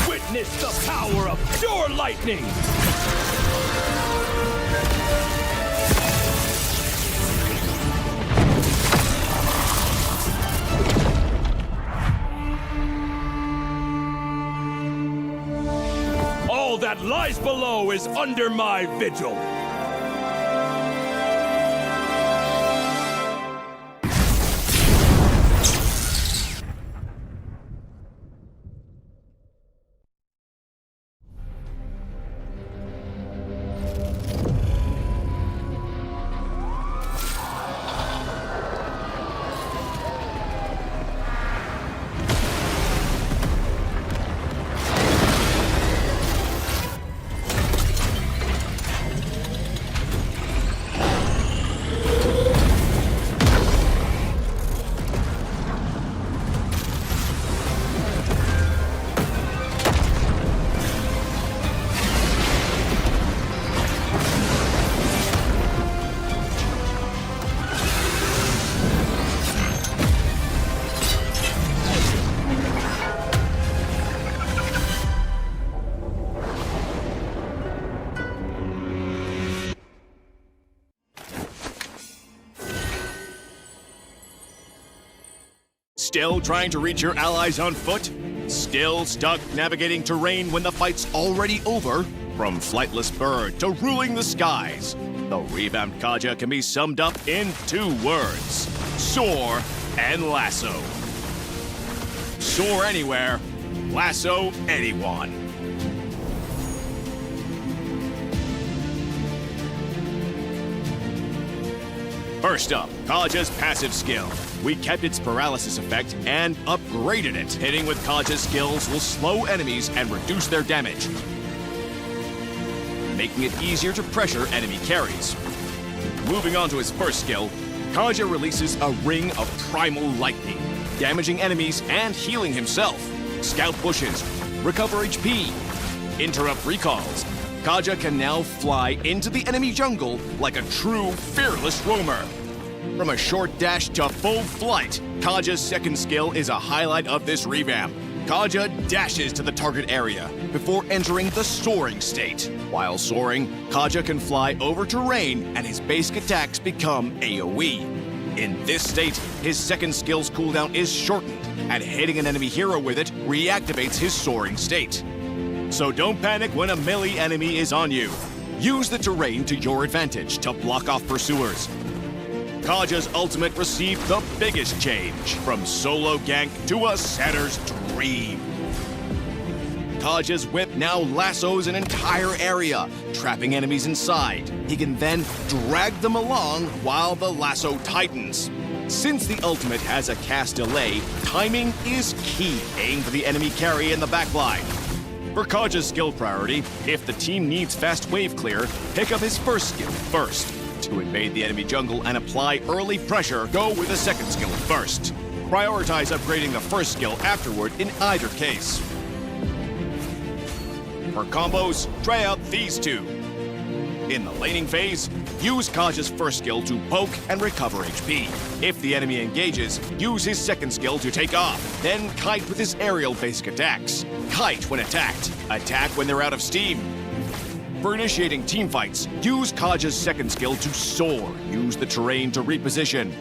Witness the power of pure lightning! All that lies below is under my vigil! Still trying to reach your allies on foot? Still stuck navigating terrain when the fight's already over? From flightless bird to ruling the skies, the revamped Kaja can be summed up in 2 words: soar and lasso. Soar anywhere, lasso anyone. First up, Kaja's passive skill. We kept its paralysis effect and upgraded it. Hitting with Kaja's skills will slow enemies and reduce their damage, making it easier to pressure enemy carries. Moving on to his first skill, Kaja releases a ring of primal lightning, damaging enemies and healing himself. Scout bushes, recover HP, interrupt recalls. Kaja can now fly into the enemy jungle like a true fearless roamer. From a short dash to full flight, Kaja's second skill is a highlight of this revamp. Kaja dashes to the target area before entering the soaring state. While soaring, Kaja can fly over terrain and his basic attacks become AoE. In this state, his second skill's cooldown is shortened, and hitting an enemy hero with it reactivates his soaring state. So don't panic when a melee enemy is on you. Use the terrain to your advantage to block off pursuers. Kaja's ultimate received the biggest change, from solo gank to a setter's dream. Kaja's whip now lassos an entire area, trapping enemies inside. He can then drag them along while the lasso tightens. Since the ultimate has a cast delay, timing is key. Aim for the enemy carry in the backline. For Kaja's skill priority, if the team needs fast wave clear, pick up his first skill first. To invade the enemy jungle and apply early pressure, go with the second skill first. Prioritize upgrading the first skill afterward in either case. For combos, try out these 2. In the laning phase, use Kaja's first skill to poke and recover HP. If the enemy engages, use his second skill to take off, then kite with his aerial basic attacks. Kite when attacked, attack when they're out of steam. For initiating teamfights, use Kaja's second skill to soar. Use the terrain to reposition.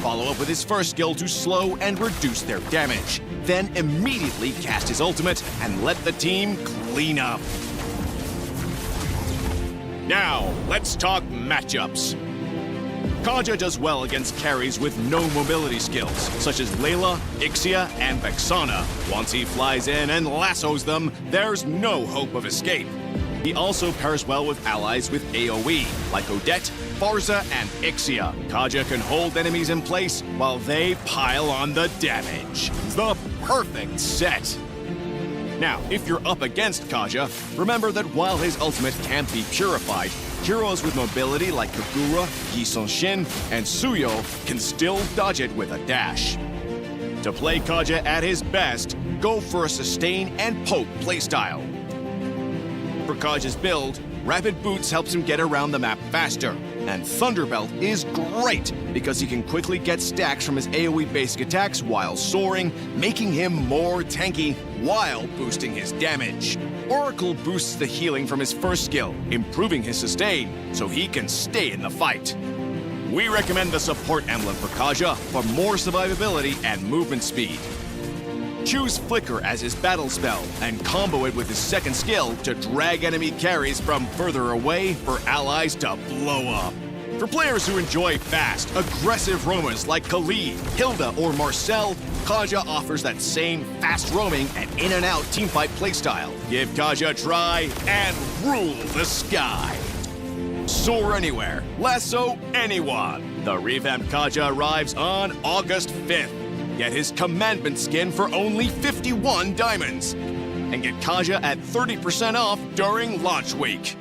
Follow up with his first skill to slow and reduce their damage. Then immediately cast his ultimate and let the team clean up. Now, let's talk matchups. Kaja does well against carries with no mobility skills, such as Layla, Ixia, and Vexana. Once he flies in and lassos them, there's no hope of escape. He also pairs well with allies with AoE, like Odette, Barza, and Ixia. Kaja can hold enemies in place while they pile on the damage. The perfect set! Now, if you're up against Kaja, remember that while his ultimate can't be purified, heroes with mobility like Kagura, Yi Shin, and Suyo can still dodge it with a dash. To play Kaja at his best, go for a sustain and poke playstyle. For Kaja's build, Rapid Boots helps him get around the map faster. And Thunderbelt is great because he can quickly get stacks from his AoE basic attacks while soaring, making him more tanky while boosting his damage. Oracle boosts the healing from his first skill, improving his sustain so he can stay in the fight. We recommend the support emblem for Kaja for more survivability and movement speed. Choose Flicker as his battle spell and combo it with his second skill to drag enemy carries from further away for allies to blow up. For players who enjoy fast, aggressive roamers like Khalid, Hilda, or Marcel, Kaja offers that same fast roaming and in-and-out teamfight playstyle. Give Kaja a try and rule the sky. Soar anywhere, lasso anyone. The revamped Kaja arrives on August 5th. Get his commandment skin for only 51 diamonds. And get Kaja at 30% off during launch week.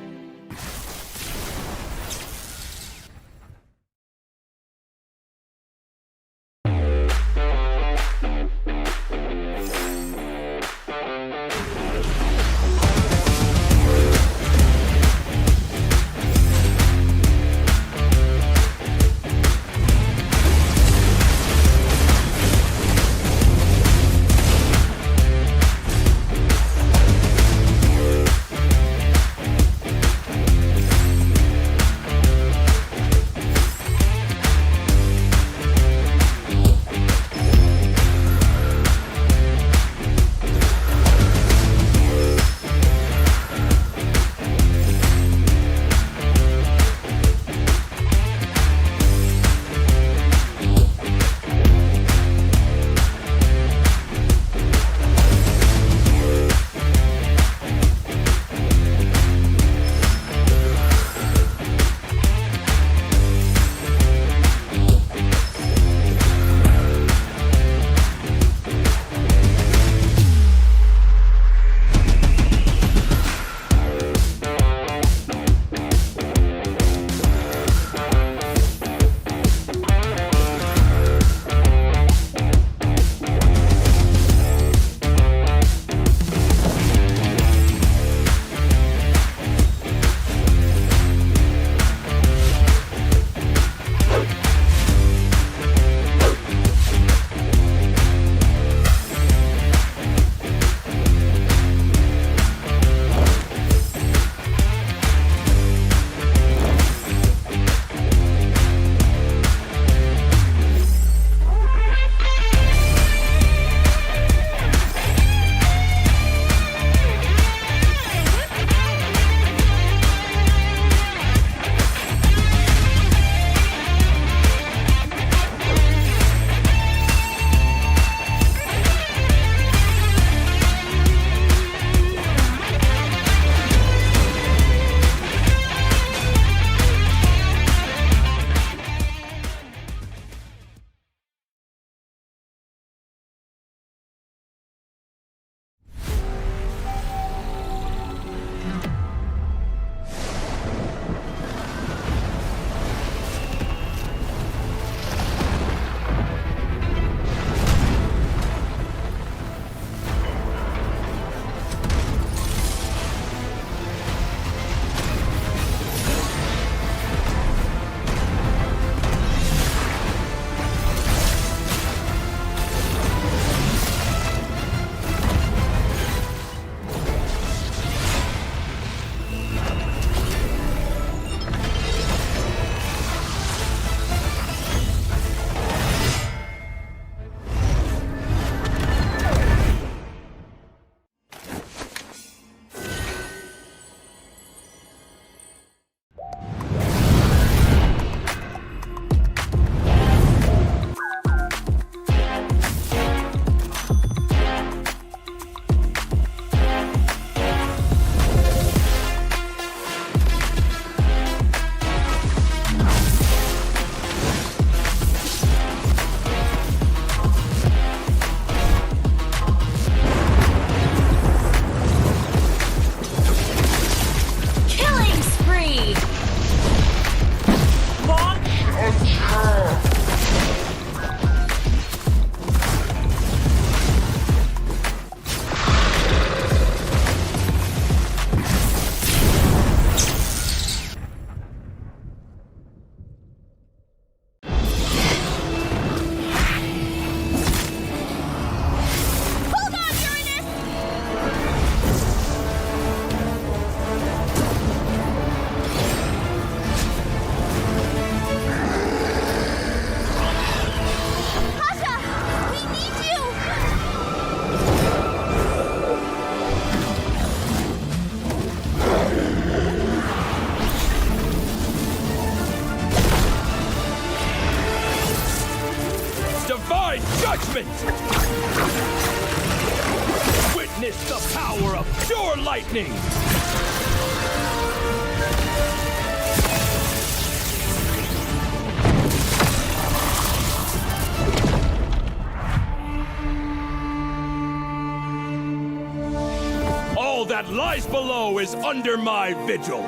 punishment! Witness the power of pure lightning! All that lies below is under my vigil!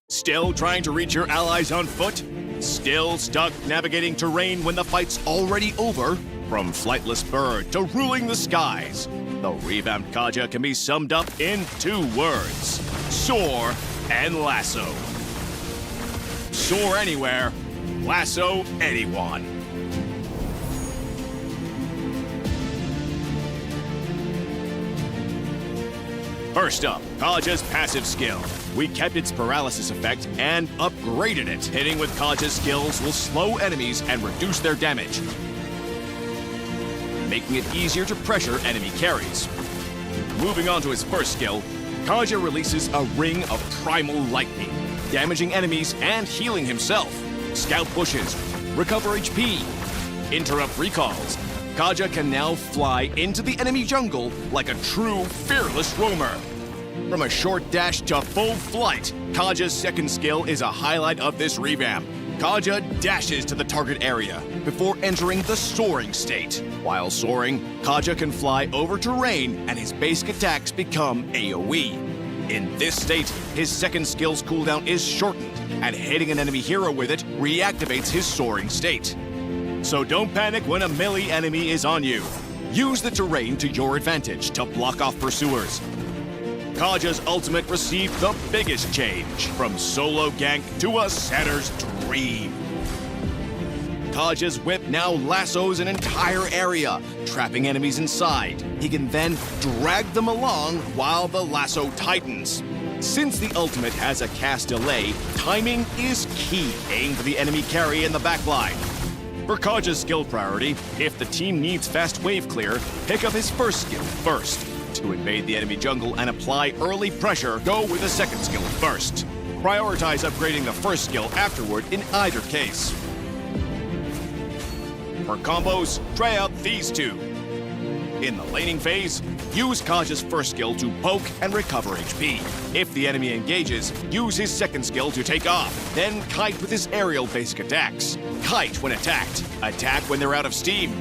Still trying to reach your allies on foot? Still stuck navigating terrain when the fight's already over? From flightless bird to ruling the skies, the revamped Kaja can be summed up in 2 words: soar and lasso. Soar anywhere, lasso anyone. First up, Kaja's passive skill. We kept its paralysis effect and upgraded it. Hitting with Kaja's skills will slow enemies and reduce their damage, making it easier to pressure enemy carries. Moving on to his first skill, Kaja releases a ring of primal lightning, damaging enemies and healing himself. Scout pushes, recover HP, interrupt recalls. Kaja can now fly into the enemy jungle like a true fearless roamer. From a short dash to full flight, Kaja's second skill is a highlight of this revamp. Kaja dashes to the target area before entering the soaring state. While soaring, Kaja can fly over terrain and his basic attacks become AoE. In this state, his second skill's cooldown is shortened, and hitting an enemy hero with it reactivates his soaring state. So don't panic when a melee enemy is on you. Use the terrain to your advantage to block off pursuers. Kaja's ultimate received the biggest change, from solo gank to a setter's dream. Kaja's whip now lassos an entire area, trapping enemies inside. He can then drag them along while the lasso tightens. Since the ultimate has a cast delay, timing is key. Aim for the enemy carry in the backline. For Kaja's skill priority, if the team needs fast wave clear, pick up his first skill first. To invade the enemy jungle and apply early pressure, go with the second skill first. Prioritize upgrading the first skill afterward in either case. For combos, try out these 2. In the laning phase, use Kaja's first skill to poke and recover HP. If the enemy engages, use his second skill to take off. Then kite with his aerial basic attacks. Kite when attacked. Attack when they're out of steam.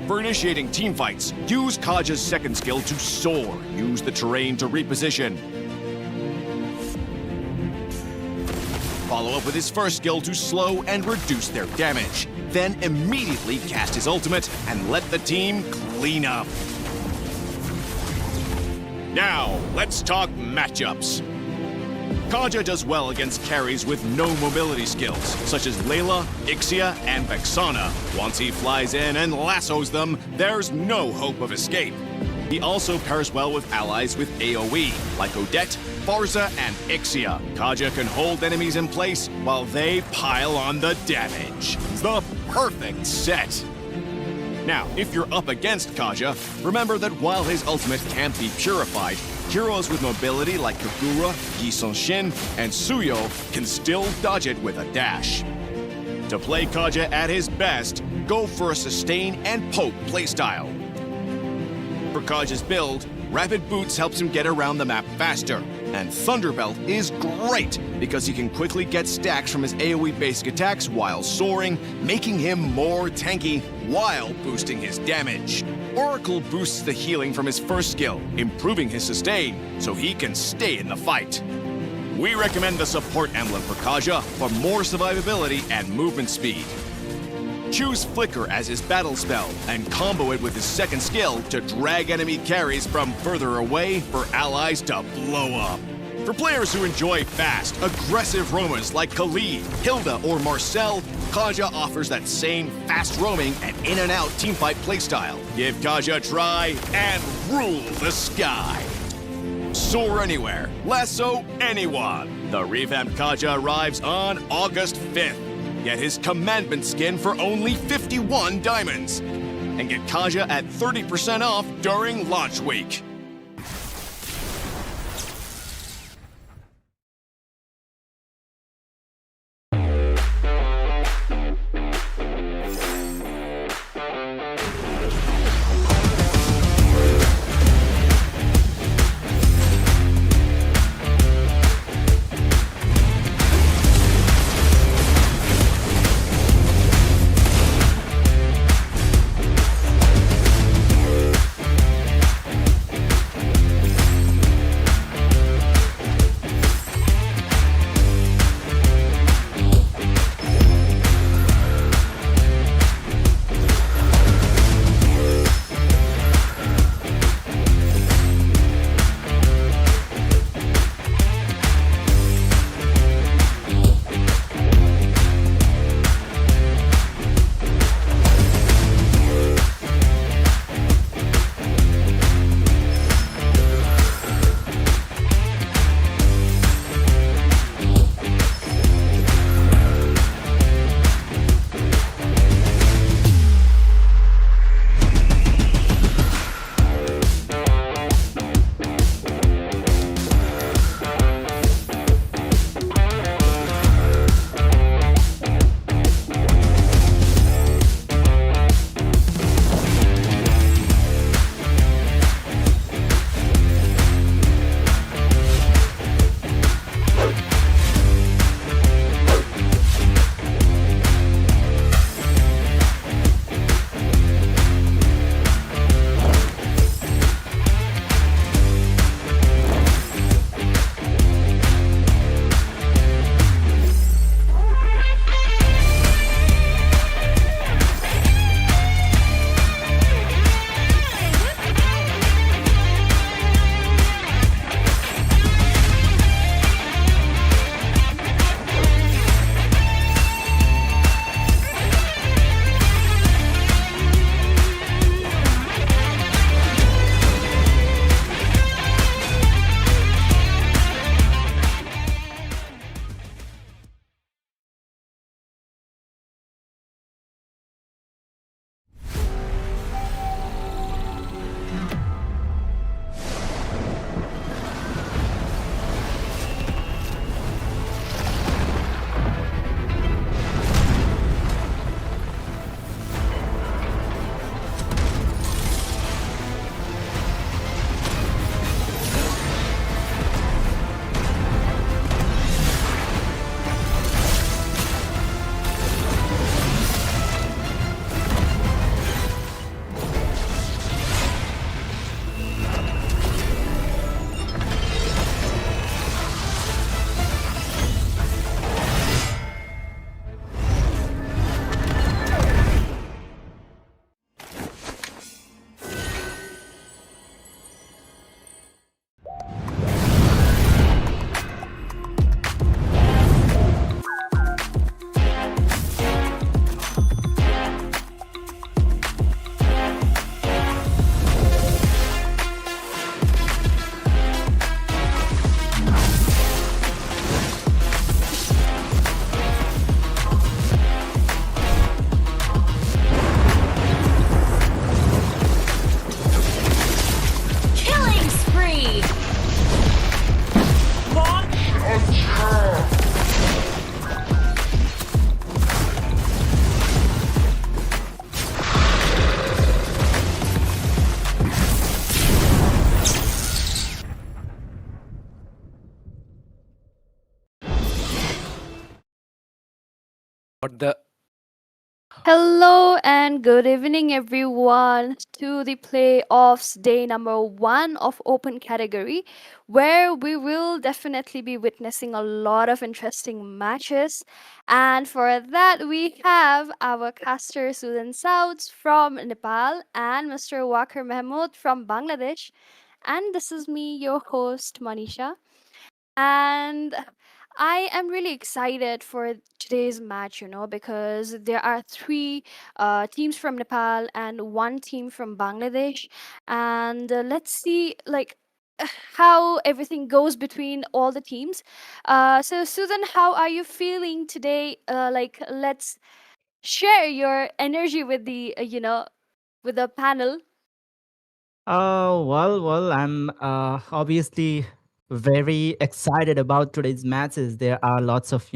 For initiating teamfights, use Kaja's second skill to soar. Use the terrain to reposition. Follow up with his first skill to slow and reduce their damage. Then immediately cast his ultimate and let the team clean up. Now, let's talk matchups. Kaja does well against carries with no mobility skills, such as Layla, Ixia, and Vexana. Once he flies in and lassos them, there's no hope of escape. He also pairs well with allies with AoE, like Odette, Barza, and Ixia. Kaja can hold enemies in place while they pile on the damage. The perfect set! Now, if you're up against Kaja, remember that while his ultimate can't be purified, heroes with mobility like Kagura, Gisonshin, and Suyo can still dodge it with a dash. To play Kaja at his best, go for a sustain and poke playstyle. For Kaja's build, Rapid Boots helps him get around the map faster. And Thunderbelt is great because he can quickly get stacks from his AoE basic attacks while soaring, making him more tanky while boosting his damage. Oracle boosts the healing from his first skill, improving his sustain so he can stay in the fight. We recommend the support emblem for Kaja for more survivability and movement speed. Choose Flicker as his battle spell and combo it with his second skill to drag enemy carries from further away for allies to blow up. For players who enjoy fast, aggressive roamers like Khalid, Hilda, or Marcel, Kaja offers that same fast roaming and in-and-out teamfight playstyle. Give Kaja a try and rule the sky. Soar anywhere, lasso anyone. The revamped Kaja arrives on August 5th. Get his commandment skin for only 51 diamonds. And get Kaja at 30% off during launch week. but the Hello and good evening, everyone, to the playoffs day number one of open category, where we will definitely be witnessing a lot of interesting matches. And for that, we have our caster Sudan Souds from Nepal and Mr. Wakar Mahmood from Bangladesh. And this is me, your host, Manisha. And I am really excited for today's match, because there are three teams from Nepal and one team from Bangladesh. And let's see, like, how everything goes between all the teams. So, Susan, how are you feeling today? Let's share your energy with with the panel. I'm obviously very excited about today's matches. There are lots of,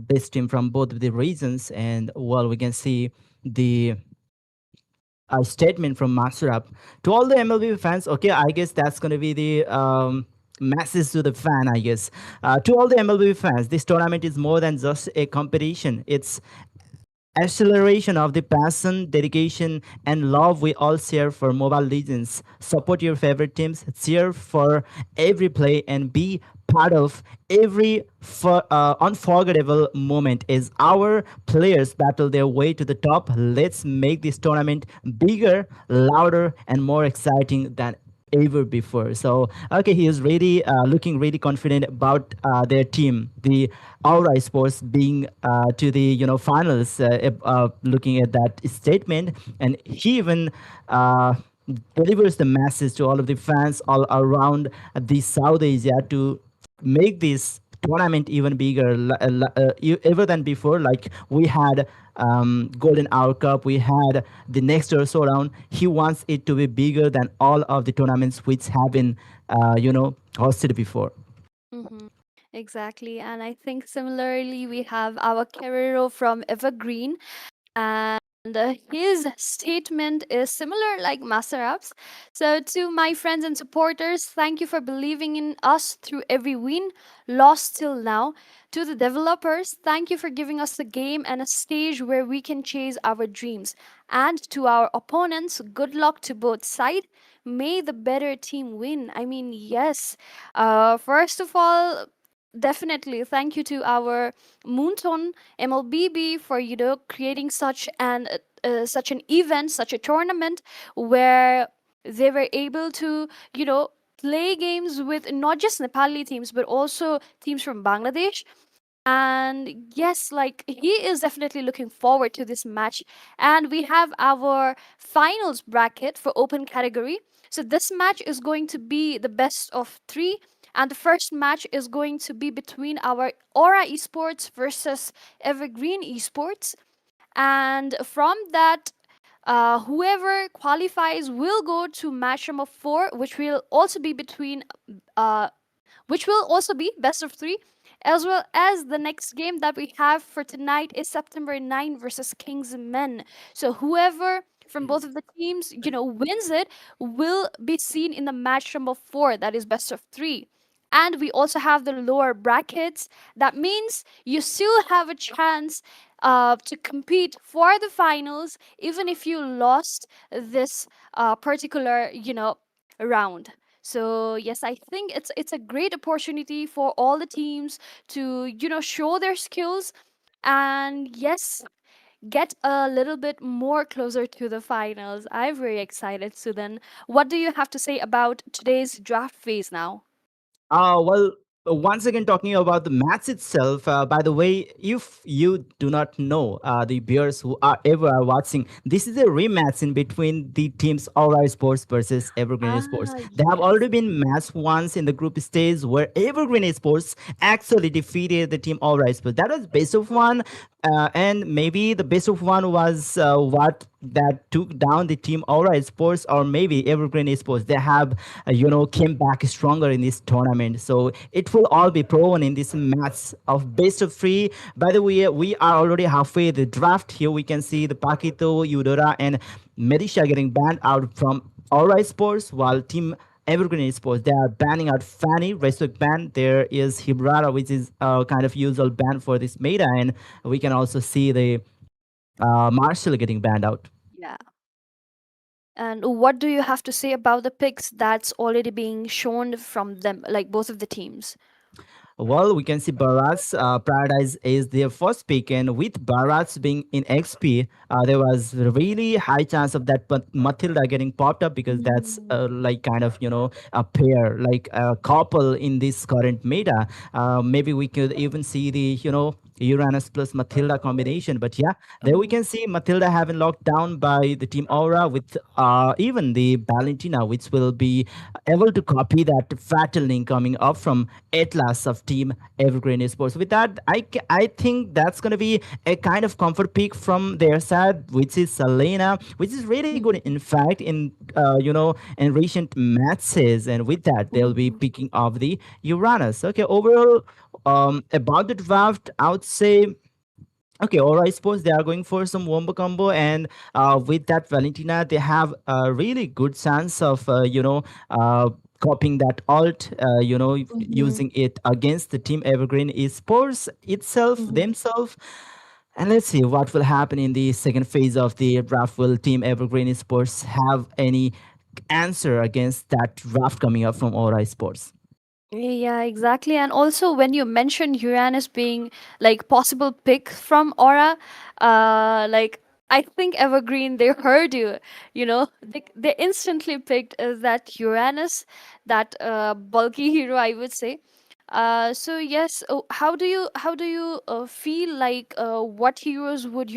best team from both of the regions, and we can see the statement from Masurap to all the MLB fans. Okay, I guess that's going to be the message to the fan. I guess to all the MLB fans, this tournament is more than just a competition. It's acceleration of the passion, dedication, and love we all share for Mobile Legends. Support your favorite teams, cheer for every play, and be part of every unforgettable moment as our players battle their way to the top. Let's make this tournament bigger, louder, and more exciting than ever before. So, okay, he is really looking really confident about their team, the Aura Sports being to the finals. Looking at that statement, and he even delivers the message to all of the fans all around the South Asia to make this tournament even bigger, ever than before. Like we had Golden Hour Cup, we had the next or so round. He wants it to be bigger than all of the tournaments which have been, hosted before. Mm-hmm. Exactly. And I think similarly, we have our Carrero from Evergreen. And his statement is similar like Masarap's. So, to my friends and supporters, thank you for believing in us through every win, lost till now. To the developers, thank you for giving us a game and a stage where we can chase our dreams. And to our opponents, good luck to both sides. May the better team win. I mean, yes. First of all, definitely thank you to our Moonton MLBB for creating such an event, such a tournament where they were able to you know play games with not just Nepali teams but also teams from Bangladesh. And yes, like he is definitely looking forward to this match. And we have our finals bracket for open category. So this match is going to be the best of three. And the first match is going to be between our Aura Esports versus Evergreen Esports. And from that, whoever qualifies will go to match number four, uh, which will also be best of three, as well as the next game that we have for tonight is September 9 versus Kingsmen. So whoever from both of the teams, wins it will be seen in the match number four, that is best of three. And we also have the lower brackets. That means you still have a chance to compete for the finals, even if you lost this particular, round. So yes, I think it's a great opportunity for all the teams to show their skills and yes, get a little bit more closer to the finals. I'm very excited. So then, what do you have to say about today's draft phase now? Once again, talking about the match itself, by the way, if you do not know, the viewers who are ever watching, this is a rematch in between the teams Aura Sports versus Evergreen Sports. Ah, They have yes. already been matched once in the group stage where Evergreen Sports actually defeated the team Aura Sports. That was best of one, and maybe the best of one was what that took down the team Aura Sports, or maybe Evergreen Sports. They have came back stronger in this tournament. So it will all be proven in this match of best of three. By the way, we are already halfway the draft. Here we can see the Paquito, Eudora, and Medisha getting banned out from Aura Sports, while team Evergreen Esports, they are banning out Fanny, Restrict ban. There is Hibrara, which is kind of usual ban for this meta, and we can also see the Marshall getting banned out. Yeah. And what do you have to say about the picks that's already being shown from them, like both of the teams? Well, we can see Barat's Paradise is their first pick, and with Barat's being in XP, there was really high chance of that Matilda getting popped up because that's Mm-hmm. like kind of a pair, like a couple in this current meta. Maybe we could even see the Uranus plus Matilda combination, but yeah, there we can see Matilda having locked down by the team Aura with even the Valentina, which will be able to copy that fatal link coming up from Atlas of Team Evergreen Esports. With that, I think that's going to be a kind of comfort pick from their side, which is Selena, which is really good. In fact, in recent matches, and with that, they'll be picking off the Uranus. Okay, overall, about the draft, I would say. Okay, or I suppose they are going for some wombo combo, and with that Valentina, they have a really good chance of copying that alt, Mm-hmm. using it against the team Evergreen Esports itself themselves. And let's see what will happen in the second phase of the draft. Will Team Evergreen Esports have any answer against that draft coming up from Aura Sports? Yeah, exactly. And also, when you mentioned Uranus being like possible pick from Aura, like I think Evergreen they heard you. They instantly picked that Uranus, that bulky hero, I would say. So yes, how do you feel like what heroes would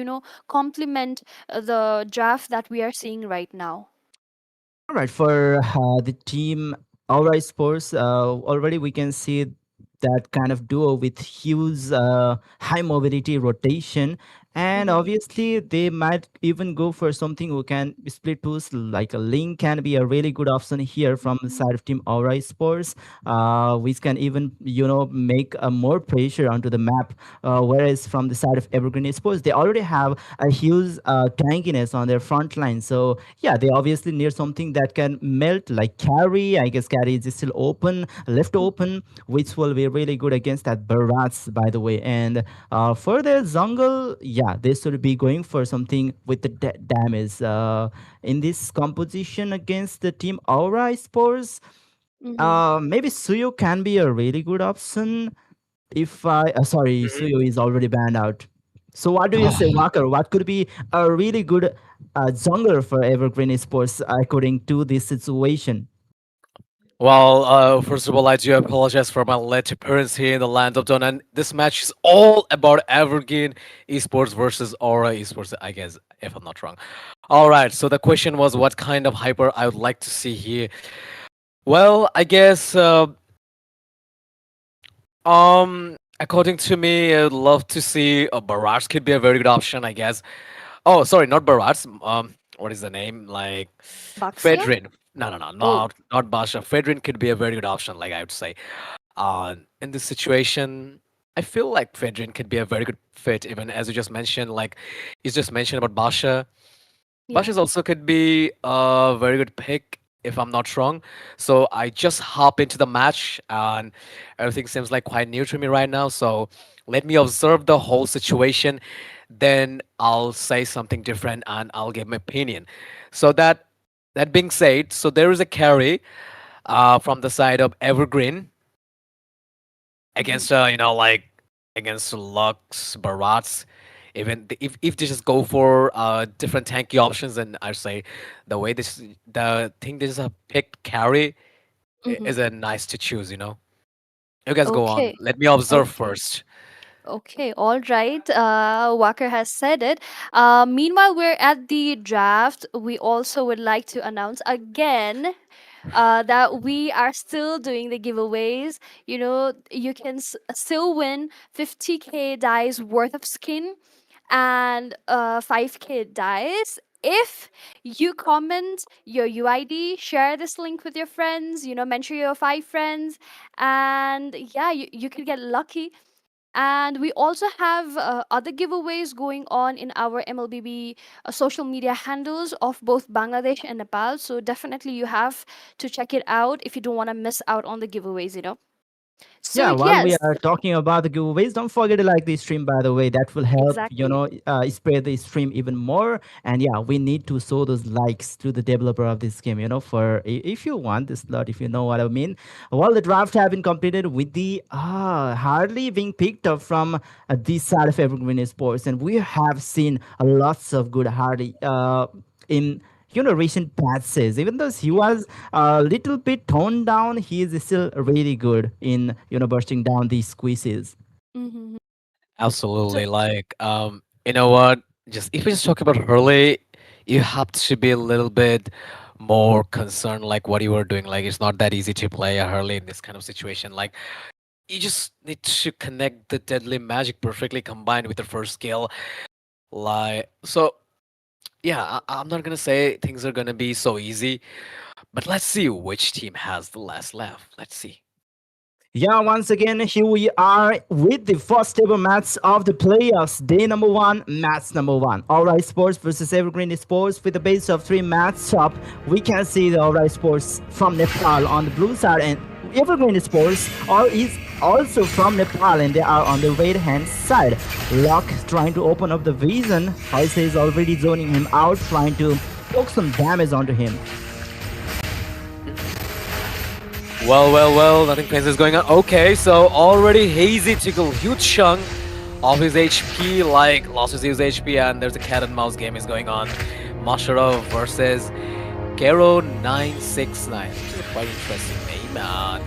complement the draft that we are seeing right now? All right, for the team Aura Sports, already we can see that kind of duo with huge high mobility rotation. And Mm-hmm. obviously, they might even go for something who can split tools, like a Link can be a really good option here from the side of Team Aura Sports, which can even, make more pressure onto the map. Whereas from the side of Evergreen Sports, they already have a huge tankiness on their front line. So yeah, they obviously need something that can melt, like Carry. I guess Carry is still open, left open, which will be really good against that Barats, by the way. And for their jungle, yeah, they should be going for something with the damage. In this composition against the team Aura Sports, Mm-hmm. maybe Suyo can be a really good option. If I sorry, Mhm. Suyo is already banned out. So what do you say, Walker? What could be a really good jungler for Evergreen Sports according to this situation? Well, first of all, I do apologize for my late appearance here in the land of Dawn, and this match is all about Evergreen Esports versus Aura Esports, I guess, if I'm not wrong. All right, so the question was what kind of hyper I would like to see here. Well, I guess, according to me, I'd love to see Barrage could be a very good option, I guess. Oh, sorry, not Barrage. What is the name? Like Baxia? Fedrin. No, no, no, Oh. not Basha. Fedrin could be a very good option, like I would say. In this situation, I feel like Fedrin could be a very good fit, even as you just mentioned. Like you just mentioned about Basha. Yeah. Basha's also could be a very good pick, if I'm not wrong. So I just hop into the match, and everything seems like quite new to me right now. So let me observe the whole situation, then I'll say something different and I'll give my opinion. So that being said, so there is a carry from the side of Evergreen Mhm. against like against Lux, Barats. Even if they just go for different tanky options, then I say the thing they just have picked carry Mhm. is a nice to choose. You guys go on. Okay. Let me observe Okay. first. Okay. All right. Walker has said it. Meanwhile, we're at the draft. We also would like to announce again that we are still doing the giveaways. You can still win 50k dice worth of skin and 5k dice if you comment your UID, share this link with your friends, mention your 5 friends, and yeah, you could get lucky. And we also have other giveaways going on in our MLBB social media handles of both Bangladesh and Nepal. So definitely you have to check it out if you don't want to miss out on the giveaways. So Yeah, while we yes, are talking about the giveaways, don't forget to like the stream, by the way. That will help, exactly. spread the stream even more. And yeah, we need to show those likes to the developer of this game, for if you want this slot, if you know what I mean. Well, the draft have been completed with the hardly being picked up from this side of Evergreen Sports. And we have seen lots of good Harley in recent patches. Even though he was a little bit toned down, he is still really good in bursting down these squeezes. Hmm. So Absolutely. Like, you know what? Just if we just talk about Hurley, you have to be a little bit more concerned, like what you were doing. Like, it's not that easy to play a Hurley in this kind of situation. Like, you just need to connect the deadly magic perfectly combined with the first skill. Like, so yeah, I'm not gonna say things are gonna be so easy, but let's see which team has the last laugh. Let's see. Yeah, once again, here we are with the first ever match of the playoffs. Day number one, match number one. Alright Sports versus Evergreen Sports with a base of three matchup. We can see the Alright Sports from Nepal on the blue side, and Evergreen Sports is also from Nepal, and they are on the right hand side. Locke trying to open up the vision. Seige is already zoning him out, trying to poke some damage onto him. Well, nothing fancy is going on. Okay, so already Hazy took a huge chunk of his HP, like lost his HP, and there's a cat and mouse game is going on. Masharov versus Kero 969, which is a quite interesting name. And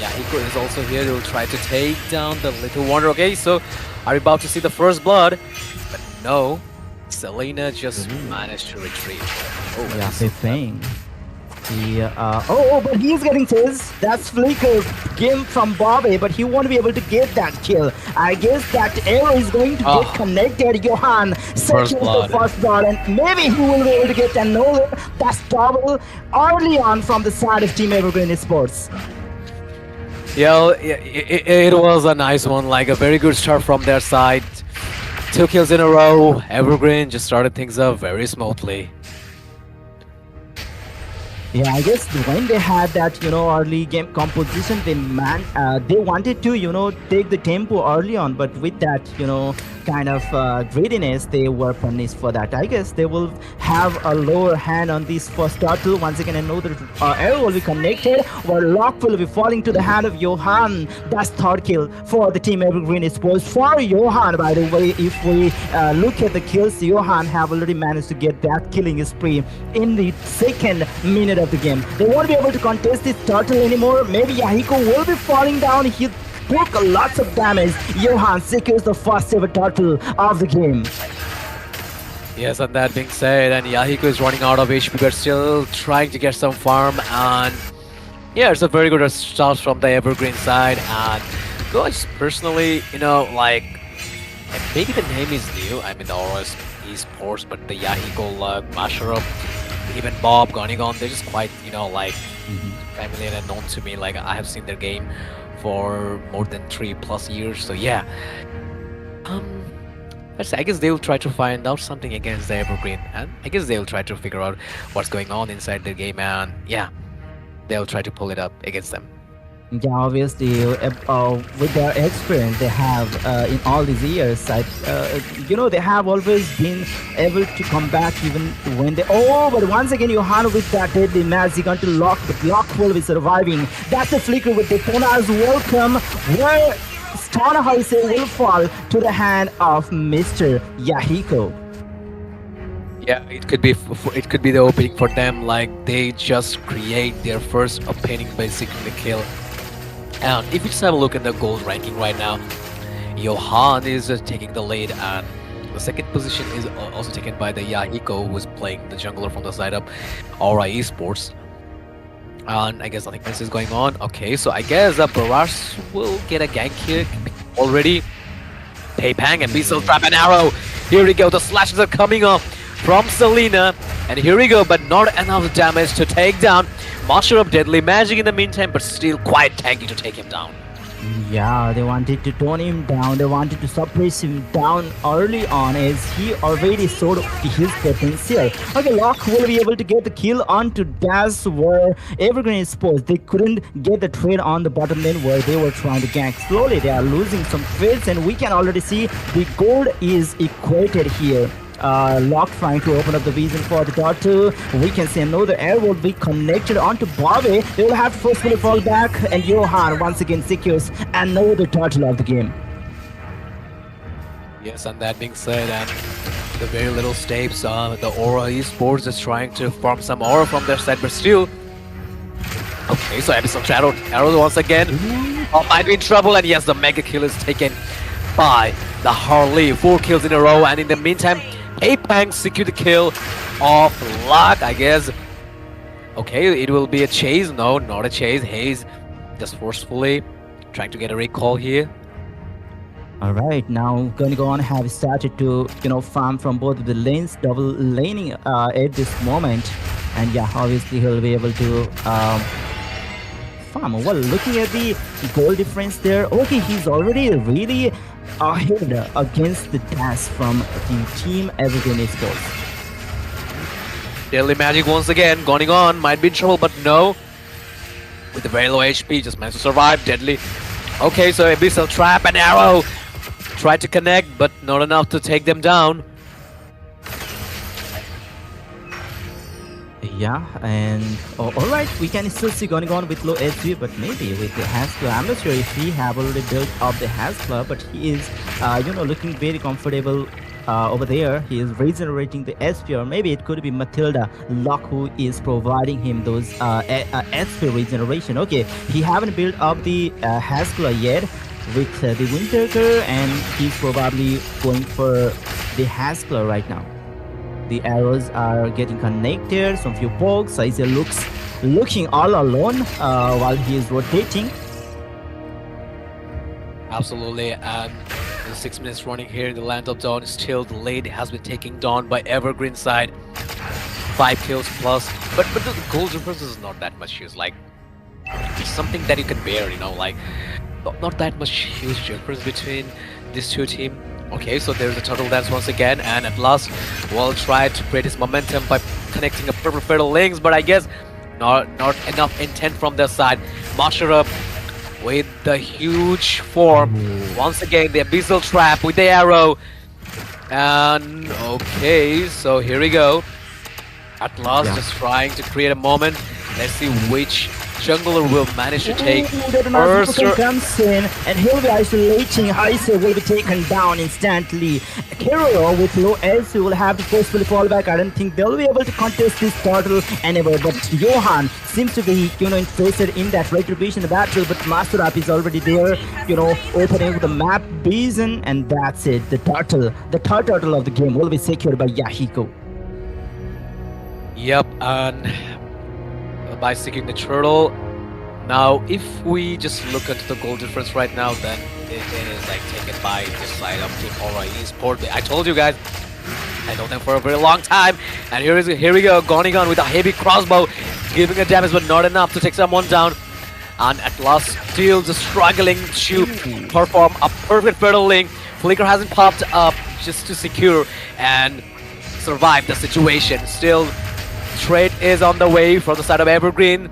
Yahiko is also here to try to take down the Little Wonder. Okay, so are we about to see the first blood? But no, Selena just managed to retrieve. Oh, Yeah, this they is- think. But he's getting chased. That's Flicker game from Bobby, but he won't be able to get that kill. I guess that arrow is going to get connected. Johan searching the blood. first blood, and maybe he will be able to get another. That's double early on from the side of Team Evergreen Sports. Yeah, it was a nice one, like a very good start from their side. 2 kills in a row. Evergreen just started things up very smoothly. Yeah, I guess when they had that, early game composition, they wanted to, take the tempo early on, but with that, kind of greediness, they were punished for that. I guess they will have a lower hand on this first turtle. Once again, another arrow will be connected, where Lock will be falling to the hand of Johan. That's third kill for the Team Evergreen Sports. For Johan, by the way, if we look at the kills, Johan have already managed to get that killing spree in the second minute of the game. They won't be able to contest this turtle anymore. Maybe Yahiko will be falling down. He took lots of damage. Johan secures the first ever turtle of the game. Yes, and that being said, and Yahiko is running out of HP, but still trying to get some farm. And yeah, it's a very good start from the Evergreen side. And guys, personally, like maybe the name is new. I mean, the Aurora's Esports, but the Yahiko, Masharov, even Bob, Gonigon, they're just quite, familiar and known to me. Like, I have seen their game for more than 3+ years. So yeah, I guess they will try to find out something against the Evergreen, and I guess they will try to figure out what's going on inside their game, and yeah, they'll try to pull it up against them. Yeah, obviously, with their experience they have in all these years, they have always been able to come back even when they. Oh, but once again, Johan with that deadly match, he got to Lock, but Lock will be surviving. That's the flicker with Daytona's welcome, where Stanahouse will fall to the hand of Mr. Yahiko. Yeah, it could be it could be the opening for them. Like they just create their first opening by seeking the kill. And if you just have a look at the gold ranking right now, Johan is taking the lead, and the second position is also taken by the Yahiko, who is playing the jungler from the side up Aura Esports. And I guess nothing else is going on. Okay, so I guess Barras will get a gank here already. Paypang and Beasel trap an arrow. Here we go, the slashes are coming up from Selena. And here we go, but not enough damage to take down Master of Deadly Magic in the meantime, but still quite tanky to take him down. Yeah, they wanted to tone him down. They wanted to suppress him down early on as he already showed his potential. Okay, Locke will be able to get the kill onto Dash where Evergreen Esports, they couldn't get the trade on the bottom lane where they were trying to gank. Slowly, they are losing some trades and we can already see the gold is equated here. Locke trying to open up the vision for the turtle. We can see another air will be connected onto Bobby. They will have to forcefully fall back, and Johan once again secures another turtle of the game. Yes, and that being said, and the very little steps, the Aura Esports is trying to farm some aura from their side, but still. Okay, so Abyssal Arrow once again. Oh, might be in trouble, and yes, the mega kill is taken by the Harley. 4 kills in a row, and in the meantime, Apang secured the kill of Luck, I guess. Okay, it will be a chase. No, not a chase. Hayes just forcefully trying to get a recall here. All right, now Gun have started to farm from both of the lanes, double laning at this moment, and yeah, obviously he'll be able to farm. Well, looking at the goal difference there, okay, he's already really ahead against the dash from the team Evergreen Esports. Deadly Magic once again, going on, might be in trouble, but no. With the very low HP, just managed to survive. Deadly. Okay, so Abyssal Trap and Arrow. Tried to connect, but not enough to take them down. Yeah, and all right, we can still see going on with low HP, but maybe with the Haskell, I'm not sure if he have already built up the Haskell, but he is, looking very comfortable over there. He is regenerating the SP, or maybe it could be Matilda Locke who is providing him those SP regeneration. Okay, he haven't built up the Haskell yet with the Winterker, and he's probably going for the Haskell right now. The arrows are getting connected, some few pokes. Seige looking all alone while he is rotating. Absolutely, and the 6 minutes running here in the Land of Dawn. Still, the lead has been taken down by Evergreen side. 5 kills plus, but the goal difference is not that much. It's like it's something that you can bear, like not that much huge difference between these two teams. Okay, so there's a turtle dance once again, and at last, Wall tried to create his momentum by connecting a purple fatal links, but I guess not enough intent from their side. Masher up with the huge form. Once again, the Abyssal Trap with the arrow. And okay, so here we go. At last, just trying to create a moment. Let's see which jungler will manage to take first. Comes in and he'll be isolating. Heise will be taken down instantly. Keroro with low S will have to forcefully fall back. I don't think they'll be able to contest this turtle anywhere, but Johan seems to be interested in that retribution battle, but Master Up is already there, opening the map vision, and that's it. The third turtle of the game will be secured by Yahiko. Yep, and by securing the turtle. Now, if we just look at the goal difference right now, then it is like taken by this side of Team Aura Esports. I told you guys, I know them for a very long time, and here we go, going on with a heavy crossbow, giving a damage but not enough to take someone down. And at last, still just struggling to perform a perfect fertile link. Flicker hasn't popped up just to secure and survive the situation. Still, trade is on the way from the side of Evergreen.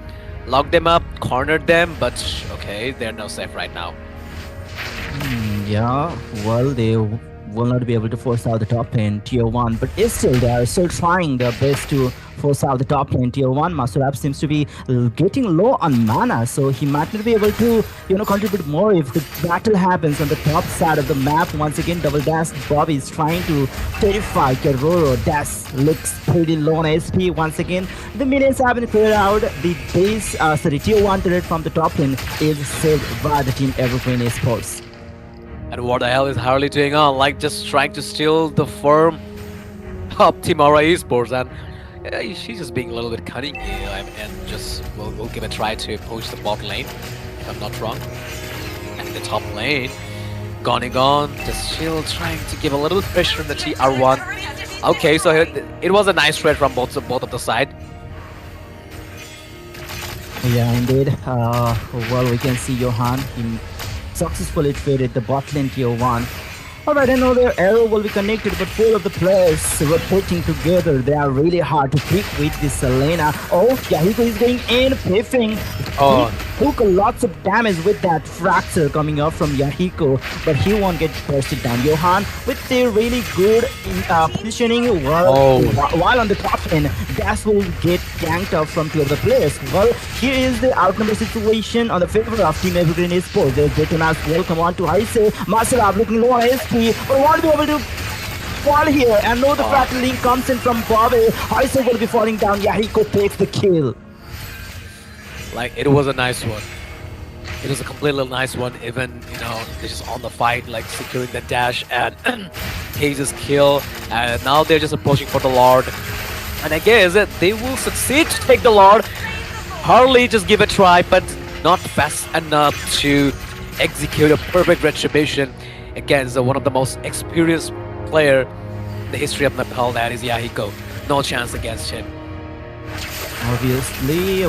Locked them up, cornered them, but okay, they're no safe right now. Yeah, well, they will not be able to force out the top lane tier 1, but still they are still trying their best to force out the top lane tier 1. Masurab seems to be getting low on mana, so he might not be able to contribute more if the battle happens on the top side of the map. Once again, double dash. Bobby is trying to terrify Keroro. Dash looks pretty low on SP. Once again, the minions have been cleared out. The base tier 1 turret from the top lane is saved by the team Evergreen Esports. And what the hell is Harley doing on? Like, just trying to steal the farm of Team Aura Esports, and she's just being a little bit cunning here, and just we'll give a try to push the bot lane, if I'm not wrong. And the top lane, going on, just still trying to give a little pressure in the TR1. Okay, so it was a nice trade from both of the side. Yeah, indeed. Well, we can see Johan. successfully traded the bot lane tier 1. Alright, another arrow will be connected, but four of the players rotating together. They are really hard to pick with this Selena. Oh, Yahiko is going in, piffing. Oh. He took lots of damage with that fracture coming up from Yahiko, but he won't get bursted down. Johan with the really good positioning while on the top lane. Dash will get ganked up from two of the players. Well, here is the outnumber situation on the favor of Team Evergreen Esports. There's Detonas will come on to Seige. Maserab looking low on SP, but won't be able to fall here. And no, the fractal link comes in from Bobby. Seige will be falling down. Yahiko takes the kill. Like, it was a nice one. It was a completely nice one. Even, they're just on the fight, like securing the dash and Cage's kill. And now they're just approaching for the Lord. And I guess that they will succeed to take the Lord. Hardly just give it a try, but not fast enough to execute a perfect retribution against one of the most experienced player in the history of Nepal, that is Yahiko. No chance against him. Obviously,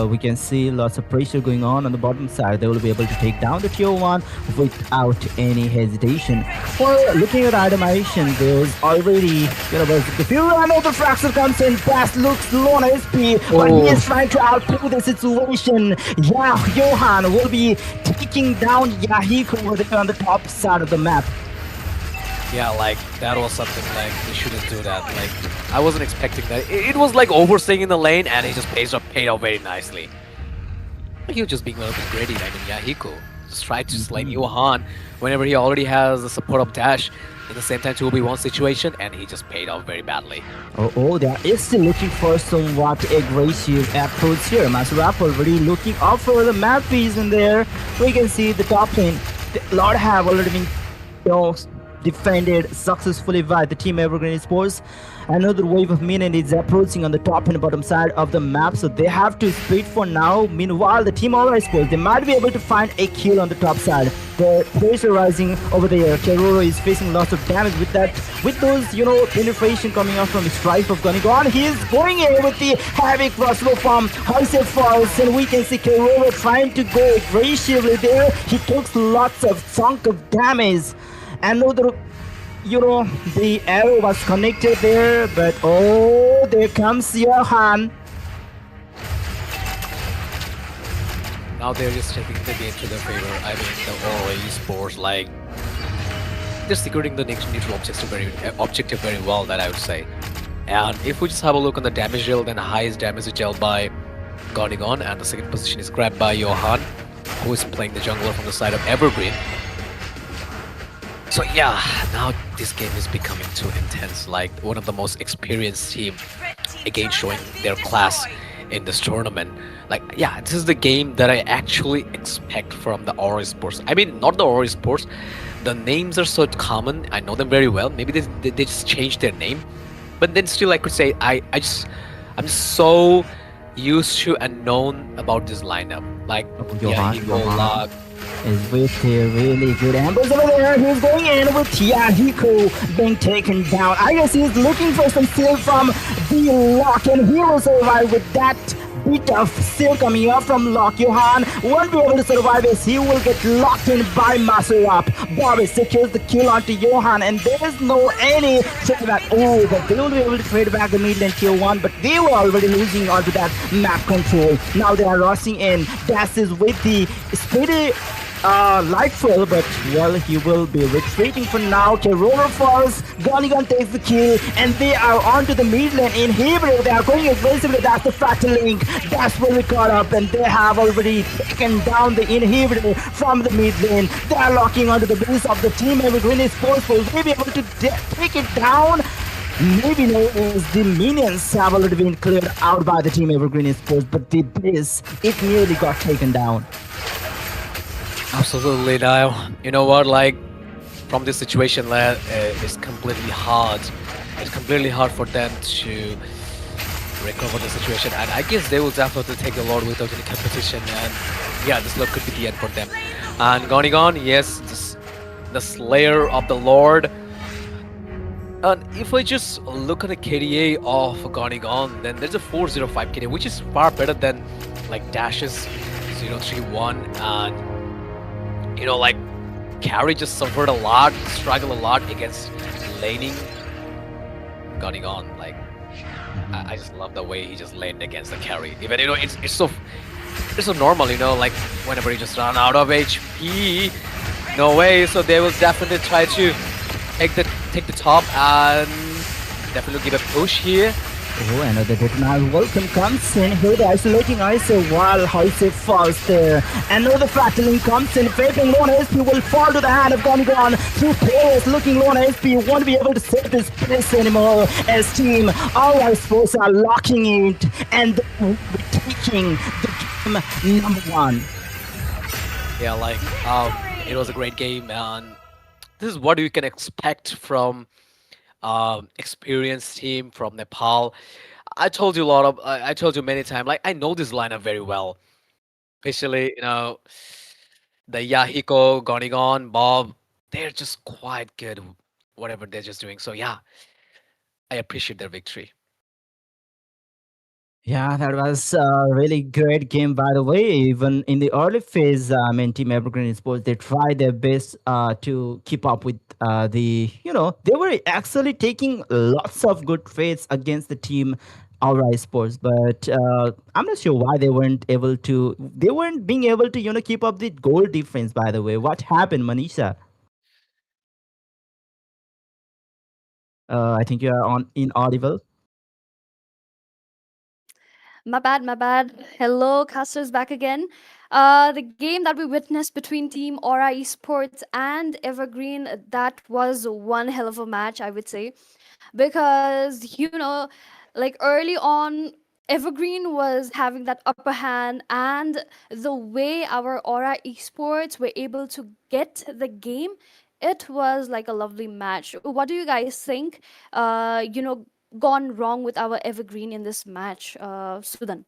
we can see lots of pressure going on the bottom side. They will be able to take down the tier 1 without any hesitation. Well, looking at itemization, there's already, the fury and the fracture comes in. Bass looks low on SP, but he is trying to outplay the situation. Yeah, Johan will be taking down Yahiko over there on the top side of the map. Yeah, like, that was something like, they shouldn't do that. Like, I wasn't expecting that. It was like overstaying in the lane, and he just paid off very nicely. He was just being a little bit greedy. I mean, Yahiko just tried to slay Johan whenever he already has the support of dash. At the same time, 2v1 situation, and he just paid off very badly. They are still looking for somewhat aggressive approach here. Maserap already looking up for the map piece in there. We can see the top lane. The Lord have already been defended successfully by the Team Evergreen Esports. Another wave of minions is approaching on the top and bottom side of the map, so they have to split for now. Meanwhile, the Team Aura Esports, they might be able to find a kill on the top side. They're pressurizing over there. Keroro is facing lots of damage with that, with those, penetration coming out from the strife of Gonigon. He is going in with the Havoc crossbow from Seige Falls, and we can see Keroro trying to go aggressively there. He takes lots of chunk of damage. Another, the arrow was connected there, but there comes Johan. Now they're just taking the game to their favor. I mean, the Aura Esports, like, they're securing the neutral objective very well, that I would say. And if we just have a look on the damage deal, then the highest damage is dealt by Gonigon, and the second position is grabbed by Johan, who is playing the jungler from the side of Evergreen. So yeah, now this game is becoming too intense. Like, one of the most experienced team, again showing their class in this tournament. Like, yeah, this is the game that I actually expect from the Aura Sports. I mean, not the Aura Sports. The names are so common. I know them very well. Maybe they just changed their name, but then still, I could say I'm so used to and known about this lineup. Like, Johan is with a really good ambush over there. He's going in with Yahiko being taken down. I guess he's looking for some steal from the Lock, and he will survive with that bit of steal coming up from Lock. Johan won't be able to survive as he will get locked in by Maserap. Bobby secures the kill onto Johan, and there is no any trade back. But they will be able to trade back the mid lane tier 1, but they were already losing onto that map control. Now they are rushing in. Das is with the speedy Lightfall, but well, he will be retreating for now. Keroro falls, Gonigon takes the kill, and they are onto the mid lane. Inhibitor, they are going aggressively. That's the fractal link. That's where we caught up, and they have already taken down the inhibitor from the mid lane. They are locking onto the base of the Team Evergreen Esports. Will they be able to take it down? Maybe no, as the minions have already been cleared out by the Team Evergreen Esports, but the base, it nearly got taken down. Absolutely, now you know what, like, from this situation, it's completely hard. It's completely hard for them to recover the situation, and I guess they will definitely take the Lord without any competition, and yeah, this Lord could be the end for them. And Gonigon, yes, the Slayer of the Lord. And if I just look at the KDA of Gonigon, then there's a 405 KDA, which is far better than like Dash's 031 and like Carry just suffered a lot, struggled a lot against laning, going on. Like I just love the way he just laned against the carry. Even it's so normal, like whenever you just run out of HP, no way. So they will definitely try to take the top and definitely give a push here. Oh, another detonator welcome comes in. Here the isolating ice while House falls there. Another Frattling comes in, facing low on HP will fall to the hand of Gone. Two players looking low on HP won't be able to save this place anymore as team our forces are locking it and taking the game number one. Yeah, like it was a great game, and this is what you can expect from experienced team from Nepal. I told you many times, like I know this lineup very well. Especially, the Yahiko, Gonigon, Bob, they're just quite good whatever they're just doing. So yeah, I appreciate their victory. Yeah, that was a really great game, by the way. Even in the early phase, I mean, Team Evergreen Sports, they tried their best to keep up with they were actually taking lots of good trades against the team Aura Sports, but I'm not sure why they weren't being able to, keep up the goal difference, by the way. What happened, Manisha? I think you are on inaudible. My bad, my bad. Hello, casters back again. The game that we witnessed between Team Aura Esports and Evergreen, that was one hell of a match, I would say. Because, like early on, Evergreen was having that upper hand, and the way our Aura Esports were able to get the game, it was like a lovely match. What do you guys think? Gone wrong with our Evergreen in this match, Sudan?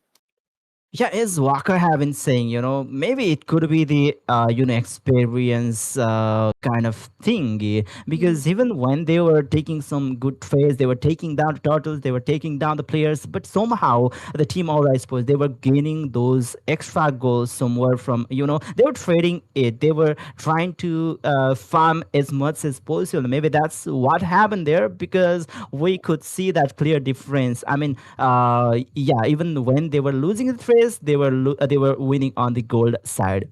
Yeah, as Walker have been saying, maybe it could be the experience kind of thing, Mm-hmm. because even when they were taking some good trades, they were taking down the turtles, they were taking down the players, but somehow the team, all I suppose, they were gaining those extra goals somewhere from, they were trading it, they were trying to farm as much as possible. Maybe that's what happened there, because we could see that clear difference. I mean, yeah, even when they were losing the race, they were winning on the gold side.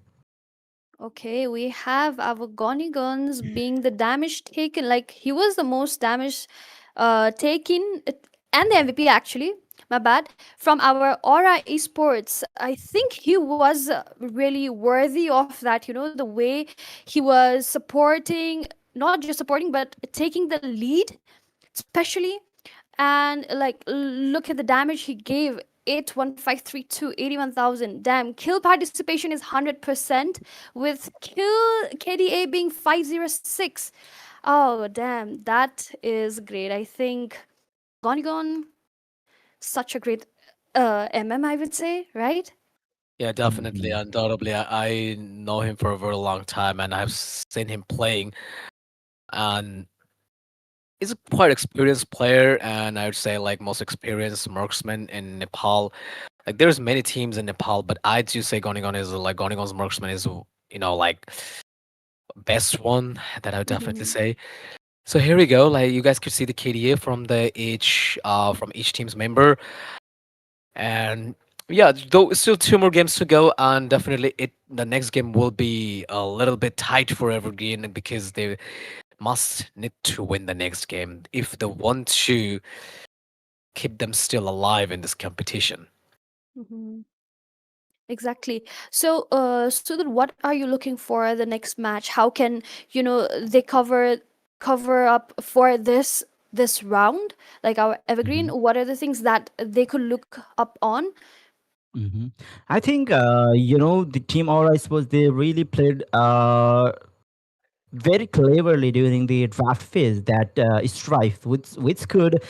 Okay, we have our Goni Guns being the damage taken. Like he was the most damage taken and the MVP actually. My bad. From our Aura Esports, I think he was really worthy of that. The way he was supporting, not just supporting, but taking the lead, especially. And like look at the damage he gave. 81532 81,000. Damn, kill participation is 100% with kill KDA being 506. Oh damn, that is great. I think Gonigon, such a great I would say, right? Yeah, definitely, Mhm. undoubtedly. I know him for a very long time, and I've seen him playing, and he's a quite experienced player, and I would say like most experienced marksman in Nepal. Like there's many teams in Nepal, but I do say Gonigon is like Gonigon's marksman is like best one that I would definitely Mhm. say. So here we go. Like you guys could see the KDA from each team's member, and yeah, though still two more games to go, and definitely the next game will be a little bit tight for Evergreen because they must need to win the next game if they want to keep them still alive in this competition. Mhm. Exactly. So, Sudhir, what are you looking for the next match? How can they cover up for this round, like our Evergreen? Mhm. What are the things that they could look up on? Mhm. I think the team, or I suppose they really played very cleverly during the draft phase that strife which could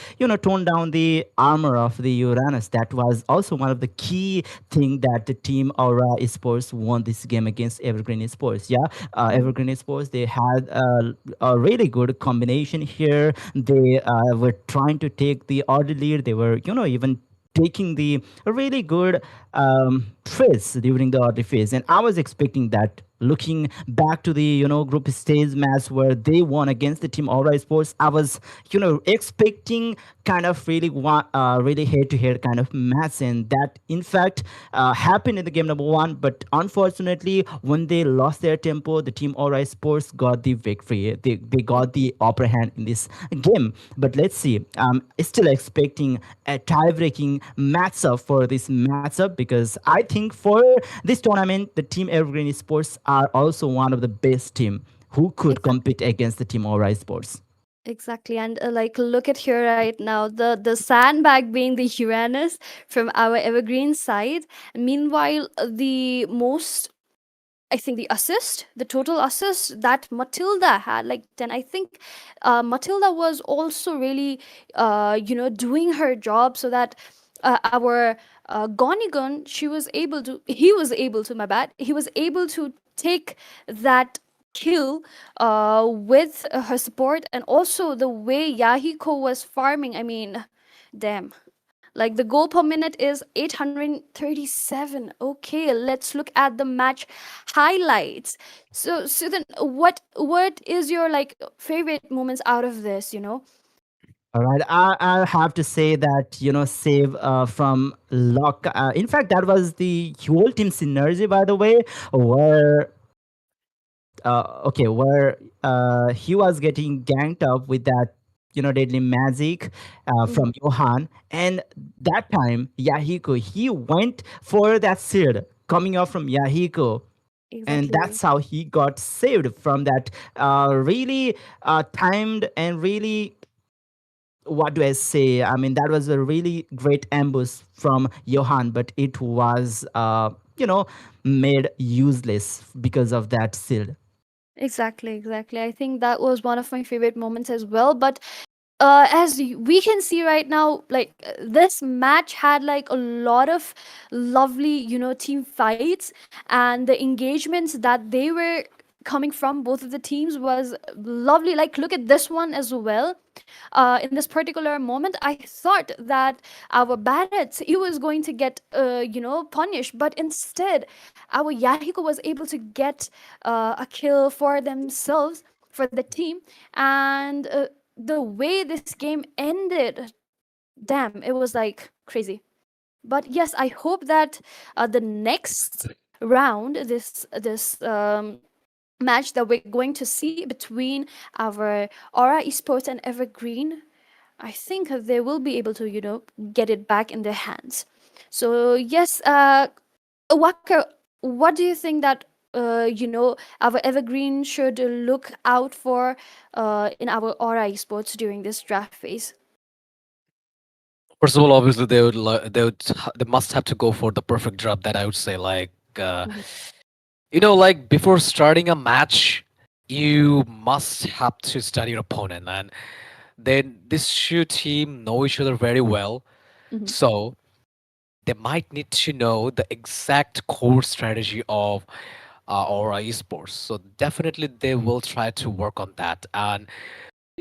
tone down the armor of the Uranus. That was also one of the key thing that the team Aura Esports won this game against Evergreen Esports. Yeah, Mhm. Evergreen Esports, they had a really good combination here. They were trying to take the early lead. They were even taking the really good trades during the early phase, and I was expecting that looking back to the group stage match where they won against the team Aura Sports, I was expecting kind of really head to head kind of match, and that in fact happened in the game number one. But unfortunately, when they lost their tempo, the team Aura Sports got the victory. They got the upper hand in this game. But let's see. I'm still expecting a tie-breaking matchup for this matchup, because I think for this tournament, the team Evergreen Sports are also one of the best team who could Exactly. compete against the team Aura Sports. Exactly, and like look at here right now, the sandbag being the Uranus from our Evergreen side. Meanwhile, the most, I think the assist, the total assist that Matilda had, like 10. I think Matilda was also really, doing her job so that our Gonigon, he was able to, my bad, he was able to take that kill with her support, and also the way Yahiko was farming. I mean, damn. Like the goal per minute is 837. Okay, let's look at the match highlights. So then what is your like favorite moments out of this, you know? All right, I have to say that save from lock. In fact, that was the whole team synergy, by the way, where where he was getting ganked up with that deadly magic Hmm. from Johan, and that time Yahiko, he went for that shield coming off from Yahiko, and Exactly. that's how he got saved from that really timed and really, what do I say? I mean, that was a really great ambush from Johan, but it was made useless because of that shield. Exactly, exactly. I think that was one of my favorite moments as well. But we can see right now, like this match had like a lot of lovely, team fights, and the engagements that they were coming from both of the teams was lovely. Like look at this one as well. In this particular moment, I thought that our Barrett, he was going to get punished, but instead our Yahiko was able to get a kill for themselves, for the team. And the way this game ended, damn, it was like crazy. But yes, I hope that the next round, this match that we're going to see between our Aura Esports and Evergreen, I think they will be able to, get it back in their hands. So yes, Walker, what do you think that our Evergreen should look out for in our Aura Esports during this draft phase? First of all, obviously they must have to go for the perfect drop. That I would say, like Mhm, like before starting a match, you must have to study your opponent, and then this two team know each other very well, mhm, so they might need to know the exact core strategy of Aura Esports. So definitely they will try to work on that. And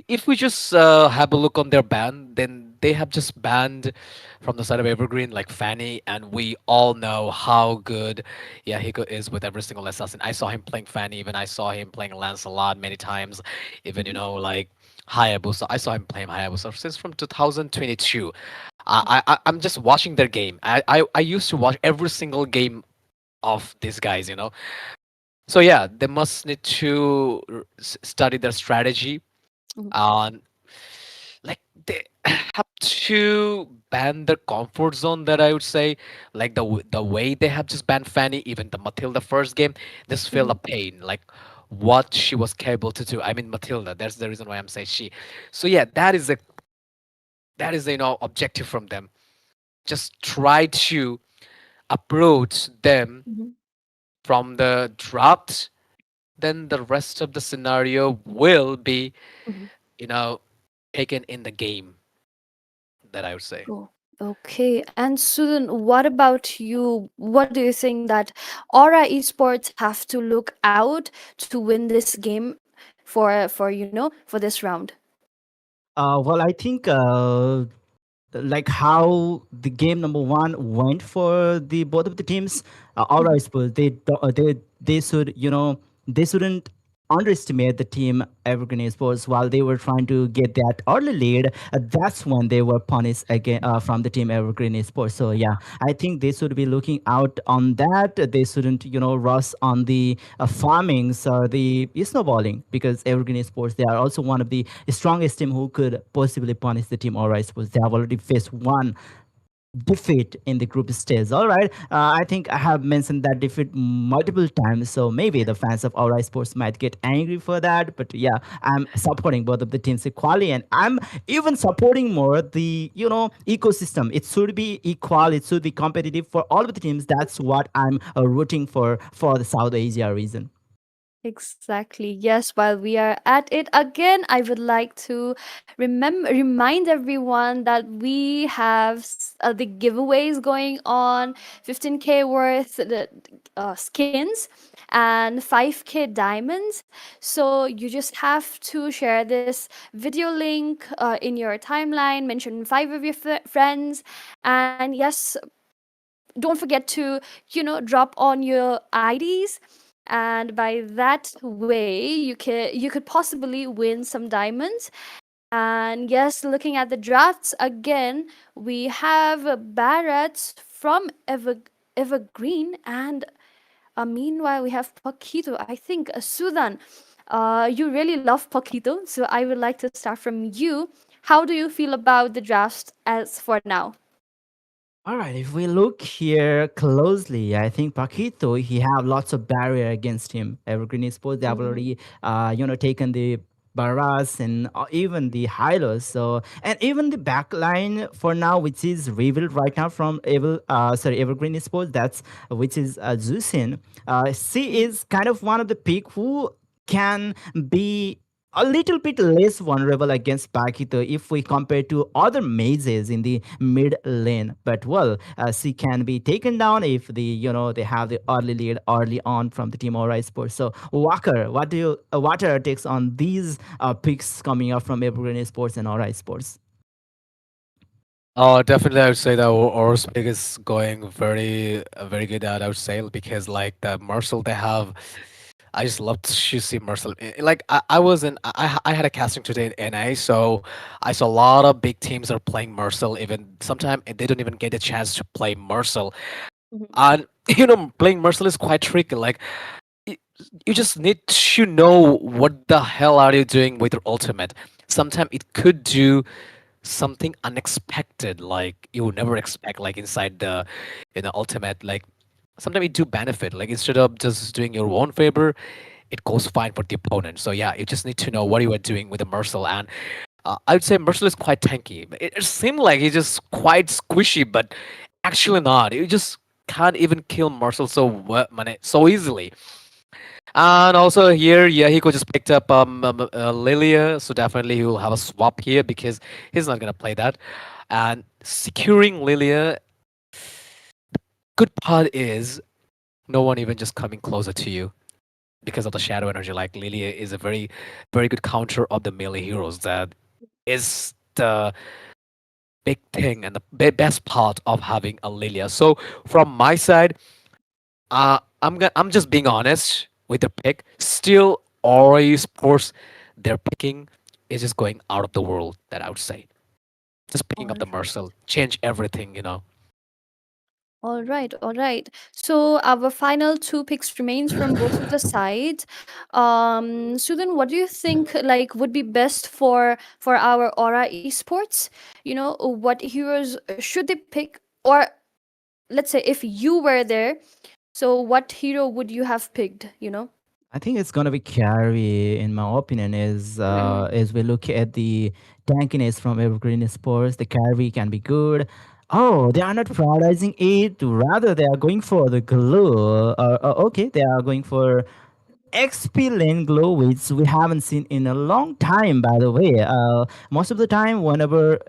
if we just have a look on their ban, then they have just banned from the side of Evergreen like Fanny, and we all know how good Yahiko is with every single assassin. I saw him playing Fanny, even I saw him playing Lancelot many times, even mhm, like Hayabusa. I saw him playing Hayabusa since from 2022. I'm just watching their game. I used to watch every single game of these guys. So yeah, they must need to study their strategy, mhm, and like they have to ban their comfort zone, that I would say, like the way they have just banned Fanny. Even the Matilda first game, this feel a mhm, pain, like what she was capable to do. I mean Matilda, that's the reason why I'm saying she. So yeah, that is a objective from them. Just try to approach them mhm, from the draft, then the rest of the scenario will be mhm. you know taken in the game, that I would say. Cool. Okay, and Susan, what about you? What do you think that Aura Esports have to look out to win this game for for this round? Well, I think like how the game number one went for the both of the teams. All right, suppose they should, they shouldn't underestimate the team Evergreen Esports while they were trying to get that early lead. That's when they were punished again from the team Evergreen Esports. So yeah, I think they should be looking out on that. They shouldn't, rush on the farmings or the snowballing, because Evergreen Esports, they are also one of the strongest team who could possibly punish the team Aura Esports. They have already faced one defeat in the group stage. All right. I think I have mentioned that defeat multiple times, so maybe the fans of Aura Sports might get angry for that. But yeah, I'm supporting both of the teams equally, and I'm even supporting more the ecosystem. It should be equal. It should be competitive for all of the teams. That's what I'm rooting for the South Asia region. Exactly. Yes, while we are at it again, I would like to remind everyone that we have the giveaways going on, 15K worth the skins and 5K diamonds. So you just have to share this video link in your timeline, mention five of your friends, and yes, don't forget to drop on your IDs, and by that way you could possibly win some diamonds. And yes, looking at the drafts again, we have Barrett from Evergreen, and meanwhile we have Paquito. I think Sudan, you really love Paquito, so I would like to start from you. How do you feel about the draft as for now? All right, if we look here closely, I think Paquito, he have lots of barrier against him. Evergreen Esports, they have Mhm. already, taken the Barras and even the Hylos. So, and even the backline for now, which is revealed right now from Evergreen Esports, that's which is Zusin. She is kind of one of the pick who can be a little bit less vulnerable against Paquito if we compare to other mazes in the mid lane. But well, she can be taken down if they have the early lead early on from the team Aura Sports. So Walker, what are your takes on these picks coming up from Evergreen Sports and Aura Sports? Oh, definitely, I would say that Orspeak is going very good at, I would say, because like the Mercel they have, I just love to see Mercel. Like I was in, I had a casting today in NA, so I saw a lot of big teams are playing Mercel. Even sometimes they don't even get a chance to play Mercel, Mhm. and playing Mercel is quite tricky. Like y- you just need to know what the hell are you doing with your ultimate. Sometimes it could do something unexpected, like you would never expect, like inside the ultimate. Like sometimes it do benefit, like instead of just doing your own favor, it goes fine for the opponent. So yeah, you just need to know what you are doing with the Mercel. And I would say Mercel is quite tanky. It seemed like he's just quite squishy, but actually not. You just can't even kill Mercel so easily. And also here, yeah, he could just picked up Lilia, so definitely he will have a swap here because he's not gonna play that. And securing Lilia, good part is no one even just coming closer to you because of the shadow energy. Like Lilia is a very good counter of the melee heroes. That is the big thing and the best part of having a Lilia. So from my side, I'm just being honest with the pick. Still, Ori Sports, their picking is just going out of the world. That I would say, just picking up All the Mercel, change everything. All right, all right. So our final two picks remains from both of the sides. Sudan, what do you think like would be best for our Aura Esports? What heroes should they pick? Or let's say if you were there, so what hero would you have picked? I think it's gonna be carry, in my opinion, is as we look at the tankiness from Evergreen Sports, the carry can be good. Oh, they are not prioritizing it. Rather, they are going for the glue. Okay, they are going for XP lane glow, which we haven't seen in a long time, by the way. Most of the time, whenever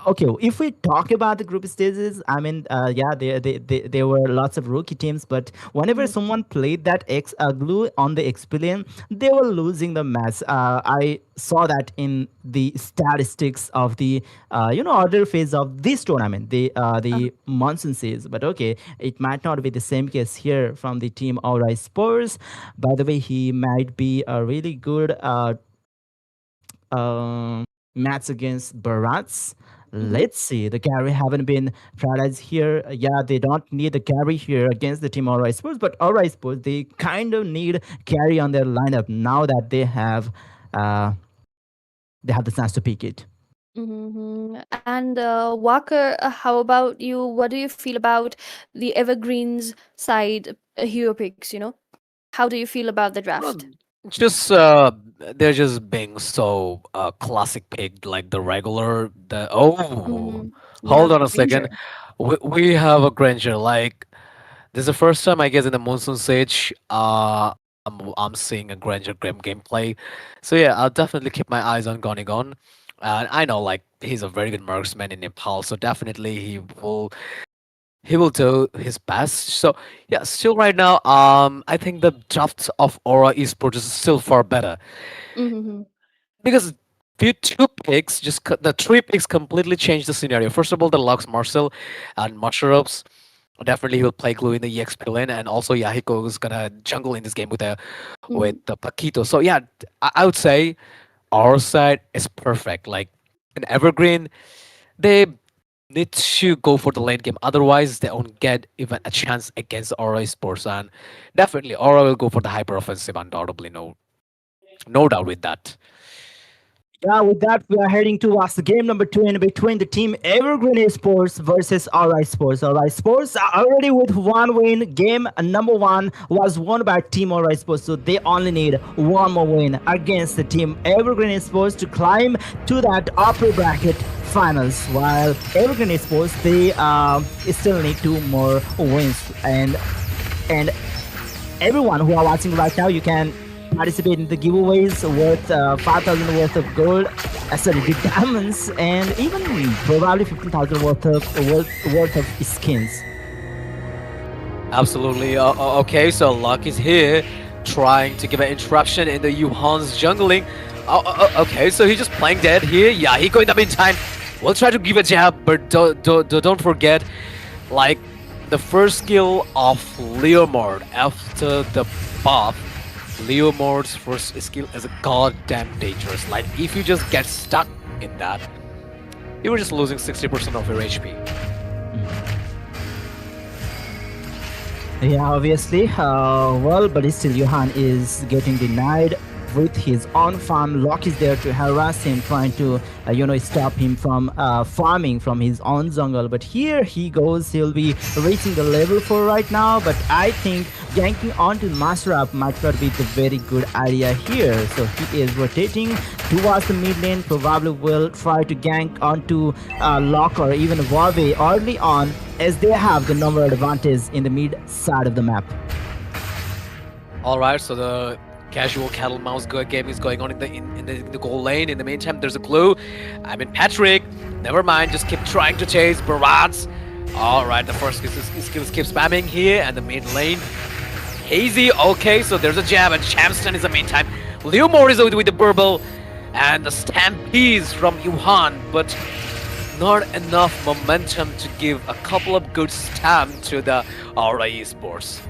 okay, if we talk about the group stages, I mean, yeah, there were lots of rookie teams, but whenever Mhm. someone played that X glue on the XP lane, they were losing the match. I saw that in the statistics of the order phase of this tournament, the Monsoon Siege. But okay, it might not be the same case here from the team Aura Spurs. By the way, he might be a really good um match against Barats. Mhm. Let's see. The carry haven't been prioritized here. Yeah, they don't need the carry here against the team Aura Sports, but Aura Sports, they kind of need carry on their lineup now that uh, they have the chance to pick it. Mhm. And Walker, how about you? What do you feel about the Evergreens side hero picks? How do you feel about the draft? Well, just they're just being so classic picked like the regular the oh Mhm. hold Yeah, on a second. Ranger. We have a Granger like this is the first time I guess in the Monsoon Siege I'm seeing a Granger Grim gameplay. So yeah, I'll definitely keep my eyes on Gonigon. And I know like he's a very good marksman in Nepal, so definitely he will do his best. So yeah, still right now, I think the draft of Aura Esports is still far better Mhm. because few two picks, the three picks completely changed the scenario. First of all, the Lux Marcel and Mushrooms. Definitely, he'll play glue in the EXP lane, and also Yahiko is gonna jungle in this game with Mhm. the Paquito. So yeah, I would say our side is perfect. Like an Evergreen, they need to go for the lane game. Otherwise, they won't get even a chance against Aura Sports. And definitely, Aura will go for the hyper offensive. Undoubtedly, no doubt with that. Yeah, with that, we are heading towards the game number two in between the team Evergreen Sports versus RI Sports. RI Sports are already with one win. Game number one was won by Team RI Sports, so they only need one more win against the team Evergreen Sports to climb to that upper bracket finals. While Evergreen Sports, they still need two more wins. And everyone who are watching right now, you can participate in the giveaways worth 5,000 worth of gold, sorry, the diamonds, and even probably 15,000 worth of skins. Absolutely. Okay, so Luck is here, trying to give an interruption in the Yuhan's jungling. Okay, so he's just playing dead here. Yeah, he in the meantime. We'll try to give a jab, but don't forget, like the first skill of Leomord after the buff. Leomord's first skill is goddamn dangerous. Like if you just get stuck in that, you were just losing 60% of your HP. Yeah, obviously. Well, but still, Johan is getting denied with his own farm. Locke is there to harass him, trying to, stop him from farming from his own jungle. But here he goes. He'll be reaching the level 4 right now. But I think ganking onto Master Up might not be the very good idea here. So he is rotating towards the mid lane. Probably will try to gank onto Locke or even Warway early on, as they have the number advantage in the mid side of the map. All right, so the casual cattle mouse game is going on in the goal lane. In the meantime, there's a clue. I mean, Patrick, never mind. Just keep trying to chase Barats. All right, the first skills keep spamming here, and the mid lane. Hazy, okay, so there's a jab, and Chamston is in the meantime. Leomore is with the Burble, and the Stampedes from Yuhan, but not enough momentum to give a couple of good stamp to the Aura Esports.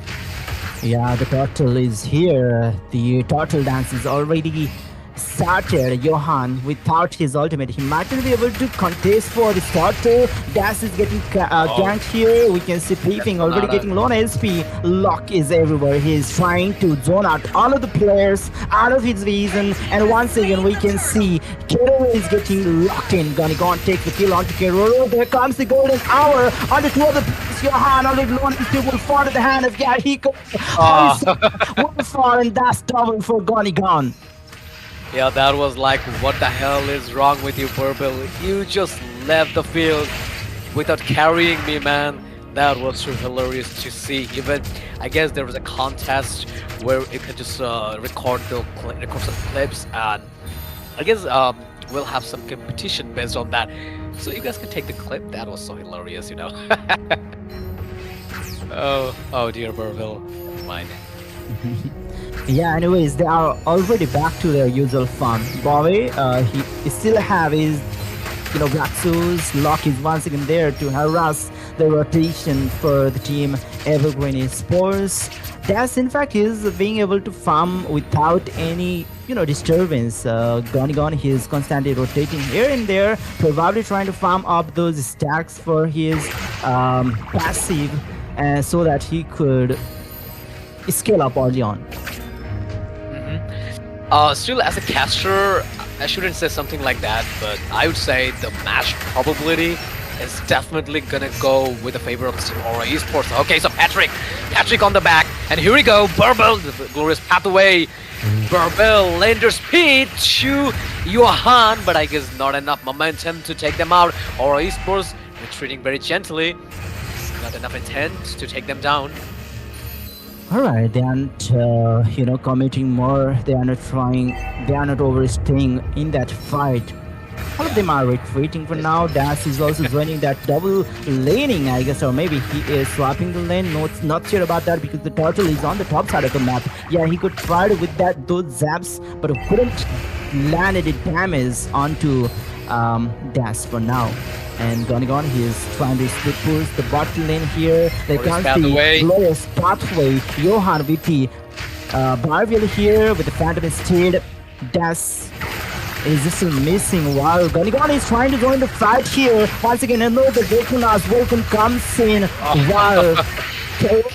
Yeah, the turtle is here. The turtle dance is already started. Johan, without his ultimate, he might not be able to contest for the turtle. Dash is getting ganked here. We can see Peeping already getting low on SP. Lock is everywhere. He's trying to zone out all of the players out of his vision. And once again, we can see Keroro is getting locked in. Gonna take the kill onto Keroro. There comes the golden hour on the two other players. Johan already low on SP will fall to the hand of Yahiko. Will fall, and that's double for Gonigon. Yeah, that was like, what the hell is wrong with you, Burble? You just left the field without carrying me, man. That was so hilarious to see. Even I guess there was a contest where you can just record some clips, and I guess we'll have some competition based on that. So you guys can take the clip. That was so hilarious. Oh dear, Burville. Never mind. Yeah, anyways, they are already back to their usual fun. Bobby, he still have his, black shoes. Lock is once again there to harass the rotation for the team Evergreen Esports. Dash, in fact, is being able to farm without any, disturbance. Going on, he is constantly rotating here and there, probably trying to farm up those stacks for his passive, so that he could scale up early on. Still, as a caster, I shouldn't say something like that, but I would say the match probability is definitely gonna go with the favor of Team Aura Esports. Okay, so Patrick on the back, and here we go, Burble, the glorious pathway. Burble, lane their speed to Johan, but I guess not enough momentum to take them out. Aura Esports retreating very gently, not enough intent to take them down. All right, they aren't, committing more. They are not trying. They are not overstaying in that fight. All of them are retreating for now. Dash is also joining that double laning, I guess, or maybe he is swapping the lane. Not sure about that because the turtle is on the top side of the map. Yeah, he could try to with those zaps, but couldn't land any damage onto Dash for now. And going on, he is trying to split push the bot lane here. They can't see glorious pathway. Johan with the Barville here with the Phantom Steed. Dash is just missing while Gunnigan is trying to join the fight here. Once again, another Dracona's welcome comes in while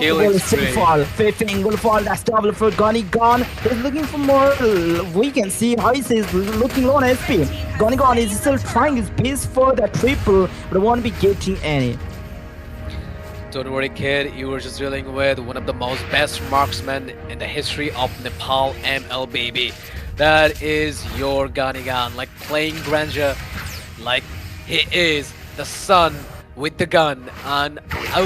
will still fall. Fifing will fall. That's double for Gunnigan. He's looking for more. We can see how he is looking low on SP. Gunnigan is still trying his best for that triple, but won't be getting any. Don't worry, kid. You were just dealing with one of the most best marksmen in the history of Nepal MLBB. That is your Gunnigan, like playing Grandeur, like he is the son with the gun. And I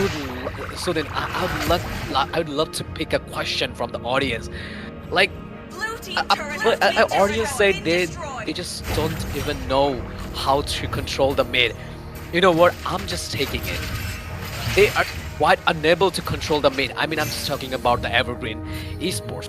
would love to pick a question from the audience. Like, audience say they just don't even know how to control the mid. You know what? I'm just taking it. They are quite unable to control the mid. I mean, I'm just talking about the Evergreen Esports.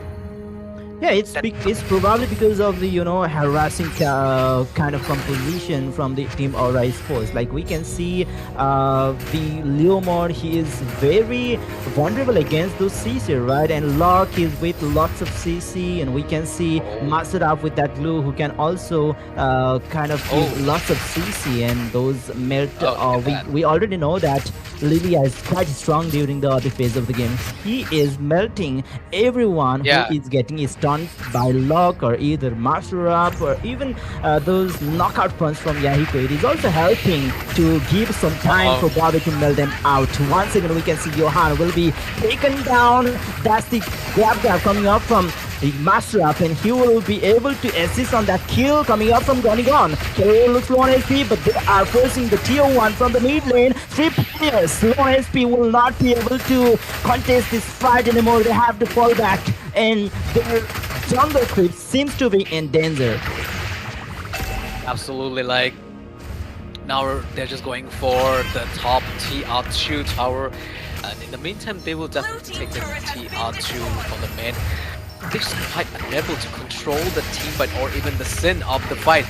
Yeah, it's probably because of the harassing kind of composition from the team Aura Esports. Like we can see the Leomord, he is very vulnerable against those CC, right? And Locke is with lots of CC, and we can see Maseraf with that glue who can also kind of give lots of CC, and those melt. We already know that Lilia is quite strong during the early phase of the game. He is melting everyone who is getting stunned by Locke or either Master Up or even those knockout punch from Yahiko. It is also helping to give some time for Bobby to melt them out. Once again, we can see Johan will be taken down. That's the grab coming up from the Master Up, and he will be able to assist on that kill coming up from Gunnigan. Carrier looks low on HP, but they are forcing the tier 1 from the mid lane. 3 players low on HP will not be able to contest this fight anymore. They have to fall back, and their jungle creep seems to be in danger. Absolutely, like now they're just going for the top TR2 tower, and in the meantime they will definitely take the TR2 from the mid. They're just quite unable to control the team fight or even the sin of the fight.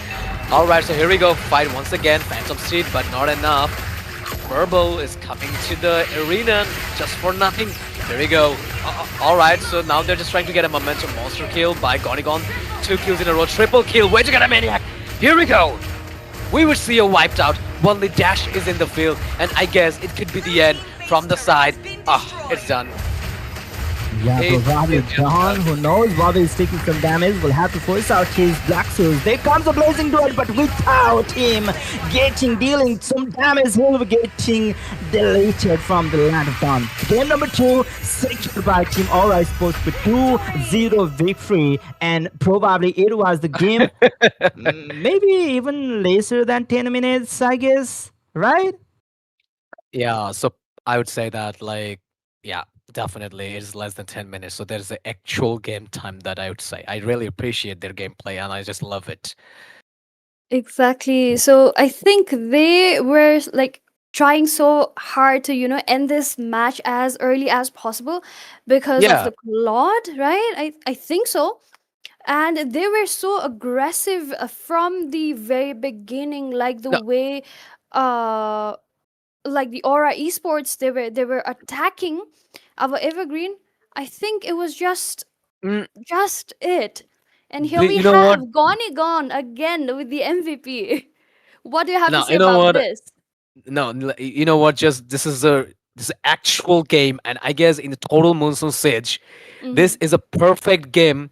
Alright, so here we go, fight once again, Phantom Steed, but not enough. Burble is coming to the arena just for nothing. There we go. Alright, so now they're just trying to get a momentum monster kill by Gunnigan. 2 kills in a row, triple kill, way to get a maniac. Here we go. We will see a wiped out while the dash is in the field, and I guess it could be the end from the side. It's done. Yeah, probably John, who knows Bobby is taking some damage, will have to force out his Black Souls. There comes a Blazing Duel, but without him dealing some damage, he'll be getting deleted from the Land of Dawn. Game number 2, secured by Team Aura Esports with 2-0 victory, and probably it was the game, maybe even lesser than 10 minutes, I guess, right? Yeah, so I would say that, like, yeah, Definitely, it's less than 10 minutes. So there's the actual game time that I would say. I really appreciate their gameplay and I just love it. Exactly. So I think they were like trying so hard to, end this match as early as possible because of Yeah. the Claude, right? I think so. And they were so aggressive from the very beginning, like the No, way uh like the Aura Esports, they were attacking our Evergreen. I think it was mm, just it. And here but we you know what? have Goni Gone again with the MVP. What do you have to No, say you know about what? this? No, you know what? Just this actual game, and I guess in the total Monsoon Siege, this Mm-hmm. is a perfect game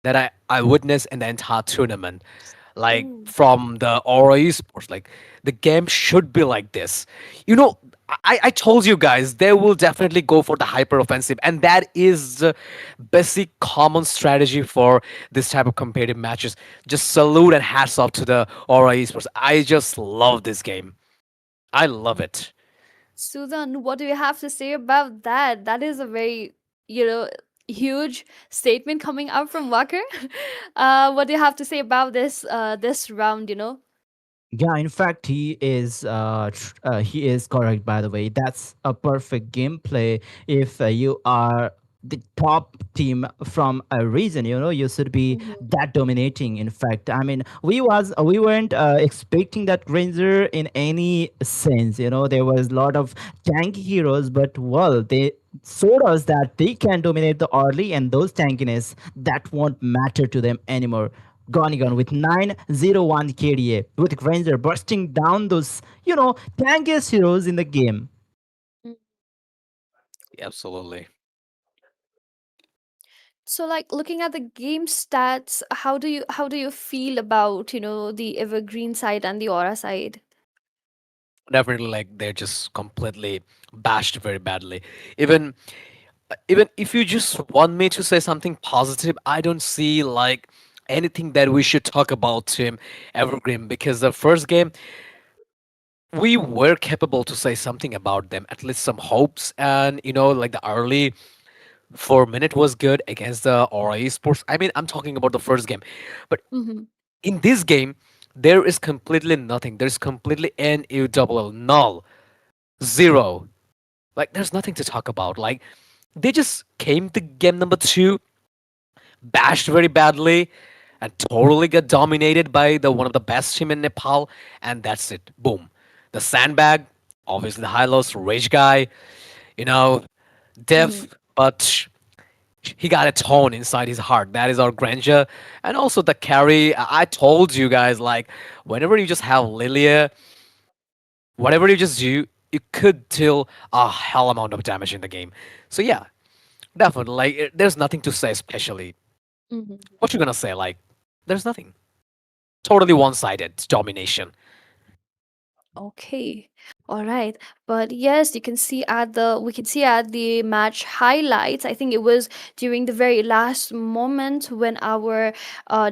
that I witnessed in the entire tournament. Like Ooh. from the Aura Esports, like the game should be like this. You know, I told you guys they will definitely go for the hyper offensive, and that is the basic common strategy for this type of competitive matches. Just salute and hats off to the Aura Esports. I just love this game. I love it. Sudan, what do you have to say about that? That is a very, you know, huge statement coming out from Walker. What do you have to say about this round? Yeah, in fact, he is correct. By the way, that's a perfect gameplay. If you are the top team from a region, you should be Mm-hmm. that dominating. In fact, I mean, we weren't expecting that Ranger in any sense. There was a lot of tanky heroes, but well, they showed us that they can dominate the early, and those tankiness that won't matter to them anymore. Gonigon with 901 KDA, with Granger bursting down those, tankiest heroes in the game. Absolutely. So, like looking at the game stats, how do you feel about the Evergreen side and the Aura side? Definitely, like they're just completely bashed very badly. Even even if you just want me to say something positive, I don't see like anything that we should talk about Team Evergreen because the first game we were capable to say something about them, at least some hopes, and like the early 4 minute was good against the Aura Esports. I mean, I'm talking about the first game, but Mm-hmm. in this game there is completely nothing. There's completely null, null, zero. Like there's nothing to talk about. Like they just came to game number two, bashed very badly, and totally got dominated by the one of the best team in Nepal, and that's it. Boom. The sandbag, obviously the high lows, rage guy, you know, Mm-hmm. deaf, but he got a tone inside his heart. That is our Granger. And also the carry. I told you guys, like, whenever you just have Lilia, whatever you just do, you could deal a hell amount of damage in the game. So yeah, definitely. Like, there's nothing to say, especially. Mm-hmm. What you gonna say? Like, there's nothing. Totally one-sided domination. Okay. All right. But yes, we can see at the match highlights. I think it was during the very last moment when our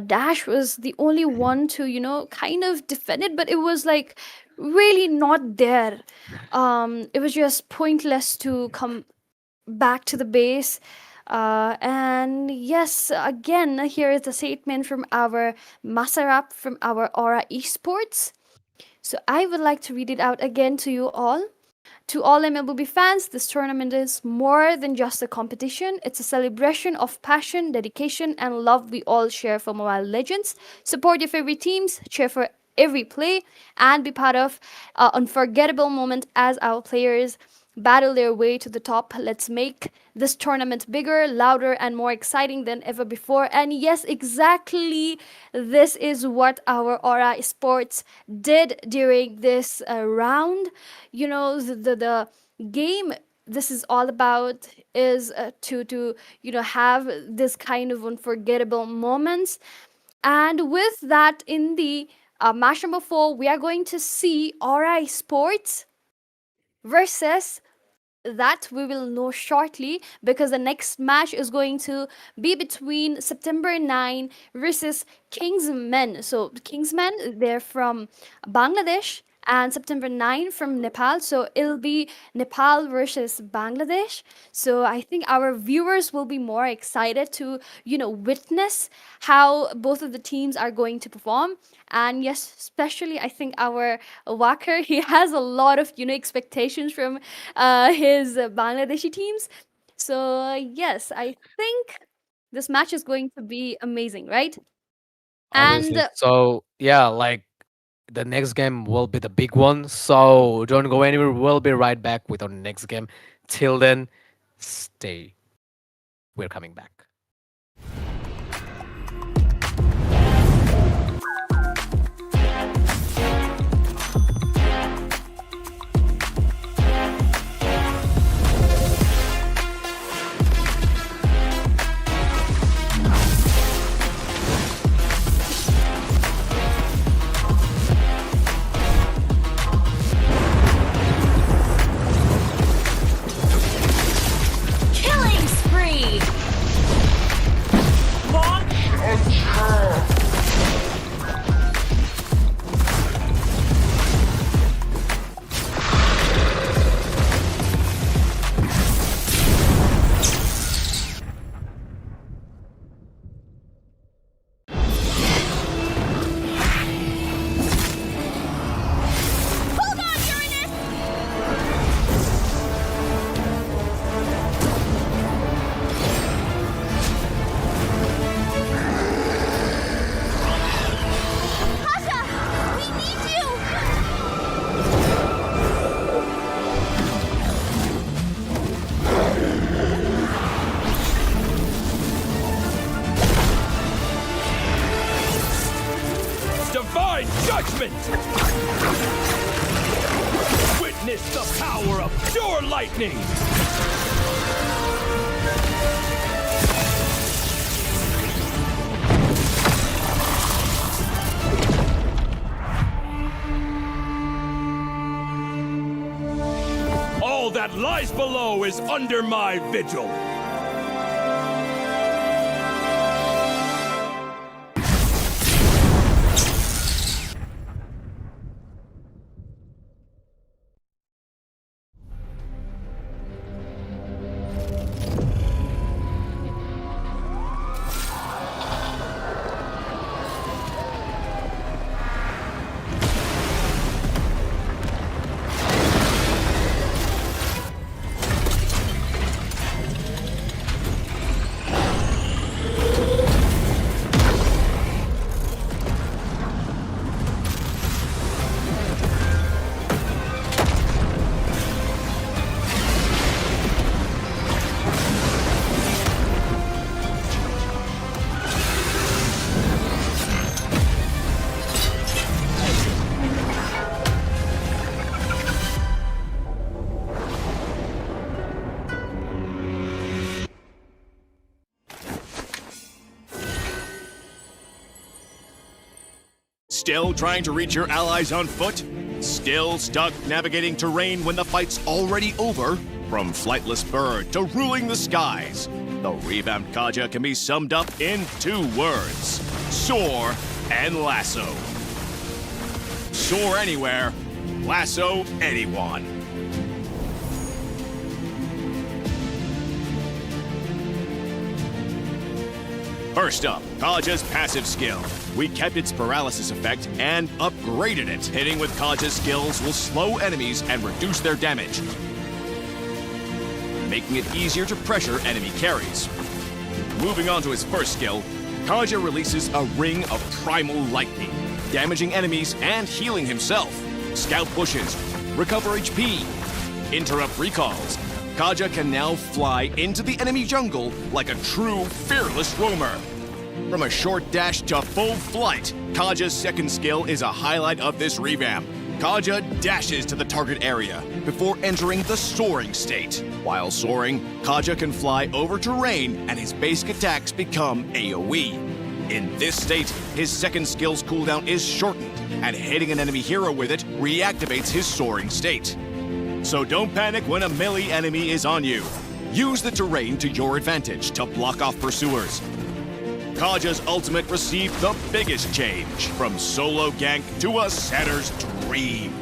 Dash was the only one to, kind of defend it, but it was like really not there. It was just pointless to come back to the base. And yes, again, here is the statement from our Masarap from our Aura Esports. So I would like to read it out again to you all. To all MLB fans, this tournament is more than just a competition. It's a celebration of passion, dedication, and love we all share for Mobile Legends. Support your favorite teams, cheer for every play, and be part of an unforgettable moment as our players battle their way to the top. Let's make this tournament bigger, louder, and more exciting than ever before. And yes, exactly this is what our Aura Sports did during this round. The game this is all about is to have this kind of unforgettable moments. And with that, in the match number 4, we are going to see Aura Sports versus that we will know shortly, because the next match is going to be between September 9 versus Kingsmen. So Kingsmen, they're from Bangladesh, and September 9 from Nepal. So it'll be Nepal versus Bangladesh. So I think our viewers will be more excited to, witness how both of the teams are going to perform. And yes, especially I think our Walker, he has a lot of, expectations from his Bangladeshi teams. So yes, I think this match is going to be amazing, right? And Obviously. So yeah, like the next game will be the big one. So don't go anywhere. We'll be right back with our next game. Till then, stay. We're coming back. Killing spree! Hold on, Uranus! Pasha! We need you! Divine judgment! Witness the power of pure lightning! All that lies below is under my vigil! Still trying to reach your allies on foot? Still stuck navigating terrain when the fight's already over? From flightless bird to ruling the skies, the revamped Kaja can be summed up in 2 words: soar and lasso. Soar anywhere, lasso anyone. First up, Kaja's passive skill. We kept its paralysis effect and upgraded it. Hitting with Kaja's skills will slow enemies and reduce their damage, making it easier to pressure enemy carries. Moving on to his first skill, Kaja releases a ring of primal lightning, damaging enemies and healing himself. Scout pushes, recover HP, interrupt recalls. Kaja can now fly into the enemy jungle like a true fearless roamer. From a short dash to full flight, Kaja's second skill is a highlight of this revamp. Kaja dashes to the target area before entering the soaring state. While soaring, Kaja can fly over terrain and his basic attacks become AoE. In this state, his second skill's cooldown is shortened, and hitting an enemy hero with it reactivates his soaring state. So don't panic when a melee enemy is on you. Use the terrain to your advantage to block off pursuers. Kaja's ultimate received the biggest change, from solo gank to a setter's dream.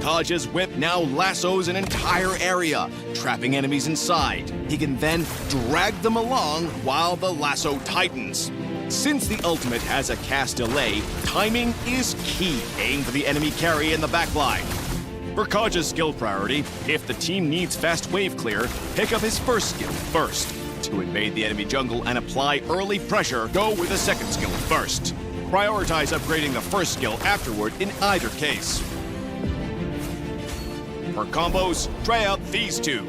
Kaja's whip now lassos an entire area, trapping enemies inside. He can then drag them along while the lasso tightens. Since the ultimate has a cast delay, timing is key. Aim for the enemy carry in the backline. For Kaja's skill priority, if the team needs fast wave clear, pick up his first skill first. To invade the enemy jungle and apply early pressure, go with the second skill first. Prioritize upgrading the first skill afterward in either case. For combos, try out these two.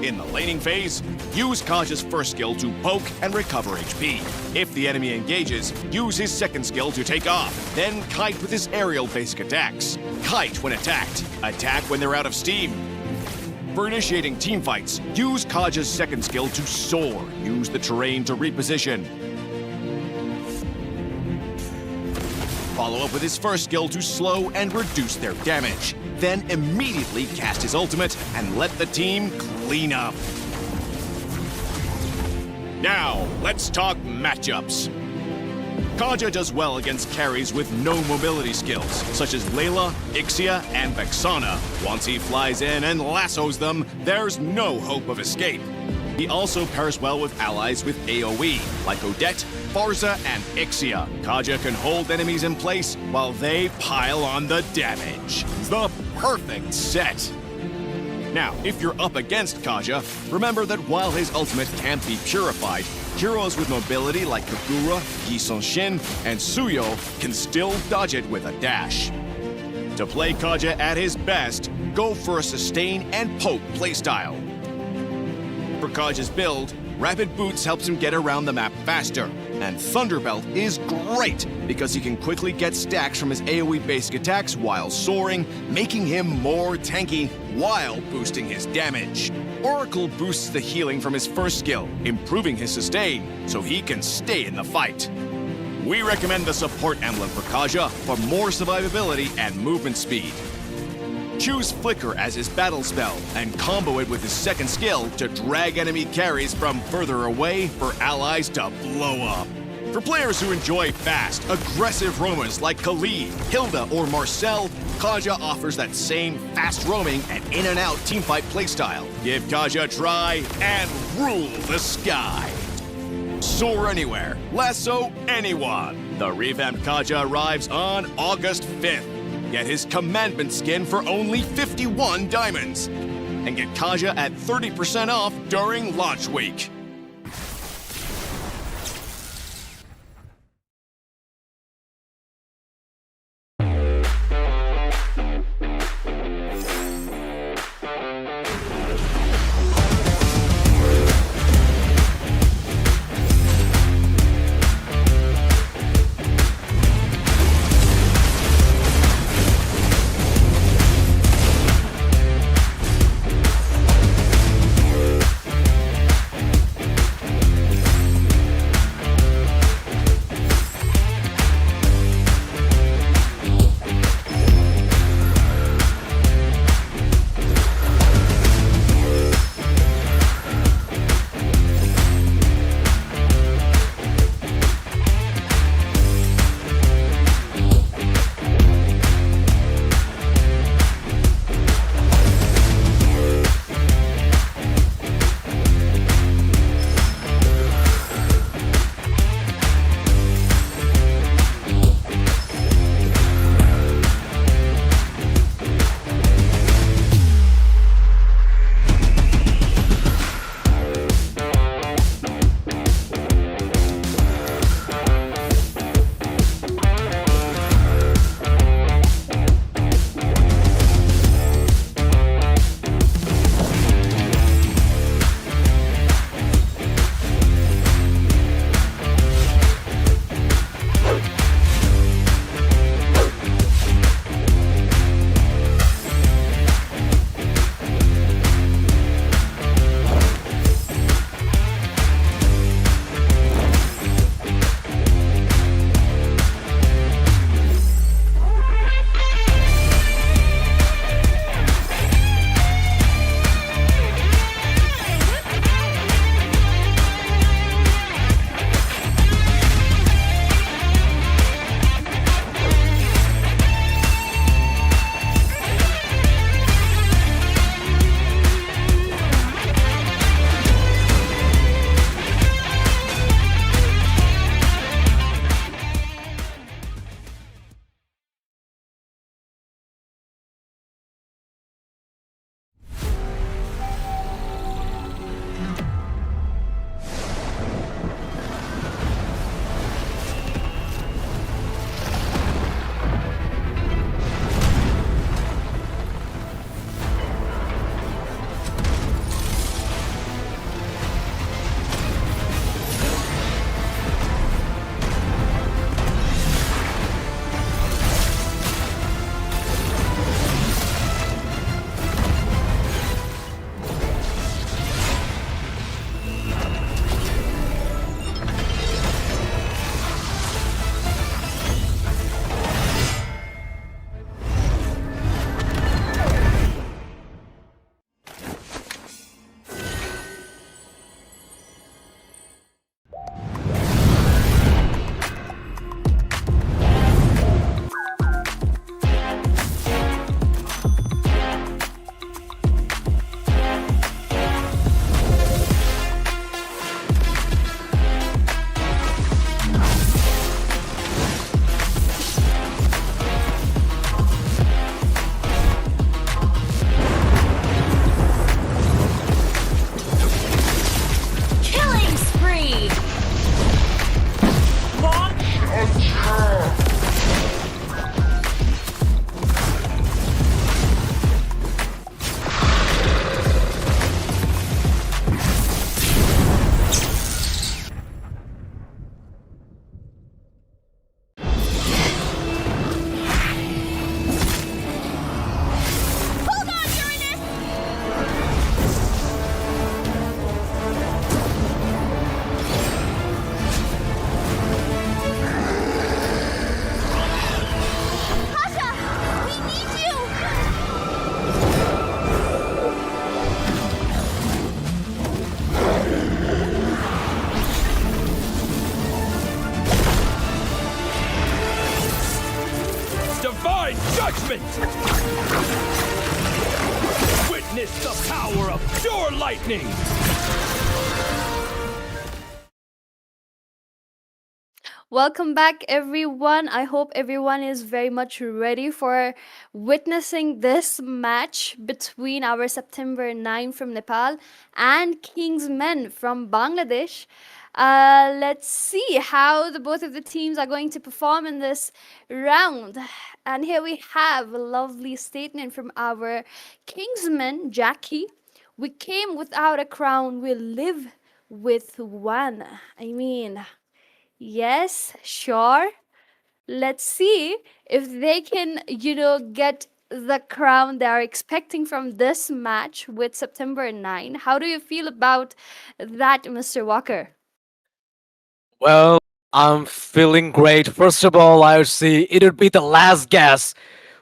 In the laning phase, use Kaja's first skill to poke and recover HP. If the enemy engages, use his second skill to take off. Then kite with his aerial basic attacks. Kite when attacked. Attack when they're out of steam. For initiating teamfights, use Kaja's second skill to soar. Use the terrain to reposition. Follow up with his first skill to slow and reduce their damage. Then immediately cast his ultimate and let the team clean up. Now, let's talk matchups. Kaja does well against carries with no mobility skills, such as Layla, Ixia, and Vexana. Once he flies in and lassos them, there's no hope of escape. He also pairs well with allies with AoE, like Odette, Barza, and Ixia. Kaja can hold enemies in place while they pile on the damage. The perfect set! Now, if you're up against Kaja, remember that while his ultimate can't be purified, heroes with mobility like Kagura, Yi Shin, and Suyo can still dodge it with a dash. To play Kaja at his best, go for a sustain and poke playstyle. For Kaja's build, Rapid Boots helps him get around the map faster, and Thunderbelt is great because he can quickly get stacks from his AoE basic attacks while soaring, making him more tanky while boosting his damage. Oracle boosts the healing from his first skill, improving his sustain so he can stay in the fight. We recommend the support emblem for Kaja for more survivability and movement speed. Choose Flicker as his battle spell and combo it with his second skill to drag enemy carries from further away for allies to blow up. For players who enjoy fast, aggressive roamers like Khalid, Hilda, or Marcel, Kaja offers that same fast roaming and in-and-out teamfight playstyle. Give Kaja a try and rule the sky. Soar anywhere, lasso anyone. The revamped Kaja arrives on August 5th. Get his commandment skin for only 51 diamonds. And get Kaja at 30% off during launch week. Judgment! Witness the power of pure lightning! Welcome back, everyone. I hope everyone is very much ready for witnessing this match between our September 9 from Nepal and Kingsmen from Bangladesh. Let's see how the both of the teams are going to perform in this round. And here we have a lovely statement from our Kingsman, Jackie. We came without a crown, we live with one. I mean, yes, sure. Let's see if they can, get the crown they are expecting from this match with September 9. How do you feel about that, Mr. Walker? Well, I'm feeling great. First of all, I would see it would be the last guess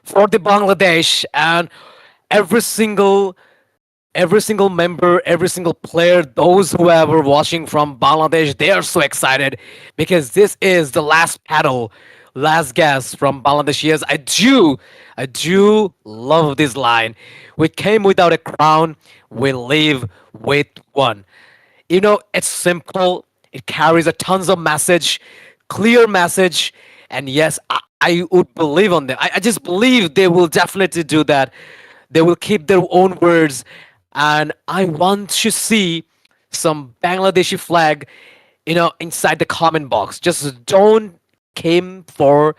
for the Bangladesh, and every single every single member, every single player, those who are watching from Bangladesh, they are so excited because this is the last battle, last guess from Bangladesh. Yes, I do love this line. We came without a crown, we live with one. You know, it's simple. It carries a tons of message, clear message, and yes, I would believe on them. I just believe they will definitely do that. They will keep their own words, and I want to see some Bangladeshi flag, inside the comment box. Just don't come for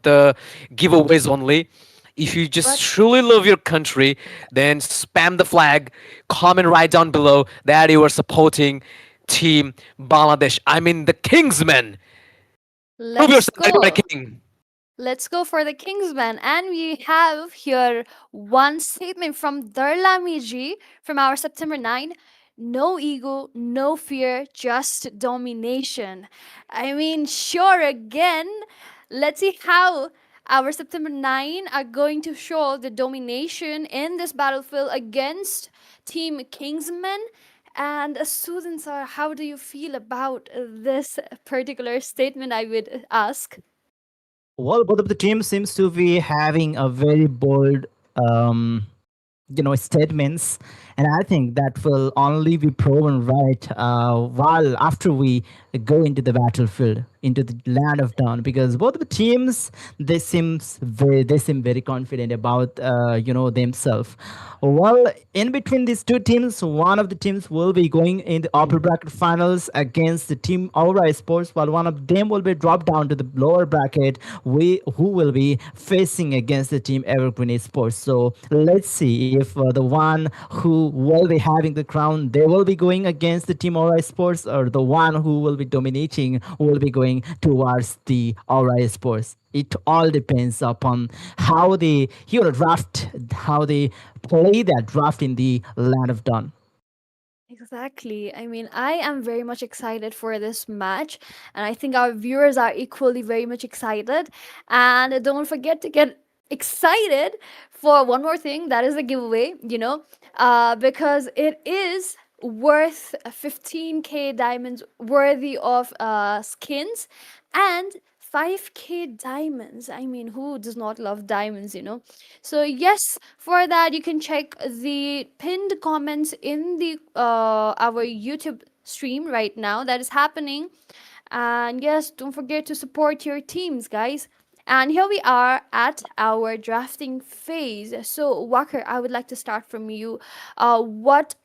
the giveaways only. If you just But truly love your country, then spam the flag, comment right down below that you are supporting Team Bangladesh. I mean the Kingsmen. Prove let's yourself that you are a go. king. Let's go for the Kingsman. And we have here one statement from Darlamiji from our September 9. No ego, no fear, just domination. I mean, sure, again, let's see how our September 9 are going to show the domination in this battlefield against Team Kingsman. And Susan, sir, how do you feel about this particular statement? I would ask. Well, both of the teams seems to be having a very bold statements, and I think that will only be proven right while after we go into the battlefield, into the land of dawn, because both of the teams, they seem very confident about themselves. Well, in between these two teams, one of the teams will be going in the upper bracket finals against the team Aura Sports, while one of them will be dropped down to the lower bracket. We who will be facing against the team Evergreen Esports. So let's see if the one who will be having the crown, they will be going against the team Aura Sports, or the one who will be dominating will be going towards the Aura Sports. It all depends upon how they draft, how they play that draft in the land of dawn. Exactly. I mean, I am very much excited for this match, and I think our viewers are equally very much excited. And don't forget to get excited for one more thing, that is the giveaway, because it is worth 15K diamonds worthy of skins and 5K diamonds. I mean, who does not love diamonds? So yes, for that you can check the pinned comments in the our YouTube stream right now that is happening. And yes, don't forget to support your teams, guys. And here we are at our drafting phase. So Walker, I would like to start from you. What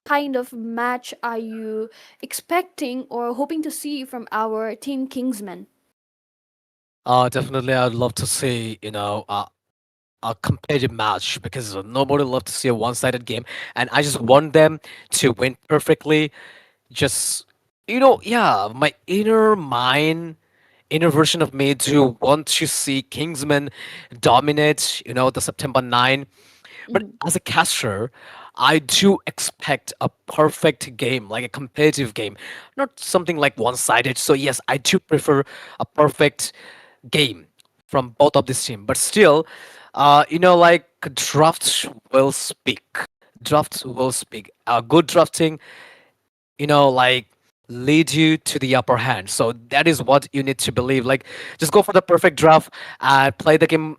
kind of match are you expecting or hoping to see from our team Kingsmen? Definitely, I'd love to see, a competitive match because nobody love to see a one-sided game, and I just want them to win perfectly. Just yeah, my inner version of me do want to see Kingsman dominate. The September 9, but Mhm. as a caster, I do expect a perfect game, like a competitive game, not something like one-sided. So yes, I do prefer a perfect game from both of this team. But still, like drafts will speak. Drafts will speak. Good drafting, like lead you to the upper hand. So that is what you need to believe. Like, just go for the perfect draft and play the game,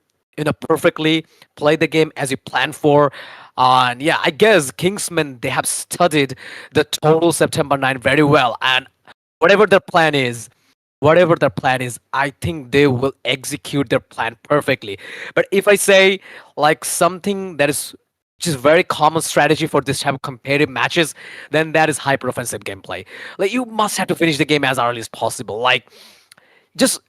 perfectly. Play the game as you plan for. And yeah, I guess Kingsmen, they have studied the total September 9 very well, and whatever their plan is, whatever their plan is, I think they will execute their plan perfectly. But if I say like something that is just very common strategy for this type of competitive matches, then that is hyper offensive gameplay. Like, you must have to finish the game as early as possible. Like, just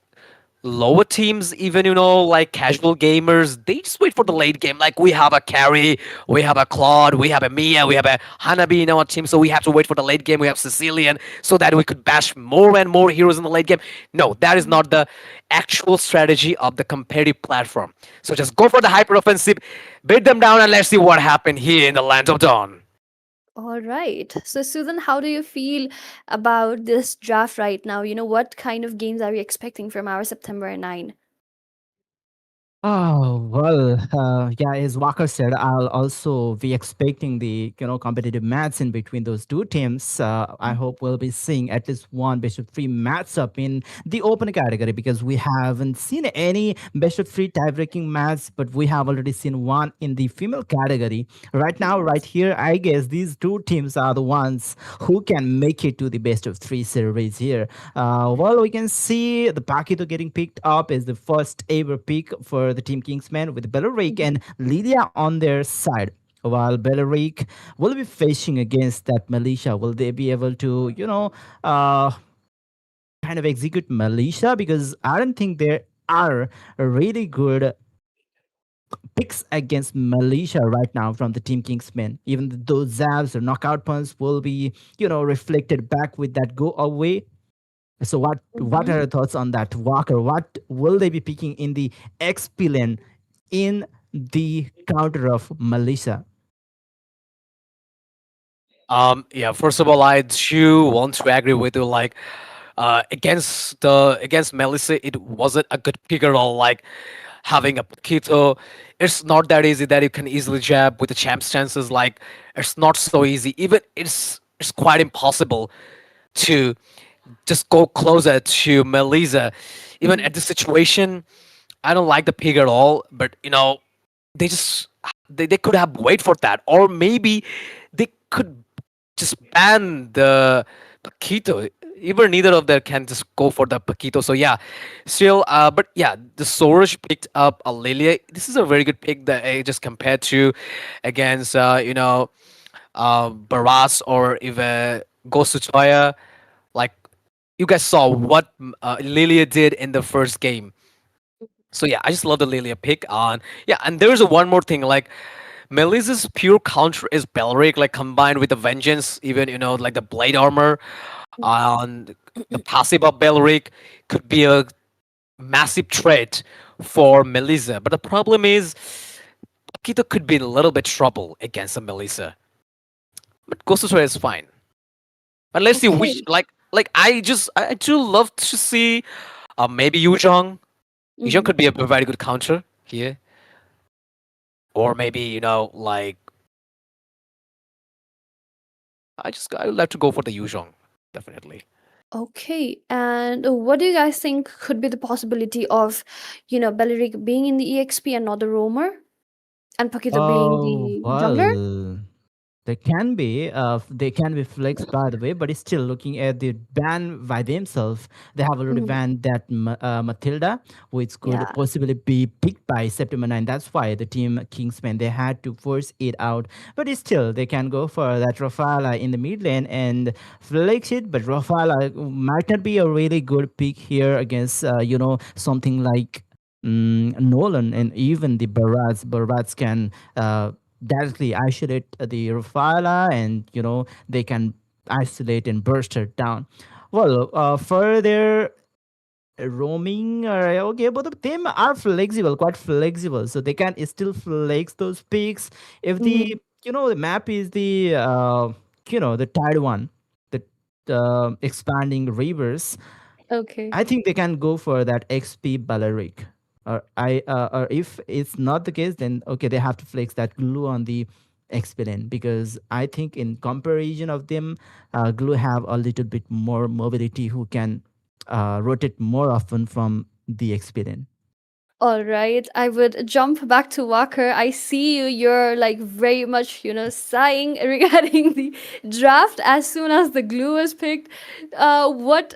lower teams, even like casual gamers, they just wait for the late game. Like, we have a carry, we have a Claude, we have a Mia, we have a Hanabi in our team, so we have to wait for the late game. We have Sicilian, so that we could bash more and more heroes in the late game. No, that is not the actual strategy of the competitive platform. So just go for the hyper offensive, beat them down, and let's see what happened here in the Land of Dawn. All right. So, Susan, how do you feel about this draft right now? What kind of games are you expecting from our September 9? Oh, well, yeah, as Walker said, I'll also be expecting the, competitive match in between those two teams. I hope we'll be seeing at least one best of three matchup in the open category because we haven't seen any best of three tie-breaking match, but we have already seen one in the female category. Right now, right Yes. here, I guess these two teams are the ones who can make it to the best of three series here. Well, we can see the Paquito getting picked up as the first ever pick for the Team Kingsmen with Belleric Mhm. and Lydia on their side. While Belleric will be facing against that militia, will they be able to, uh, kind of execute militia? Because I don't think there are really good picks against militia right now from the Team Kingsmen. Even those zabs or knockout punts will be, reflected back with that go away. So what Mhm. are your thoughts on that, Walker? What will they be picking in the XP lane in the counter of Melissa? Yeah, first of all, I do want to agree with you. Like, against Melissa, it wasn't a good pick at all. Like, having a Paquito, it's not that easy that you can easily jab with the champ stances. Like, it's not so easy. Even it's quite impossible to just go closer to Melissa. Even Mhm. at this situation, I don't like the pick at all. But they just they could have wait for that, or maybe they could just ban the Paquito. Even neither of them can just go for the Paquito. So yeah, still, but yeah, the Soros picked up a Lilia. This is a very good pick that I just compared to against Baras or even Ghost Toya. Like, you guys saw what Lilia did in the first game. So yeah, I just love the Lilia pick on. Yeah, and there's a one more thing. Like, Melissa's pure counter is Belric, like combined with the Vengeance, even like the Blade Armor on the passive of Belric could be a massive threat for Melissa. But the problem is Paquito could be in a little bit trouble against a Melissa. But Ghost Destroyer is fine. But let's see which Okay. like I do love to see maybe Yuzhong. Yuzhong Mhm. could be a very good counter here. Or maybe, like I would like to go for the Yuzhong, definitely. Okay. And what do you guys think could be the possibility of, Belleric being in the EXP and not the roamer, and Paquito being Oh, the jungler? well, they can be flexed by the way, but it's still looking at the ban by themselves. They have already Mhm. banned that Matilda, which could Yeah. possibly be picked by September 9. That's why the team Kingsmen they had to force it out. But it's still they can go for that Rafala in the mid lane and flex it. But Rafala might not be a really good pick here against something like Nolan and even the Barats. Barats can directly isolate the Rufala and they can isolate and burst it down. Well, for their roaming, okay, both of them are flexible, quite flexible, so they can still flex those peaks if the Mhm. the map is the the tide one, the expanding rivers. Okay. I think they can go for that XP Balearic. Or if it's not the case, then okay, they have to flex that glue on the experience, because I think in comparison of them, Glue have a little bit more mobility, who can rotate more often from the experience. All right, I would jump back to Walker. I see you. You're like very much, sighing regarding the draft as soon as the glue is picked. What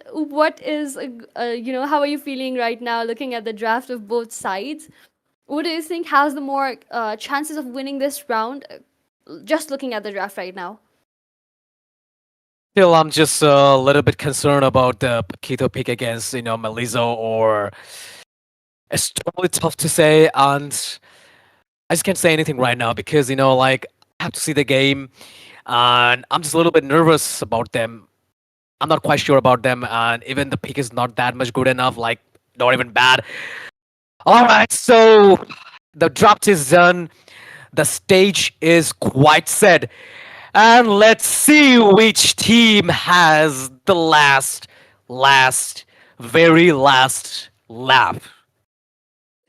is, how are you feeling right now, looking at the draft of both sides? Who do you think has the more chances of winning this round? Just looking at the draft right now. Still, I'm just a little bit concerned about the Paquito pick against, Melizo, or it's totally tough to say, and I just can't say anything right now because, like, I have to see the game, and I'm just a little bit nervous about them. I'm not quite sure about them, and even the pick is not that much good enough, like, not even bad. All right, so the draft is done. The stage is quite set. And let's see which team has the very last laugh.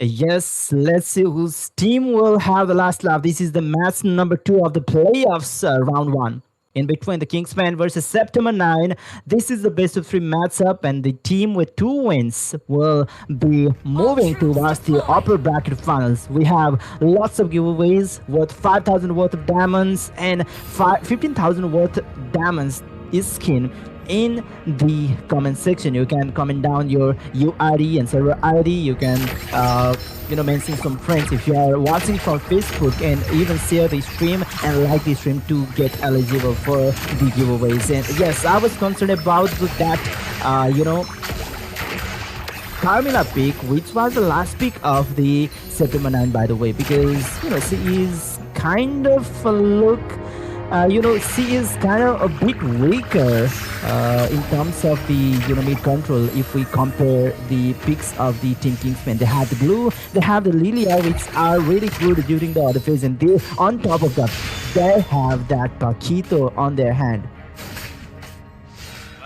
Yes, let's see whose team will have the last laugh. This is the match number 2 of the playoffs, round 1. In between the Kingsmen versus September 9. This is the best of 3 matchup, and the team with 2 wins will be moving towards the upper bracket finals. We have lots of giveaways worth 5,000 worth of diamonds and 15,000 worth diamonds is skin. In the comment section, you can comment down your UID and server ID. You can mention some friends if you are watching from Facebook, and even share the stream and like the stream to get eligible for the giveaways. And yes, I was concerned about that Carmilla pick, which was the last pick of the September 9, by the way, because she is kind of a look. She is kind of a bit weaker in terms of the mid control. If we compare the picks of the Team Kingsmen, they have the Blue, they have the Lilia, which are really good during the other phase, and they, on top of that, they have that Paquito on their hand.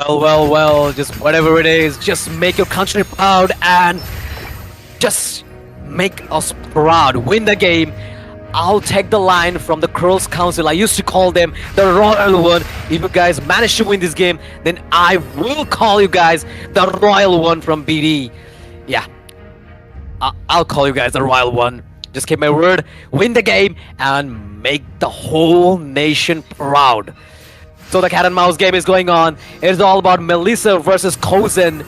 Well, just whatever it is, just make your country proud and just make us proud. Win the game. I'll take the line from the Curls Council. I used to call them the Royal One. If you guys manage to win this game, then I will call you guys the Royal One from BD. Yeah, I'll call you guys the Royal One. Just keep my word, win the game, and make the whole nation proud. So the cat and mouse game is going on. It's all about Melissa versus Kozen.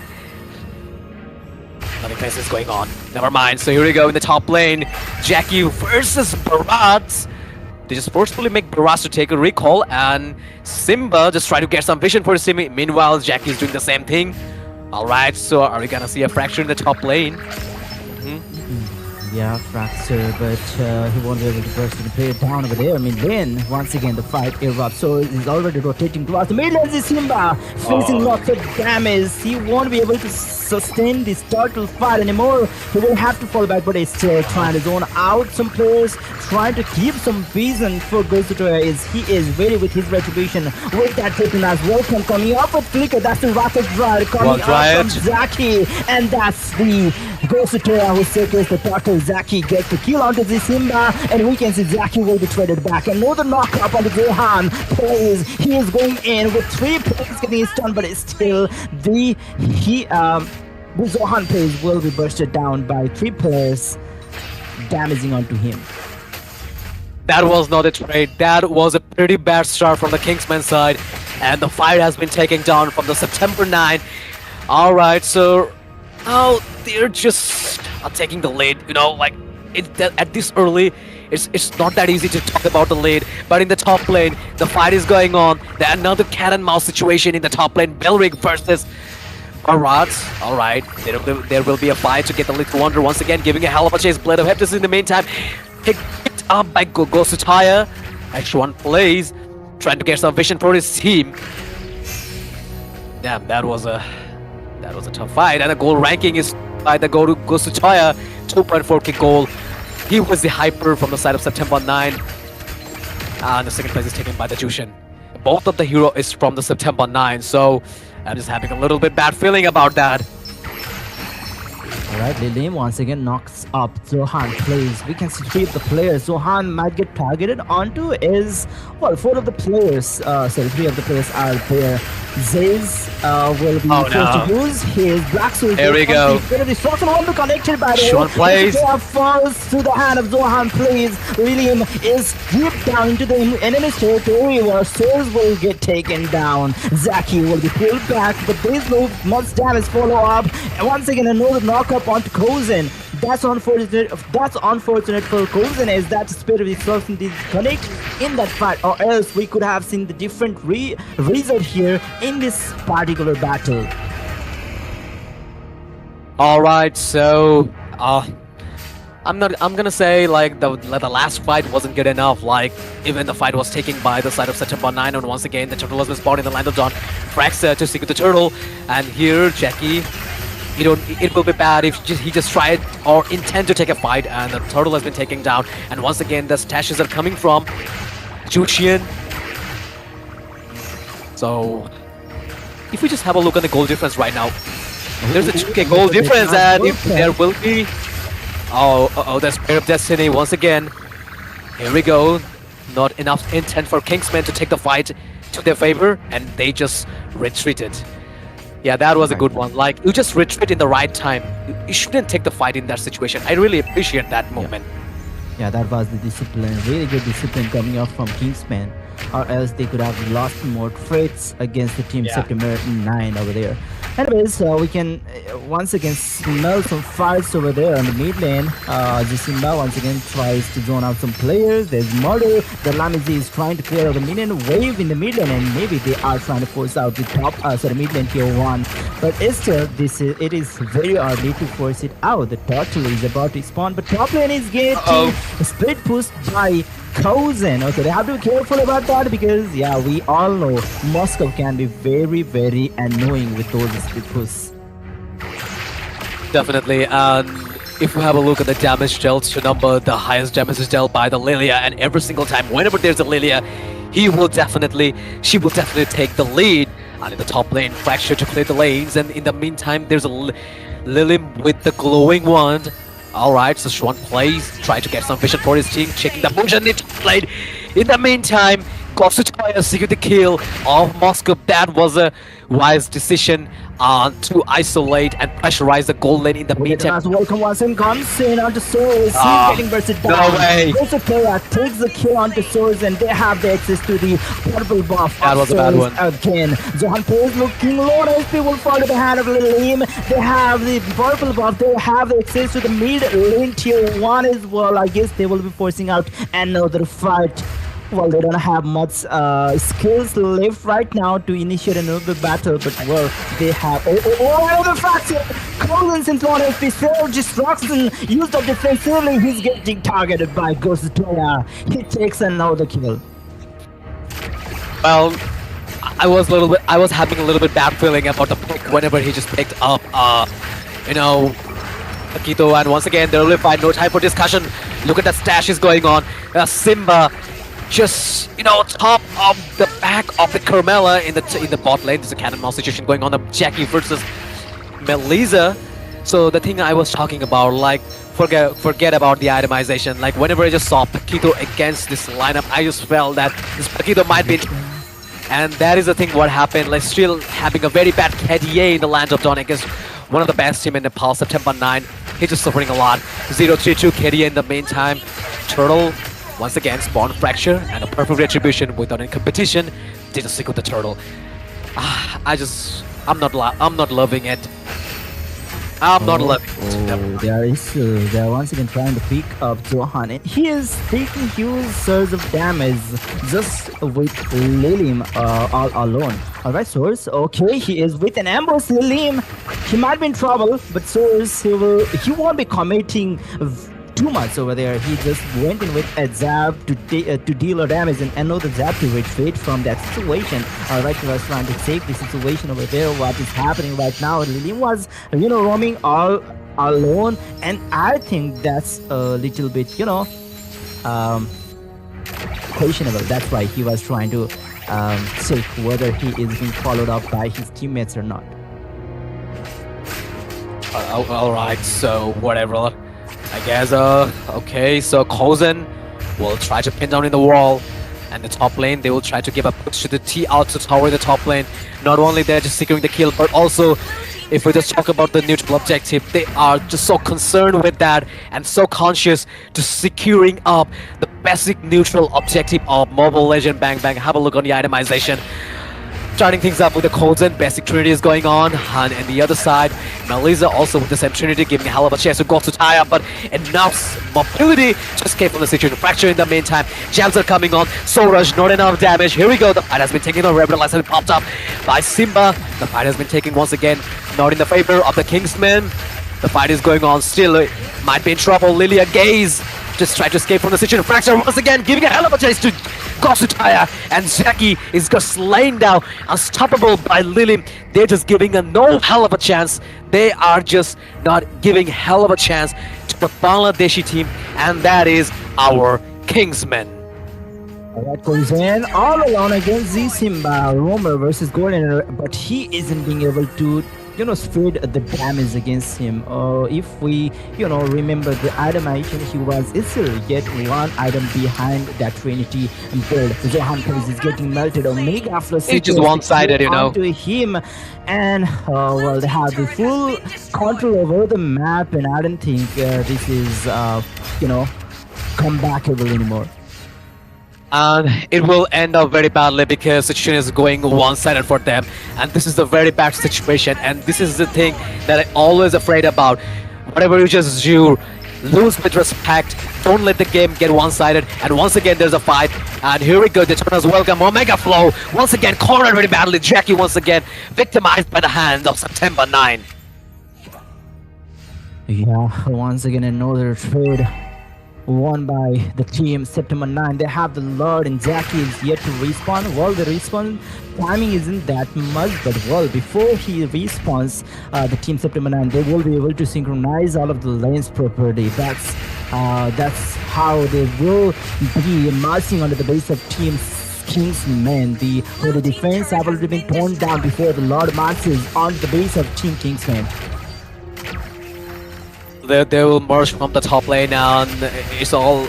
Nothing fancy is going on. Never mind. So here we go in the top lane. Jackie versus Barat. They just forcefully make Barat to take a recall, and Simba just try to get some vision for Simi. Meanwhile, Jackie is doing the same thing. Alright, so are we gonna see a fracture in the top lane? Yeah, fracture, but he won't be able to burst the player down over there. I mean, then once again the fight erupts. So he's already rotating towards the middle. This is Simba facing lots of damage. He won't be able to sustain this turtle fight anymore. He will have to fall back, but he's still trying to zone out some players, trying to keep some vision for Gosutoya. He is ready with his retribution with that triple as welcome coming up with Flicker. That's the rocket drive coming up from Zaki, and that's the Gosutoya who circles the turtle. Zaki gets the kill onto the Simba, and we can see Zaki will be traded back. Another knock-up on the Zohan plays. He is going in with 3 players getting stunned, but it's still the Zohan plays will be bursted down by 3 players, damaging onto him. That was not a trade. That was a pretty bad start from the Kingsman side, and the fight has been taken down from the September 9. Alright, so now they're just taking the lead, like at this early, it's not that easy to talk about the lead, but in the top lane, the fight is going on. There's another cat and mouse situation in the top lane, Belric versus Barat. Alright, there will be a fight to get the lead to Wonder once again, giving a hell of a chase. Blade of Heptus in the meantime, picked up by Gosutaya. H1 plays, trying to get some vision for his team. Damn, that was a tough fight, and the goal ranking is by the Gosutaya, 2.4k goal. He was the hyper from the side of September 9, and the second place is taken by the Jushin. Both of the hero is from the September 9, so I'm just having a little bit bad feeling about that. Alright, Lilim once again knocks up Zohan plays. We can see three of the players Zohan might get targeted onto is, well, four of the players, sorry, three of the players are there. Ziz will be forced to use his Black Sword. There we go. He's going to be Sorcerer won't be connected by the Sean plays. falls to the hand of Zohan plays. Lilim is ripped down into the enemy's territory where Souls will get taken down. Zaki will be pulled back, but this move must damage follow up. And once again, another knockup onto Kozen. That's unfortunate. That's unfortunate for Kozen, as that spirit of destruction did connect in that fight, or else we could have seen the different result here in this particular battle. All right, so I'm gonna say like the last fight wasn't good enough. Like even the fight was taken by the side of September 9, and once again the turtle has been spawned in the land of dawn. Fraxa to secure the turtle, and here Jackie. It will be bad if he just tried or intend to take a fight, and the turtle has been taken down. And once again, the stashes are coming from Juxian. So, if we just have a look at the goal difference right now, there's a 2k goal difference, and if there will be, the Spirit of Destiny once again. Here we go. Not enough intent for Kingsmen to take the fight to their favor, and they just retreated. Yeah, that was a good one. Like, you just retreat in the right time. You shouldn't take the fight in that situation. I really appreciate that moment. Yeah, that was the discipline, really good discipline coming off from Kingsmen, or else they could have lost more threats against the team September 9 over there. Anyways, we can once again smell some fights over there on the mid lane. Jasimba once again tries to zone out some players. There's murder. The Lamizi is trying to clear out the minion wave in the mid lane, and maybe they are trying to force out the top, mid lane tier 1. But still, it is very early to force it out. The turtle is about to spawn, but top lane is getting split pushed by Kozen. Okay, they have to be careful about that, because yeah, we all know Moscow can be very, very annoying with those split pushes. Definitely, and if we have a look at the damage dealt to number, the highest damage is dealt by the Lilia, and every single time, whenever there's a Lilia, she will definitely take the lead. And in the top lane, Fracture to clear the lanes, and in the meantime, there's a Lilim with the glowing wand. Alright, so Swan plays, trying to get some vision for his team, checking the motion into played. In the meantime, Kosutoya secured the kill of Moscow. That was a wise decision to isolate and pressurize the gold lane in the meantime. Welcome once and comes in onto Souls. He's getting bursted down. No way. Kosutoya takes the kill onto Souls, and they have the access to the purple buff. That was a bad one. Again, Zohan plays looking low. SP will fall to the hand of Lilim. They have the purple buff. They have the access to the mid lane tier 1 as well. I guess they will be forcing out another fight. Well, they don't have much skills left right now to initiate another battle, but well, they have another fracture. Collins in front of self destruction used up defensively. He's getting targeted by Kosutoya. He takes another kill. Well, I was having a little bit bad feeling about the pick whenever he just picked up Akito, and once again, the early fight, no time for discussion. Look at that stash is going on. Simba just top of the back of the Carmela in the bot lane. There's a cannonball situation going on. The Jackie versus Melisa. So the thing I was talking about, like forget about the itemization. Like whenever I just saw Paquito against this lineup, I just felt that this Paquito might be. And that is the thing what happened. Like still having a very bad KDA in the land of Dawn against one of the best team in Nepal, September 9. He's just suffering a lot. 0-3-2 KDA in the meantime. Turtle once again spawn Fracture and a perfect retribution without any competition. They just single the turtle. I'm not loving it. I'm not loving it. They are once again trying to pick up Zohan, and he is taking huge surge of damage just with Lilim all alone. Alright, Source. Okay, he is with an ambush. Lilim, he might be in trouble, but Source, he won't be committing too much over there. He just went in with a zap to deal a damage, and another zap to retreat from that situation. Alright, he was trying to take the situation over there. What is happening right now? Lilim was roaming all alone, and I think that's a little bit questionable. That's why he was trying to check whether he is being followed up by his teammates or not. All right, so whatever. I guess. Okay. So Kozen will try to pin down in the wall, and the top lane they will try to give a push to the T out to tower in the top lane. Not only they're just securing the kill, but also if we just talk about the neutral objective, they are just so concerned with that and so conscious to securing up the basic neutral objective of Mobile Legend Bang Bang. Have a look on the itemization. Starting things up with the Kozen, basic trinity is going on, and the other side, Melissa also with the same trinity, giving a hell of a chance to go to tie up, but enough mobility to escape from the situation. Fracture in the meantime, jams are coming on, Soul Rush, not enough damage. Here we go, the fight has been taken on, Rebel and popped up by Simba. The fight has been taken once again, not in the favor of the Kingsmen. The fight is going on still, might be in trouble. Lilia Gaze just tried to escape from the situation. Fracture once again, giving a hell of a chase to Gosutaya, and Zeki is just slain down, unstoppable by Lily. They're just giving a no hell of a chance. They are just not giving hell of a chance to the Bangladeshi team, and that is our Kingsmen. Alright, goes in all alone against the Simba. Romer versus Golden, but he isn't being able to, spread the damage against him. If we, remember the itemization, he was still yet one item behind that Trinity build. Zohan Prince is getting melted. Omega Flow It's just one-sided, to him, and well, they have the full control over the map, and I don't think this is, comebackable anymore. And it will end up very badly because the situation is going one-sided for them, and this is a very bad situation, and this is the thing that I'm always afraid about. Whatever you just do, lose with respect, don't let the game get one-sided, and once again there's a fight, and here we go, Daytona's welcome, Omega Flow, once again cornered very badly, Jackie once again victimized by the hands of September 9. Yeah, once again another trade won by the team September 9. They have the Lord, and Jackie is yet to respawn. Well, the respawn timing isn't that much, but well, before he respawns, the team September 9, they will be able to synchronize all of the lanes properly. That's how they will be marching under the base of team Kingsmen. The holy defense have already been torn down before the Lord marches on the base of team Kingsmen. They will merge from the top lane, and it's all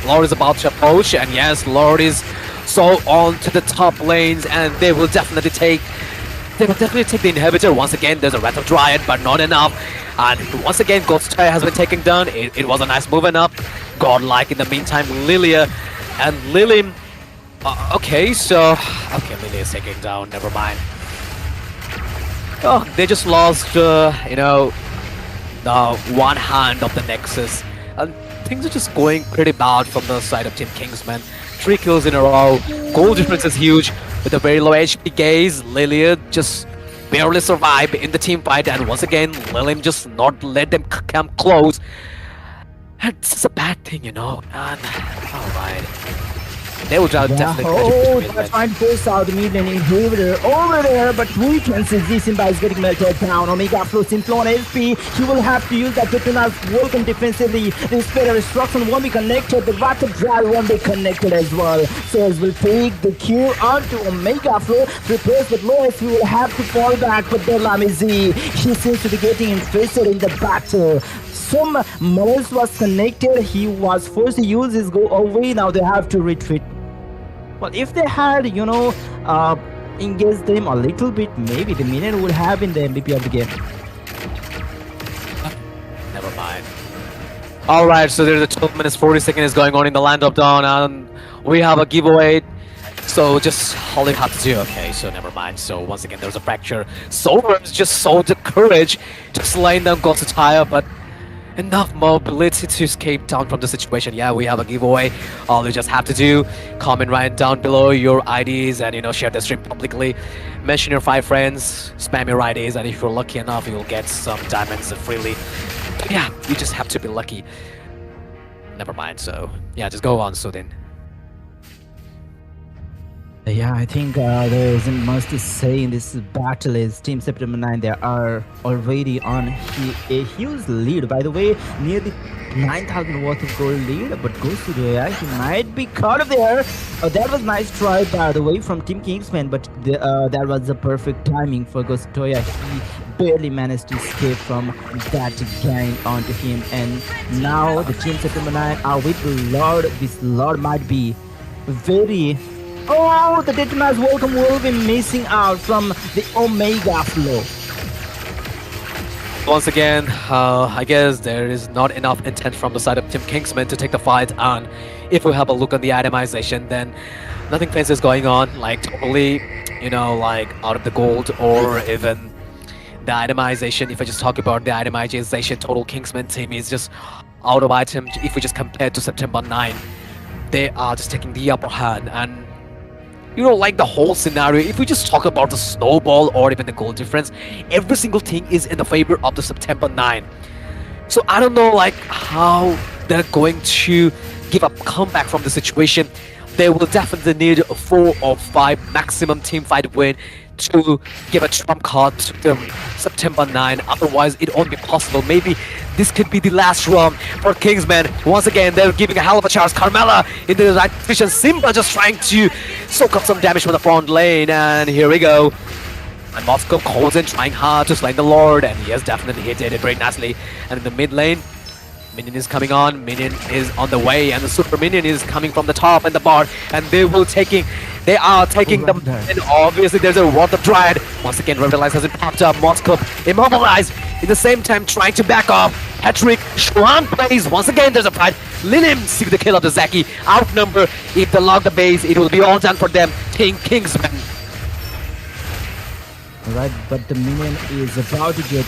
Lord is about to approach, and yes, Lord is so on to the top lanes, and they will definitely take the inhibitor. Once again, there's a Wrath of Dryad, but not enough. And once again, Ghost Tire has been taken down. It was a nice move enough. Godlike in the meantime, Lilia and Lily. Okay, Lilia is taken down. Never mind. Oh, they just lost, the one hand of the Nexus, and things are just going pretty bad from the side of Team Kingsmen. 3 kills in a row, goal difference is huge with a very low HP Gaze. Lilia just barely survived in the team fight, and once again Lilium just not let them come close, and this is a bad thing, and alright. They will definitely that's fine. Force out the mid lane inhibitor over there, but we can see Z-Simba is getting melted down. Omega Flow Simple on SP. He will have to use that Daytona's welcome defensively. The Spirit Destruction won't be connected. The Wrath of Dryad won't be connected as well. So will take the Q onto Omega Flow. Replace with low SP, will have to fall back, but the Lamizi, he seems to be getting infested in the battle. Some Moles was connected. He was forced to use his go away. Now they have to retreat. Well, if they had, engaged them a little bit, maybe the minion would have been the MVP of the game. Never mind. Alright, so there's a 12 minutes 40 seconds going on in the Land of Dawn, and we have a giveaway. So just all you have to do, okay, so never mind. So once again, there's a fracture. Solver's just sold the courage to slaying them Gosutaya, but enough mobility to escape down from the situation. Yeah, we have a giveaway. All you just have to do, comment right down below your IDs and share the stream publicly. Mention your 5 friends, spam your IDs, and if you're lucky enough, you'll get some diamonds freely. But yeah, you just have to be lucky. Never mind. So yeah, just go on, Sudin. Yeah, I think there isn't much to say in this battle. Is Team September 9, they are already on a huge lead. By the way, near the 9,000 worth of gold lead, but goes to the air. He might be caught up there. Oh, that was nice try, by the way, from Team Kingsman, but that was the perfect timing for Ghost Toya. He barely managed to escape from that gang onto him. And now the Team September 9 are with the Lord. This Lord might be very. Oh, the Detonized Welcome will be missing out from the Omega flow. Once again, I guess there is not enough intent from the side of Team Kingsman to take the fight. And if we have a look on the itemization, then nothing fancy is going on. Like totally, like out of the gold or even the itemization. If I just talk about the itemization, total Kingsman team is just out of item. If we just compare to September 9, they are just taking the upper hand. And like the whole scenario, if we just talk about the snowball or even the goal difference, every single thing is in the favor of the September 9. So I don't know like how they're going to give a comeback from the situation. They will definitely need a 4 or 5 maximum team fight win to give a trump card to the September 9. Otherwise, it won't be possible. Maybe this could be the last round for Kingsmen. Once again, they're giving a hell of a chance. Carmela in the right position. Simba just trying to soak up some damage from the front lane. And here we go. And Moscow calls in, trying hard to slay the Lord. And he has definitely hit it very nicely. And in the mid lane, Minion is coming on, Minion is on the way, and the Super Minion is coming from the top and the bar, and they are taking them, and obviously there's a Water Dryad. Once again, Revitalize has it popped up, Moskov immobilized, in the same time trying to back off. Patrick, Shran plays, once again there's a fight. Lilim see the kill of the Zaki, outnumber, if they lock the base, it will be all done for them. Team Kingsman. Right, but the minion is about to get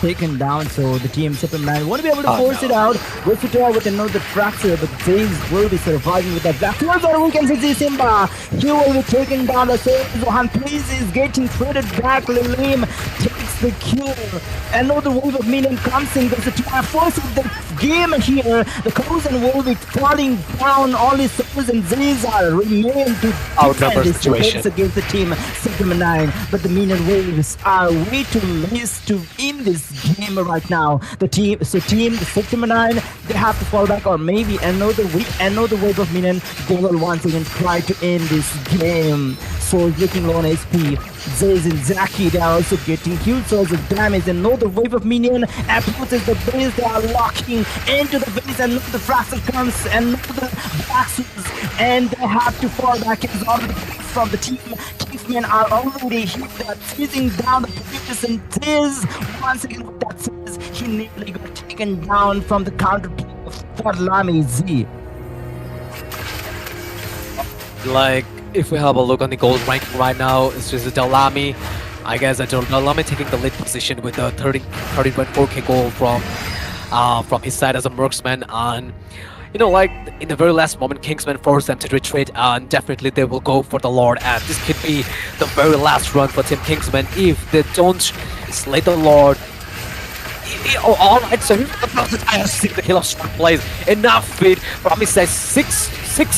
taken down, so the team Superman won't be able to force it out. Goes to Toa with another fracture, but James will be surviving with that black. Towards our we can see Simba. He will be taken down. The Zohan please is getting traded back. Lilim takes the kill. Another wave of minion comes in. Goes to Toa, forces the game here. The Kozen will be falling down. Only Souls and Zizar remain to outnumber defend situation against the team Sigma 9, but the minion waves are way too less to in this game right now. The team Sigma 9, they have to fall back, or maybe another wave of minion. They will once again try to end this game. So looking low on SP. Zaze and Zaki, they are also getting huge source of damage. Another wave of minion approaches the base. They are locking into the base, and the fracture comes, and the backslash, and they have to fall back. It's already from the team. Kingsmen are already hit. They are chasing down the previous, and Tiz once again with that Tiz, he nearly got taken down from the counter for Lami Z. Like, if we have a look on the gold ranking right now, it's just Delamy. I guess Delamy taking the lead position with a 30.4k gold from his side as a marksman. And like in the very last moment, Kingsman forced them to retreat, and definitely they will go for the Lord. And this could be the very last run for Team Kingsman if they don't slay the Lord. Oh, alright, so I have seen the kill of Strong plays. Enough feed. Promise says six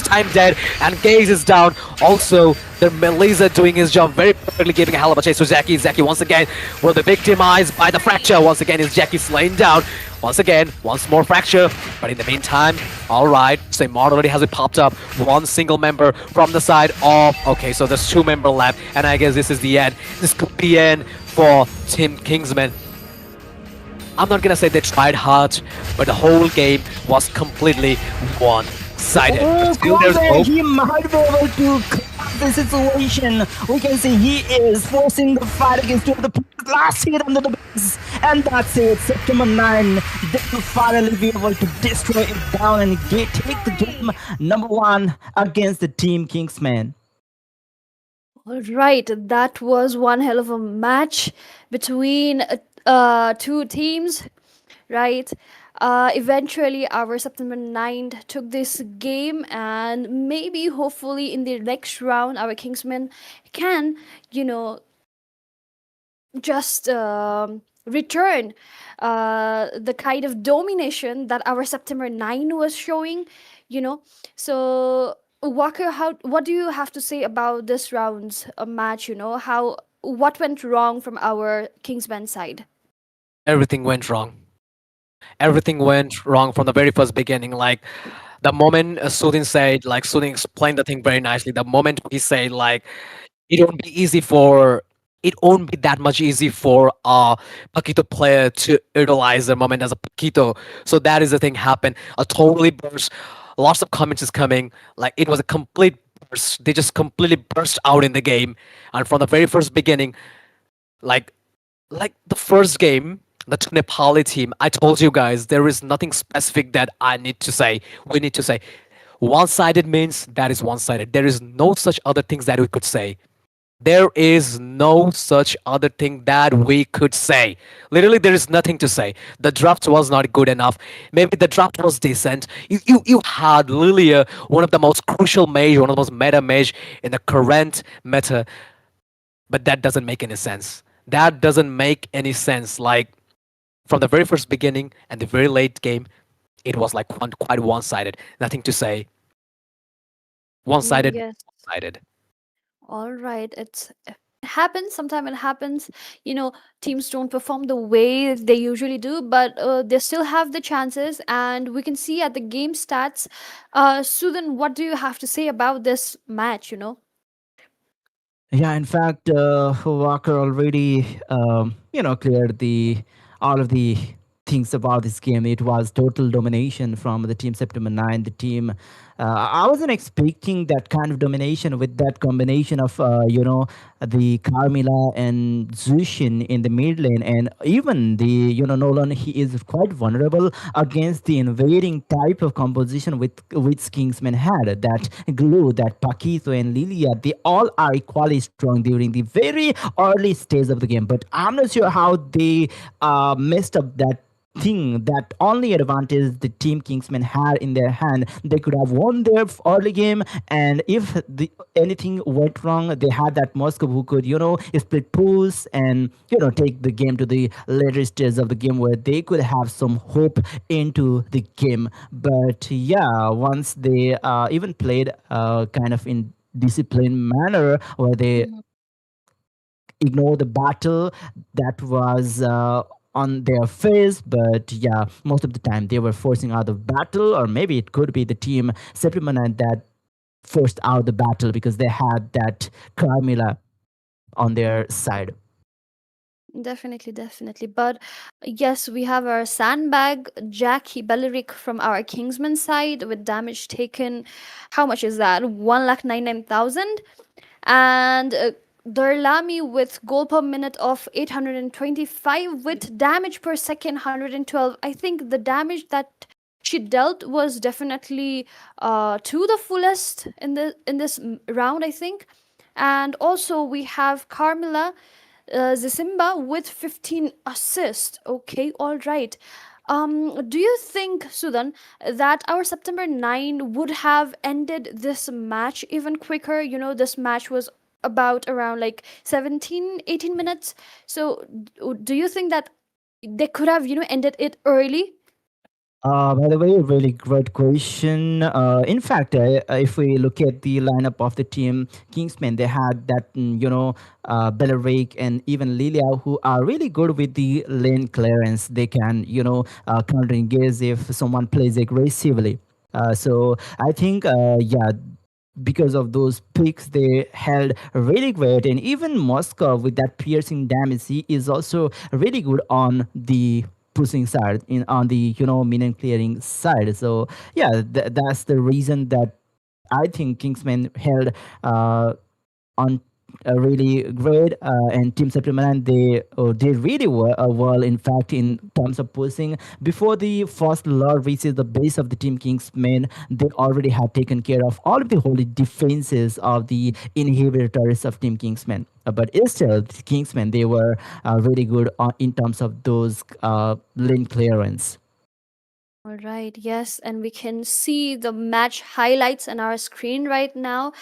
time dead, and Gaze is down. Also, the Melissa doing his job very perfectly, giving a hell of a chase to Zaki. Zaki once again will be victimized by the fracture. Once again, is Jackie slain down. Once again, once more fracture. But in the meantime, alright, so Mart already has it popped up. One single member from the side of... Okay, so there's 2 members left, and I guess this is the end. This could be the end for Team Kingsman. I'm not gonna say they tried hard, but the whole game was completely one-sided. Oh, Still there's hope. he might be able to clear the situation. We can see he is forcing the fight against two of the last hit under the base. And that's it. September 9, they will finally be able to destroy it down and take the game #1 against the Team Kingsman. All right, that was one hell of a match between two teams, right? Eventually, our September 9th took this game, and maybe, hopefully, in the next round, our Kingsmen can, just return the kind of domination that our September 9 was showing, you know. So Walker, how what do you have to say about this round's match? How what went wrong from our Kingsman side? Everything went wrong. Everything went wrong from the very first beginning. Like the moment Sudin said, like Sudin explained the thing very nicely. The moment he said, like it won't be easy for it won't be that much easy for a Paquito player to utilize the moment as a Paquito. So that is the thing happened. A totally burst. Lots of comments is coming. Like it was a complete burst. They just completely burst out in the game. And from the very first beginning, like the first game, the two Nepali team, I told you guys there is nothing specific that I need to say. We need to say one-sided means that is one-sided. There is no such other things that we could say. There is no such other thing that we could say. Literally, there is nothing to say. The draft was not good enough. Maybe the draft was decent. You had Lilia, one of the most crucial mage, one of the most meta mage in the current meta, but that doesn't make any sense. That doesn't make any sense. Like from the very first beginning and the very late game, it was like quite one-sided. Nothing to say. One-sided, Yes. one-sided. All right. It happens. Sometimes it happens. You know, teams don't perform the way they usually do, but they still have the chances. And we can see at the game stats. Sudan, what do you have to say about this match? Yeah, in fact, Walker already, cleared the all of the things about this game. It was total domination from the team September 9. The team, I wasn't expecting that kind of domination with that combination of, the Carmilla and Zushin in the mid lane, and even the, Nolan. He is quite vulnerable against the invading type of composition with which Kingsman had. That glue, that Paquito and Lilia, they all are equally strong during the very early stage of the game. But I'm not sure how they messed up that thing, that only advantage the team Kingsmen had in their hand. They could have won their early game, and if anything went wrong, they had that Moscow who could, split pools and, take the game to the later stage of the game where they could have some hope into the game. But yeah, once they even played kind of in disciplined manner where they ignore the battle that was on their face. But yeah, most of the time they were forcing out the battle, or maybe it could be the team Supplement that forced out the battle because they had that Carmilla on their side. Definitely, definitely. But yes, we have our sandbag, Jackie Belleric from our Kingsman side with damage taken. How much is that? 1,99,000. And Darlami with goal per minute of 825 with damage per second 112. I think the damage that she dealt was definitely to the fullest in this round, I think. And also we have Carmilla Zisimba with 15 assists. Okay, all right. Do you think, Sudan, that our September 9 would have ended this match even quicker? This match was about around like 17, 18 minutes. So, do you think that they could have, ended it early? By the way, really great question. In fact, if we look at the lineup of the team, Kingsmen, they had that, Belleric and even Lilia, who are really good with the lane clearance. They can, counter engage if someone plays aggressively. So I think, yeah, because of those picks they held really great, and even Moscow with that piercing damage, he is also really good on the pushing side in on the minion clearing side. So yeah, that's the reason that I think Kingsman held on really great, and Team Supplement, they did really well, in fact, in terms of pushing. Before the first Lord reaches the base of the Team Kingsmen, they already had taken care of all of the holy defenses of the inhibitors of Team Kingsmen. But still, the Kingsmen, they were really good in terms of those lane clearance. All right, yes, and we can see the match highlights on our screen right now.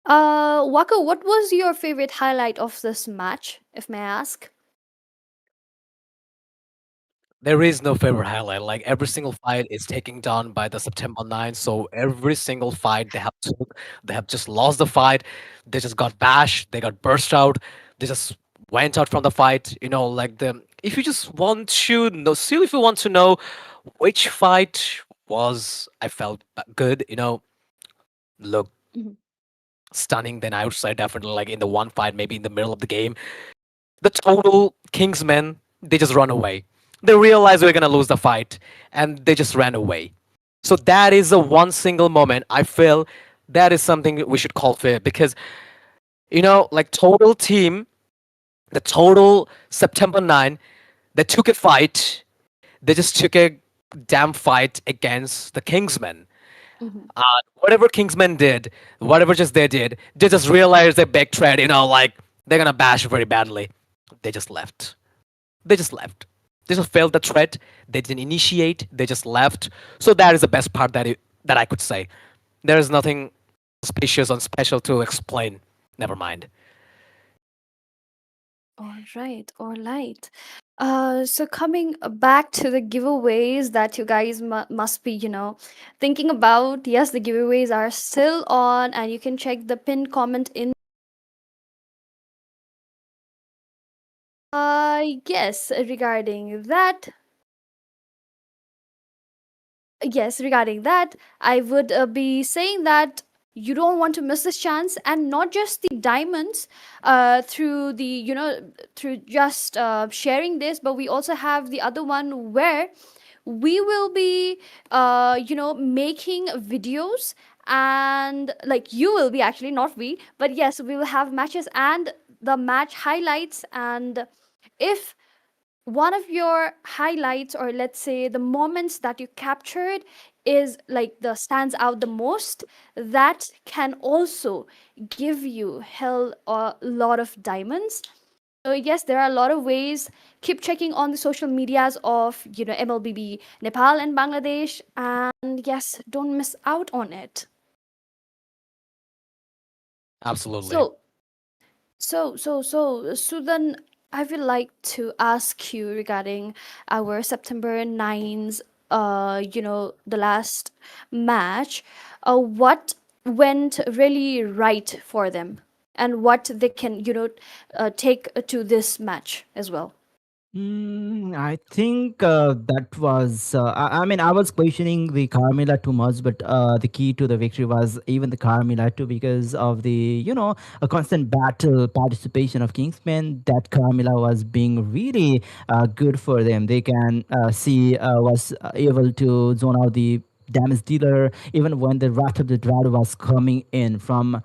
Waka, what was your favorite highlight of this match, if may I ask? There is no favorite highlight. Like every single fight is taken down by the September 9. So every single fight they have took, they have just lost the fight. They just got bashed. They got burst out. They just went out from the fight. You know, like the if you just want to know, still if you want to know which fight was I felt good. You know, look Mhm. stunning. Then I would say definitely like in the one fight, maybe in the middle of the game the total Kingsmen, they just run away. They realize we're gonna lose the fight, and they just ran away. So that is the one single moment I feel that is something we should call fair because you know, like total team, the total September 9, they took a fight. They just took a damn fight against the Kingsmen. Mhm. Whatever Kingsmen did, whatever just they did, they just realized they backtracked. You know, like they're gonna bash very badly. They just left. They just left. They just failed the threat. They didn't initiate. They just left. So that is the best part that I could say. There is nothing suspicious or special to explain. Never mind. All right. So coming back to the giveaways that you guys must be, thinking about. Yes, the giveaways are still on, and you can check the pinned comment in. Yes, regarding that, I would be saying that you don't want to miss this chance, and not just the diamonds through the through just sharing this, but we also have the other one where we will be making videos, and like you will be, actually not we, but yes, we will have matches and the match highlights. And if one of your highlights, or let's say the moments that you captured, is like the stands out the most, that can also give you hell a lot of diamonds. So yes, there are a lot of ways. Keep checking on the social medias of MLBB Nepal and Bangladesh, and yes, don't miss out on it. Absolutely. So Sudan, I would like to ask you regarding our September 9's, the last match. What went really right for them, and what they can, take to this match as well? I think that was. I mean, I was questioning the Carmilla too much, but the key to the victory was even the Carmilla too, because of the a constant battle participation of Kingsmen. That Carmilla was being really good for them. They can see was able to zone out the damage dealer even when the Wrath of the Dread was coming in from.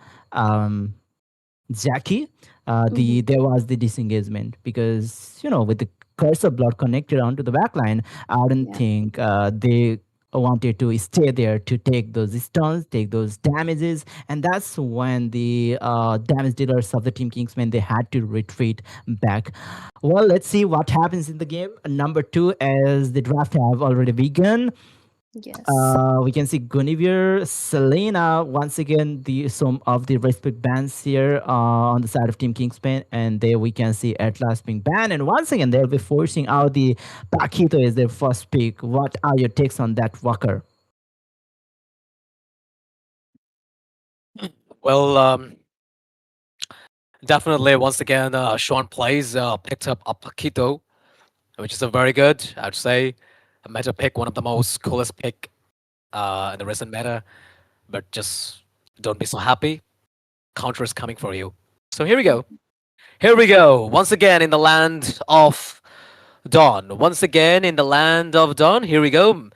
Jackie, Mm-hmm. there was the disengagement because with the curse of blood connected onto the backline, I don't Yeah. think they wanted to stay there to take those stuns, take those damages, and that's when the damage dealers of the Team Kingsmen they had to retreat back. Well, let's see what happens in the game. Number two, as the draft have already begun. Yes. We can see Guinevere, Selena, once again, some of the respect bans here on the side of Team Kingspan, and there we can see Atlas being banned, and once again they'll be forcing out the Paquito as their first pick. What are your takes on that, Walker? Well, definitely once again, Sean Plays picked up a Paquito, which is a very good, I'd say, a meta pick, one of the most coolest pick in the recent meta. But just don't be so happy. Counter is coming for you. So here we go. Here we go. Once again in the land of Dawn. Once again in the land of Dawn. Here we go.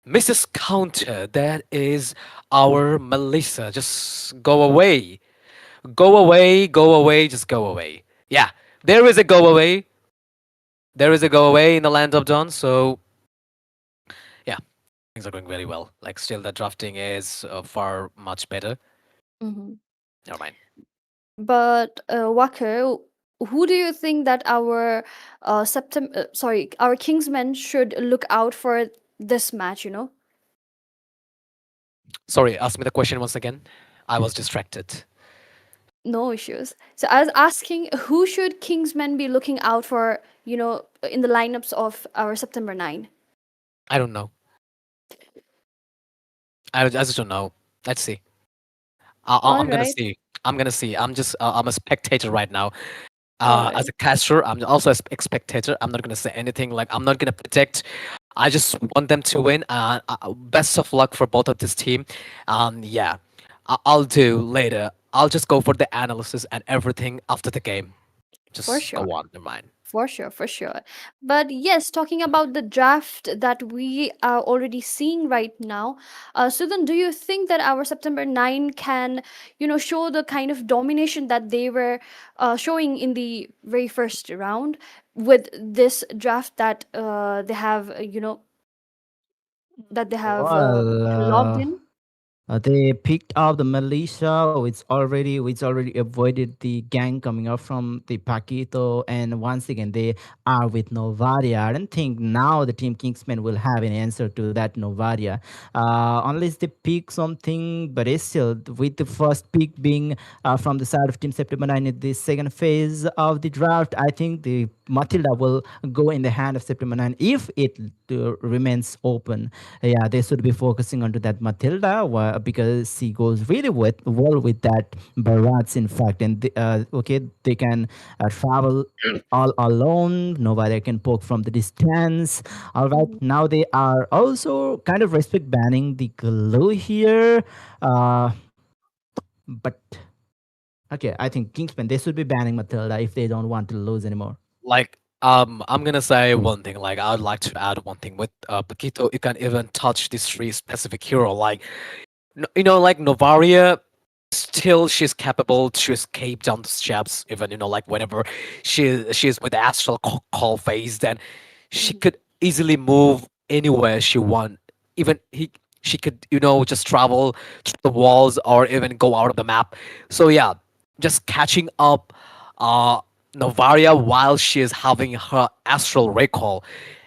Mrs. Counter, that is our Melissa. Just go away. Go away, go away, just go away. Yeah, there is a go away. There is a go away in the land of Dawn. So, yeah, things are going very well. Like, still, the drafting is far much better. Mm-hmm. Never mind. But Walker, who do you think that our our Kingsmen should look out for this match? Sorry, ask me the question once again. I was distracted. No issues. So I was asking, who should Kingsmen be looking out for, in the lineups of our September 9? I don't know. I just don't know. Let's see. All I'm gonna right. see. I'm gonna see. I'm a spectator right now. All As right. a caster, I'm also a spectator. I'm not gonna say anything. Like I'm not gonna predict. I just want them to win. Best of luck for both of this team. Yeah, I'll do later. I'll just go for the analysis and everything after the game. For Just sure. go on. Never mind. For sure, for sure. But yes, talking about the draft that we are already seeing right now, Sudan, do you think that our September 9 can, show the kind of domination that they were showing in the very first round with this draft that they have, Well, logged in? they picked up the militia, which already avoided the gang coming up from the Paquito, and once again they are with Novaria. I don't think now the team Kingsmen will have an answer to that Novaria, unless they pick something. But it's still with the first pick being from the side of Team September 9 in the second phase of the draft. I think the Matilda will go in the hand of September 9 if it remains open. Yeah, they should be focusing onto that Matilda because she goes really well with that Barats, in fact. And okay, they can travel all alone. Nobody can poke from the distance. All right, Mhm. now they are also kind of respect banning the glue here. Uh, but okay, I think Kingsman, they should be banning Matilda if they don't want to lose anymore. Like I'm gonna say one thing. Like I would like to add one thing with Paquito. You can even touch this three specific hero. Like like Novaria, still she's capable to escape down the steps. Even like whenever she's with the astral call phase, then she Mhm. could easily move anywhere she want. Even she could just travel through the walls or even go out of the map. So yeah, just catching up uh Novaria while she is having her astral recall,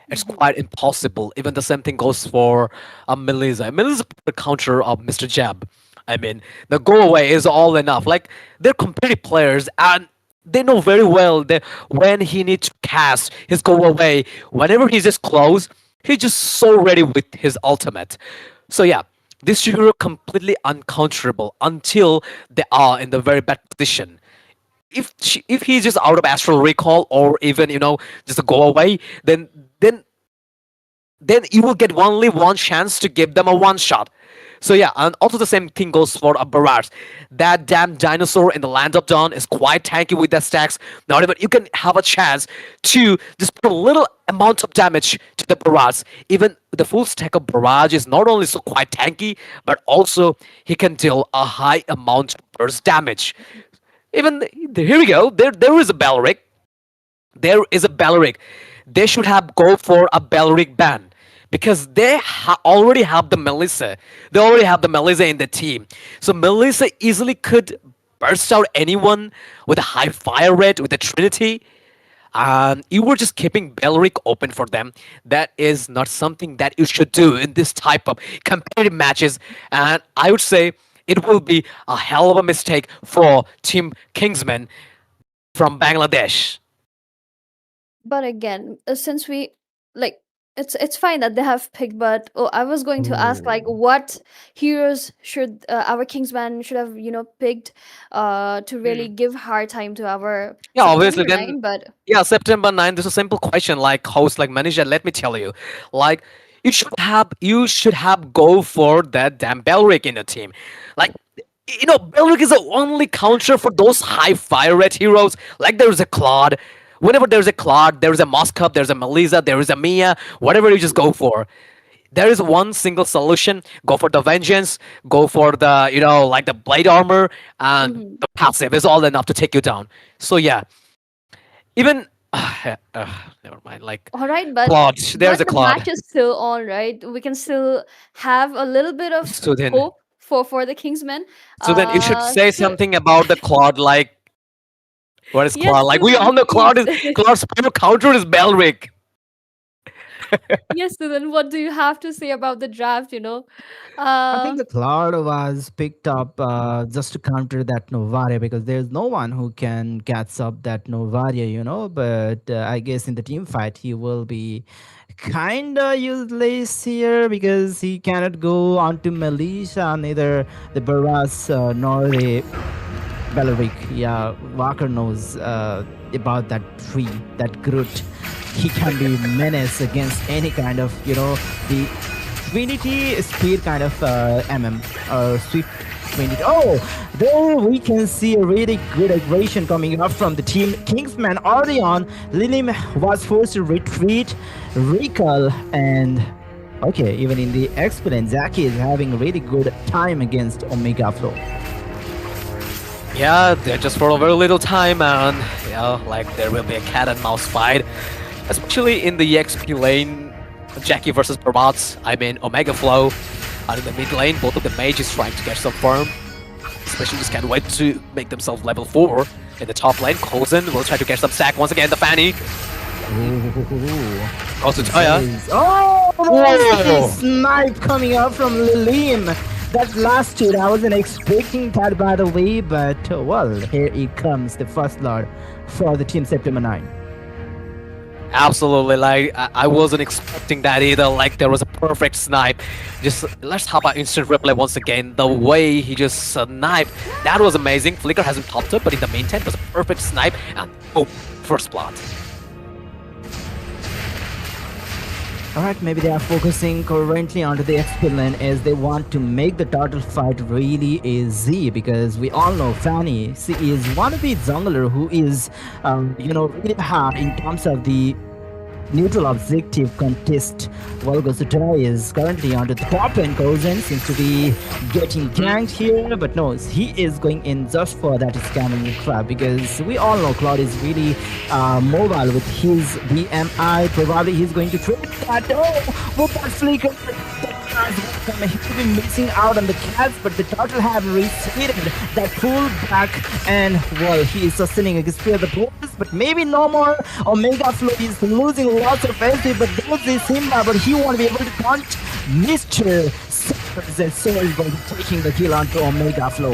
it's Mhm. quite impossible. Even the same thing goes for Melissa. Melissa the counter of Mr. Jeb. I mean, the go away is all enough. Like they're competitive players and they know very well that when he needs to cast his go away, whenever he's just close, he's just so ready with his ultimate. So yeah, this hero completely uncounterable until they are in the very bad position. If he's just out of astral recall or even just a go away, then you will get only one chance to give them a one shot. So yeah, and also the same thing goes for a barrage. That damn dinosaur in the land of dawn is quite tanky with that stacks. Not even you can have a chance to just put a little amount of damage to the barrage. Even the full stack of barrage is not only so quite tanky, but also he can deal a high amount of burst damage. Even here we go. There is a Balric. There is a Belleric. They should have go for a Belleric ban because they already have the Melissa. They already have the Melissa in the team. So Melissa easily could burst out anyone with a high fire rate with the Trinity. You were just keeping Belleric open for them. That is not something that you should do in this type of competitive matches. And I would say it will be a hell of a mistake for Team Kingsmen from Bangladesh. But again, since we like, it's fine that they have picked, but oh, I was going to ask like, Oh. what heroes should our Kingsman should have picked to really give hard time to our Yeah, obviously. September Then, 9, but yeah, September 9th. There's a simple question, like host, like manager. Let me tell you, like you should have go for that damn Belric in the team, like. Belric is the only counter for those high fire rate heroes. Like there's a Claude. Whenever there's a Claude, there's a Moskov, there's a Melissa, there is a Mia. Whatever you just go for, there is one single solution. Go for the vengeance. Go for the like the blade armor, and mhm. the passive is all enough to take you down. So yeah, even never mind. Like All right, but Claude, there's a the Claude. match is still on, right? We can still have a little bit of So then, hope for the Kingsmen. you should say So something about the Claude. Like what is yes, Claude? Like we Sudan, all know please. Claude's final counter is Belric. Yes, Susan, what do you have to say about the draft, I Uh, think the cloud was picked up just to counter that Novaria because there's no one who can catch up that Novaria, But I guess in the team fight, he will be kinda useless here because he cannot go onto Malaysia, neither the Barras nor the Belleric. Yeah, Walker knows about that tree, that Groot. He can be menace against any kind of, the Trinity speed kind of MM or sweet Trinity. Oh, there we can see a really good aggression coming up from the team Kingsman early on. Lilim was forced to retreat, recall, and okay, even in the experience, Zaki is having a really good time against Omega Flow. Yeah, they're just for a very little time, and like there will be a cat and mouse fight, especially in the EXP lane. Jackie versus Perbots, I mean Omega Flow. And in the mid lane, both of the mages trying to get some farm. Especially just can't wait to make themselves level 4. In the top lane, Coulson will try to get some stack once again. The Fanny goes to Toya. Oh, Whoa. snipe coming up from Lilim. That last hit, I wasn't expecting that by the way, but well, here it comes, the first Lord for the team September 9. Absolutely, like I wasn't expecting that either. Like there was a perfect snipe. Just let's hop out instant replay once again. The way he just sniped, that was amazing. Flicker hasn't popped up, but in the meantime, it was a perfect snipe and boom, first blood. Alright, maybe they are focusing currently onto the XP lane as they want to make the turtle fight really easy because we all know Fanny, she is one of the jungler who is, really hard in terms of the neutral objective contest. Well, Gosutai is currently on the top and Kozen seems to be getting ganked here, but no, he is going in just for that scamming trap because we all know Cloud is really mobile with his BMI. Probably he's going to trade that. Oh, with that flicker. He could be missing out on the cats, but the turtle have receded that pull back, and well, he is sustaining against fear the players, but maybe no more. Omega Flow is losing lots of SP, but there's this Simba, but he won't be able to taunt Mr. Summers, and so is going to be taking the kill onto Omega Flow.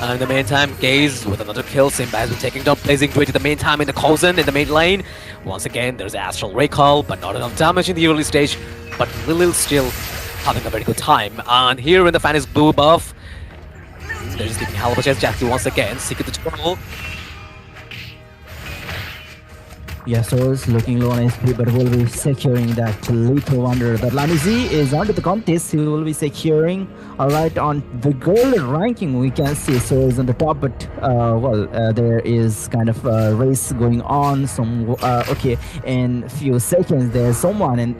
And in the meantime, Gaze with another kill. Simba has been taking down Blazing Druid in the meantime in the Coulson in the mid lane. Once again, there's Astral Recall, but not enough damage in the early stage. But Lil still having a very good time. And here in the Fanny's blue buff, they're just giving hell of a chance. Jackie once again, Secret the Turtle. Yes, so it's looking low on SP, but will be securing that little wonder. That Lamizi is onto the contest. He will be securing. Alright, on the gold ranking, we can see so is on the top, but there is kind of a race going on. Okay, in few seconds, there's someone, and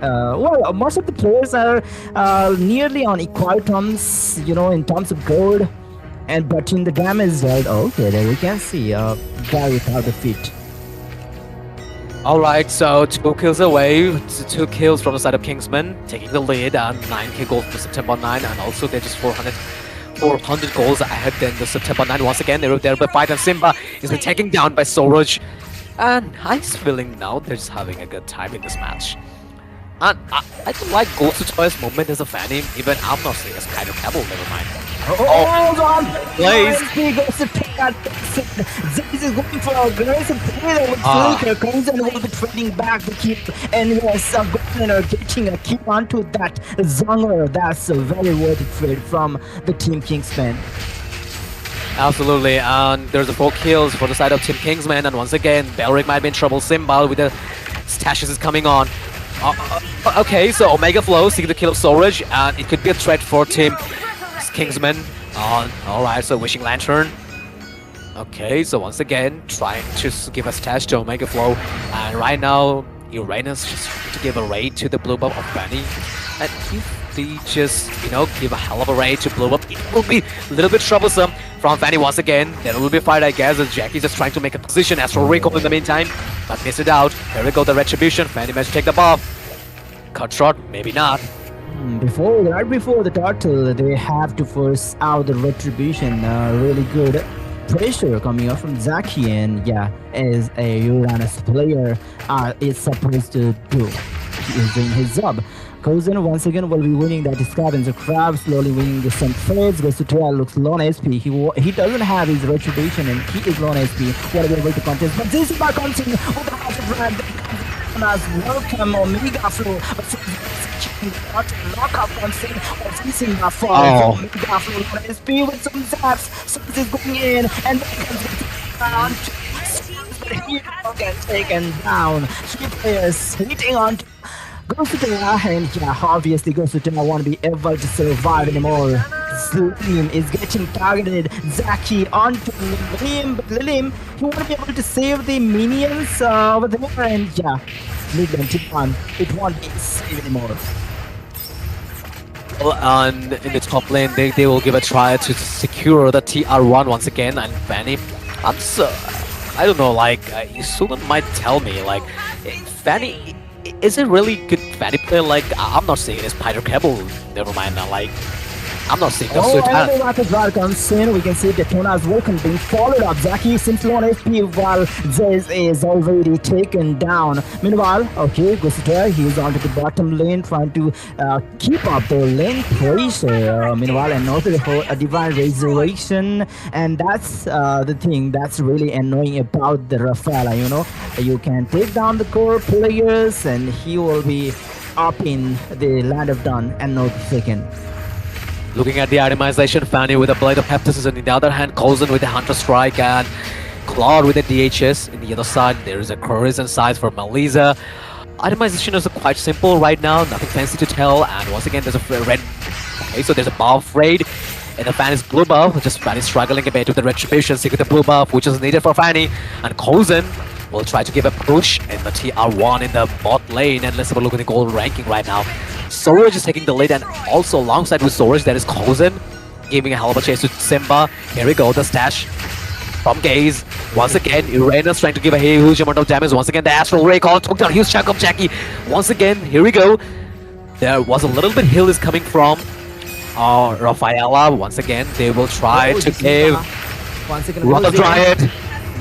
most of the players are nearly on equal terms, in terms of gold, and but in the damage, right? Okay, there we can see guy without the feet. Alright, so 2 kills away, 2 kills from the side of Kingsmen, taking the lead, and 9k gold for September 9, and also they're just 400 goals ahead than the September 9. Once again, they're there by fight, and Simba has been taken down by Soraj. And I'm feeling now they're just having a good time in this match. And I don't like Ghost Toy's moment as a Fanny, even I'm not seeing as kind of Pebble, never mind. Hold on! Blaze. He goes to take that. Ziggs is going for a aggressive play there with Flicker. Coulson will be trading back the keep. And yes, Goblin are getting a keep onto that Zonger. That's a very worthy trade from the Team Kingsmen. Absolutely, and there's the 4 kills for the side of Team Kingsmen, and once again, Belric might be in trouble. Simba with the stashes is coming on. Okay, so Omega Flow seeking the kill of Soraj, and it could be a threat for Team Kingsmen. Alright, so Wishing Lantern. Okay, so once again, trying to give a stash to Omega Flow, and right now, Uranus just trying to give a raid to the blue buff of Bunny. And if they just, give a hell of a raid to blow up, it will be a little bit troublesome from Fanny once again. There will be a fight, I guess, as Jackie's just trying to make a position. Astral Recall in the meantime, but miss it out. Here we go, the Retribution. Fanny managed to take the buff. Cut short, maybe not. Right before the turtle, they have to force out the Retribution. Really good pressure coming up from Zaki, and yeah, as a Uranus player is supposed to do. he is doing his job. Kozen once again will be winning that scavenger crab, slowly winning the some trades. Goes to Trail, looks low on SP. He doesn't have his retribution and he is low on SP. What are able to contest? But this is back on with the house of drag. As welcome Omega Flow, but not knockout comes in. Facing the fall. Omega Flow on SP with some zaps. So this is going in and then comes around. He gets taken down. 3 players hitting on. Goes to the and yeah, obviously Goes to won't be able to survive anymore. Lilim is getting targeted. Zaki onto Lilim, but Lilim, he won't be able to save the minions over there, and yeah, mid-lane T1, it won't be saved anymore. Well, and in the top lane, they will give a try to secure the TR1 once again, and Fanny, I don't know, like, someone might tell me, like, Fanny, is it really good Fanny player? Like, I'm not saying it's Pyro Cable, never mind, like, I'm not seeing those two and the rapid fire comes in. We can see Daytona's welcome being followed up. Zaki seems low on HP while Zez is already taken down. Meanwhile, okay, Gosita, he's onto the bottom lane trying to keep up the lane pressure. Meanwhile, and also a divine resurrection. And that's the thing that's really annoying about the Rafaela, you know. You can take down the core players and he will be up in the land of Dawn and not second. Looking at the itemization, Fanny with a Blade of Hephaestus, and in the other hand, Coulson with the Hunter Strike, and Claude with the DHS. In the other side, there is a Corazon size for Melisa. Itemization is quite simple right now, nothing fancy to tell, and once again, there's a red... Okay, so there's a buff raid, and the Fanny's blue buff, just Fanny struggling a bit with the Retribution, seeking the blue buff, which is needed for Fanny, and Coulson will try to give a push in the TR1 in the bot lane, and let's have a look at the gold ranking right now. Sorge is taking the lead, and also alongside with Sorge, there is Coulson giving a hell of a chase to Simba. Here we go, the stash from Gaze. Once again, Uranus trying to give a huge amount of damage. Once again, the Astral Ray call took down a huge chunk of Jackie. Once again, here we go. There was a little bit heal is coming from Rafaela. Once again, they will try to give Rock of Dryad.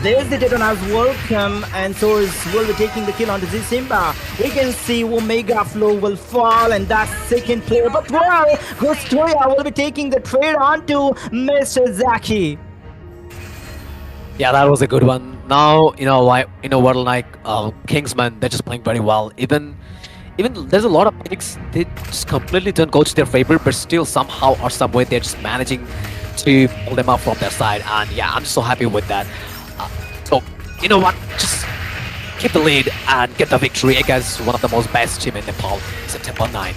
There's the Daytona's welcome, and so will be taking the kill onto this Simba. We can see Omega Flow will fall, and that's second player. But well, Ghostoya will be taking the trade onto Mr. Zaki. Yeah, that was a good one. Now, you know, like what like Kingsmen, they're just playing very well. Even there's a lot of picks, they just completely don't go to their favor, but still somehow or some way they're just managing to pull them up from their side. And yeah, I'm so happy with that. So, you know what, just keep the lead and get the victory against one of the most best team in Nepal, September 9.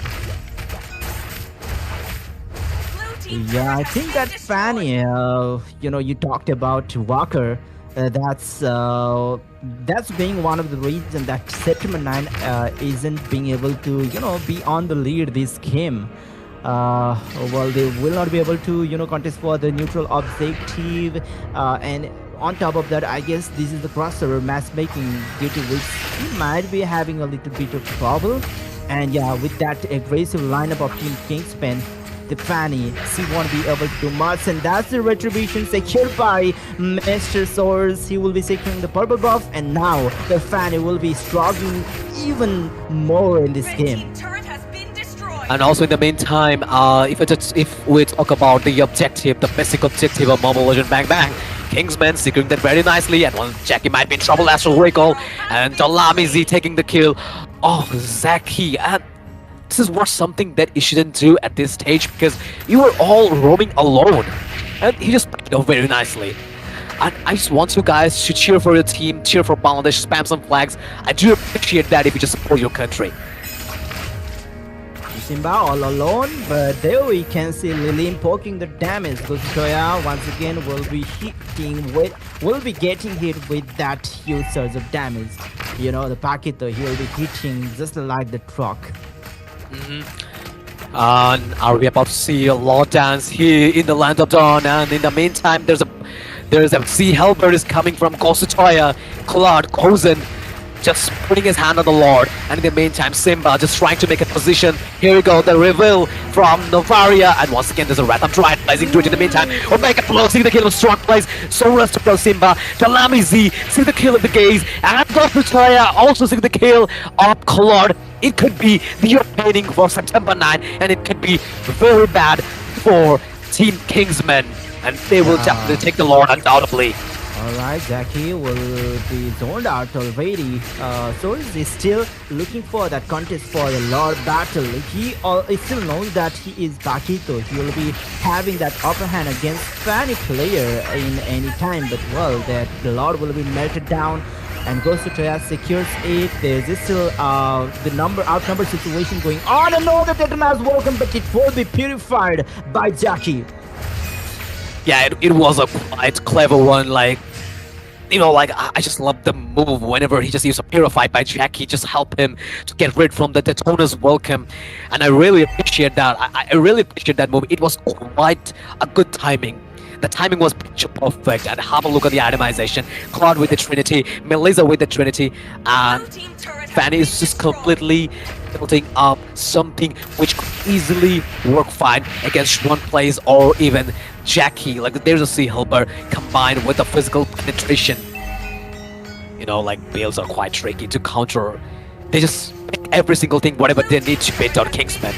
Yeah, I think that Fanny, you know, you talked about Walker. That's being one of the reasons that September 9 isn't being able to, you know, be on the lead this game. Well, they will not be able to, you know, contest for the neutral objective, and on top of that, I guess this is the crossover matchmaking, due to which he might be having a little bit of trouble. And yeah, with that aggressive lineup of Team Kingsmen, the Fanny, she won't be able to do much, and that's the retribution secured by Mr. Source. He will be securing the purple buff, and now the Fanny will be struggling even more in this game. And also in the meantime, if we talk about the objective, the basic objective of Mobile Legends Bang Bang, Kingsman securing that very nicely, and one Jackie might be in trouble, Astral Recall, and Dolamizi taking the kill. Oh, Zaki, and this is what something that you shouldn't do at this stage, because you were all roaming alone, and he just played it very nicely. And I just want you guys to cheer for your team, cheer for Bangladesh, spam some flags. I do appreciate that if you just support your country. Simba all alone, but there we can see Lilim poking the damage. Ghostoya once again will be getting hit with that huge surge of damage. You know, the packet though, he will be hitting just like the truck. And are we about to see a lot dance here in the land of Dawn? And in the meantime, there's a Sea Halberd is coming from Ghostoya, Claude, Coulson. just putting his hand on the Lord. And in the meantime, Simba just trying to make a position. Here we go, the reveal from Novaria. And once again, there's a Wrath. I'm trying rising to it in the meantime. Omega Blow, see the kill of strong plays. So rest to go Simba. Dalami Z, see the kill of the gaze. And Goputaya also see the kill of Collard. It could be the opening for September 9, and it could be very bad for Team Kingsmen. And they will definitely take the Lord undoubtedly. Alright, Jackie will be zoned out already. So he's still looking for that contest for the Lord battle. He still knows that he is Bakito. He will be having that upper hand against any player in any time. But well, that the Lord will be melted down. And goes to Toya, secures it. There's still the outnumbered situation going on. And no, the Tetanus welcome, but it will be purified by Jackie. Yeah, it was a quite clever one. Like, you know, like I just love the move whenever he just used a purified by Jackie, just help him to get rid from the Daytona's welcome. And I really appreciate that. I really appreciate that move. It was quite a good timing. The timing was picture perfect. And have a look at the itemization. Claude with the Trinity, Melissa with the Trinity, and Fanny is just completely building up something which could easily work fine against one plays or even Jackie. Like there's a Sea Helper combined with the physical penetration. You know, like builds are quite tricky to counter. They just pick every single thing, whatever they need to beat on Kingsmen.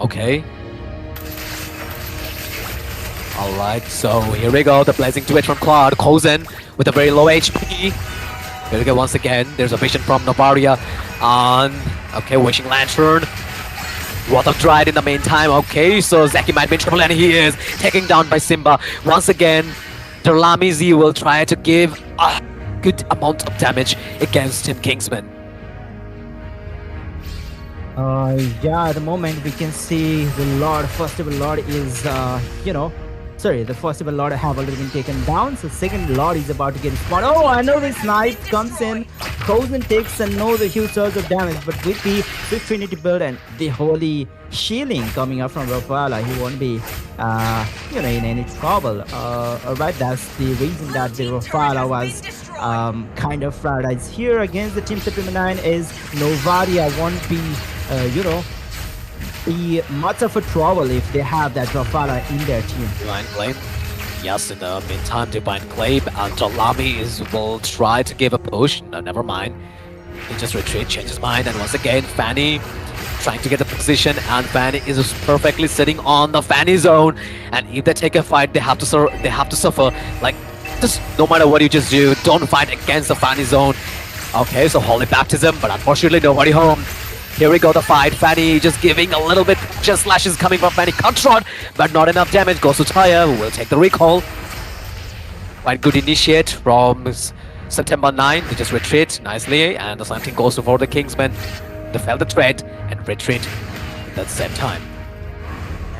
Okay. Alright, so here we go. The blazing twitch from Claude. Kozen with a very low HP. Here we go once again. There's a vision from Novaria. On okay, Wishing Lantern. Wrath of Dried in the meantime. Okay, so Zaki might be in trouble, and he is taken down by Simba. Once again, Terlamizi will try to give a good amount of damage against Team Kingsman. Yeah, at the moment we can see the Lord, first of all, Lord is, the first of all Lord have already been taken down. So second Lord is about to get spawned. Oh, I know this knight comes in, Kozen takes another huge surge of damage, but with the Swift Trinity build and the holy shielding coming up from Rafala, he won't be, in any trouble. Alright, that's the reason that the Rafala was kind of prioritized here against the Team September 9 is Novaria won't be be much of a trouble if they have that Rafala in their team. Divine Claim. Yes, in the meantime, Divine Claim and Jalami will try to give a push. No, never mind. He just retreats, changes his mind, and once again, Fanny trying to get the position, and Fanny is just perfectly sitting on the Fanny zone. And if they take a fight, they have to suffer. Like, just no matter what you just do, don't fight against the Fanny zone. Okay, so Holy Baptism, but unfortunately nobody home. Here we go, the fight. Fanny just giving a little bit, just slashes coming from Fanny. Control, but not enough damage. Goes to Taya, who will take the recall. Quite good initiate from September 9. They just retreat nicely, and the same thing goes for the Kingsmen. They fail the threat and retreat at the same time.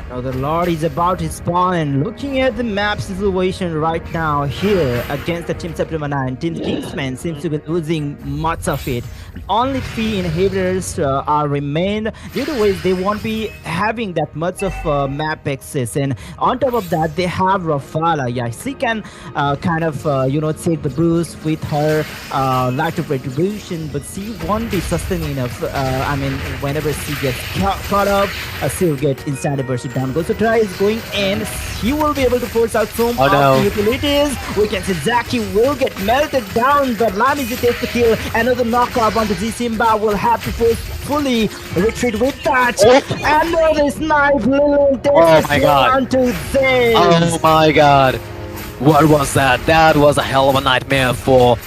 Now the Lord is about to spawn, and looking at the map situation right now here against the Team September 9, Team Kingsman seems to be losing much of it. Only 3 inhibitors are remained. The other ways they won't be having that much of map access, and on top of that they have Rafala. Yeah, she can take the bruise with her Light of Retribution, but she won't be sustaining enough. Whenever she gets caught up, she'll get inside a burst down. Goes to try is going in. He will be able to force out some of the utilities. We can see Zaki will get melted down, but Lamizi takes the kill. Another knockout onto Z Simba will have to fully retreat with that. And another snipe little onto Zay. Oh my god. What was that? That was a hell of a nightmare for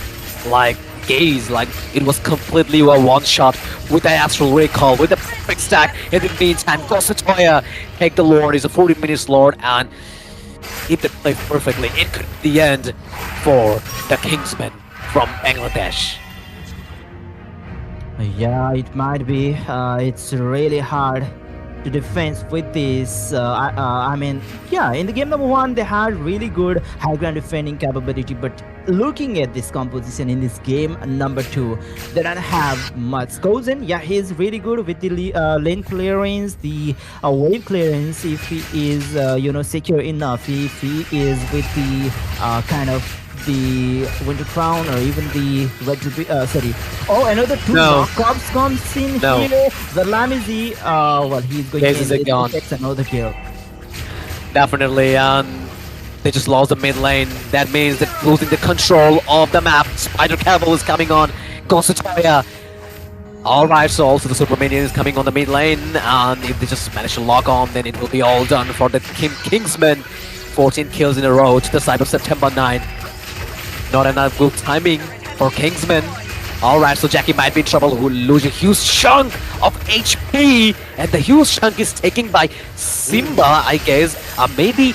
Gaze. Like, it was completely a one-shot with the Astral Recall, with the perfect stack. In the meantime, Toya take the Lord, is a 40-minute Lord, and if they play perfectly, it could be the end for the Kingsmen from Bangladesh. Yeah, it might be. It's really hard to defend with this. In the game number 1, they had really good high ground defending capability, but looking at this composition in this game number two, they don't have much. Skozen, yeah, he's really good with the lane clearance, the wave clearance. If he is, secure enough, if he is with the kind of the Winter Crown or even the sorry. Oh, another two No, knockups comes in no. here. The Lamizi, he's going Gaze in. is It gone. takes another kill. Definitely, and they just lost the mid lane. That means they're losing the control of the map. Spider Cavalry is coming on. Goes to Toya. Alright, so also the Super Minion is coming on the mid lane, and if they just manage to log on, then it will be all done for the Kingsmen. 14 kills in a row to the side of September 9. Not enough good timing for Kingsmen. Alright, so Jackie might be in trouble, who lose a huge chunk of HP, and the huge chunk is taken by Simba, I guess. Maybe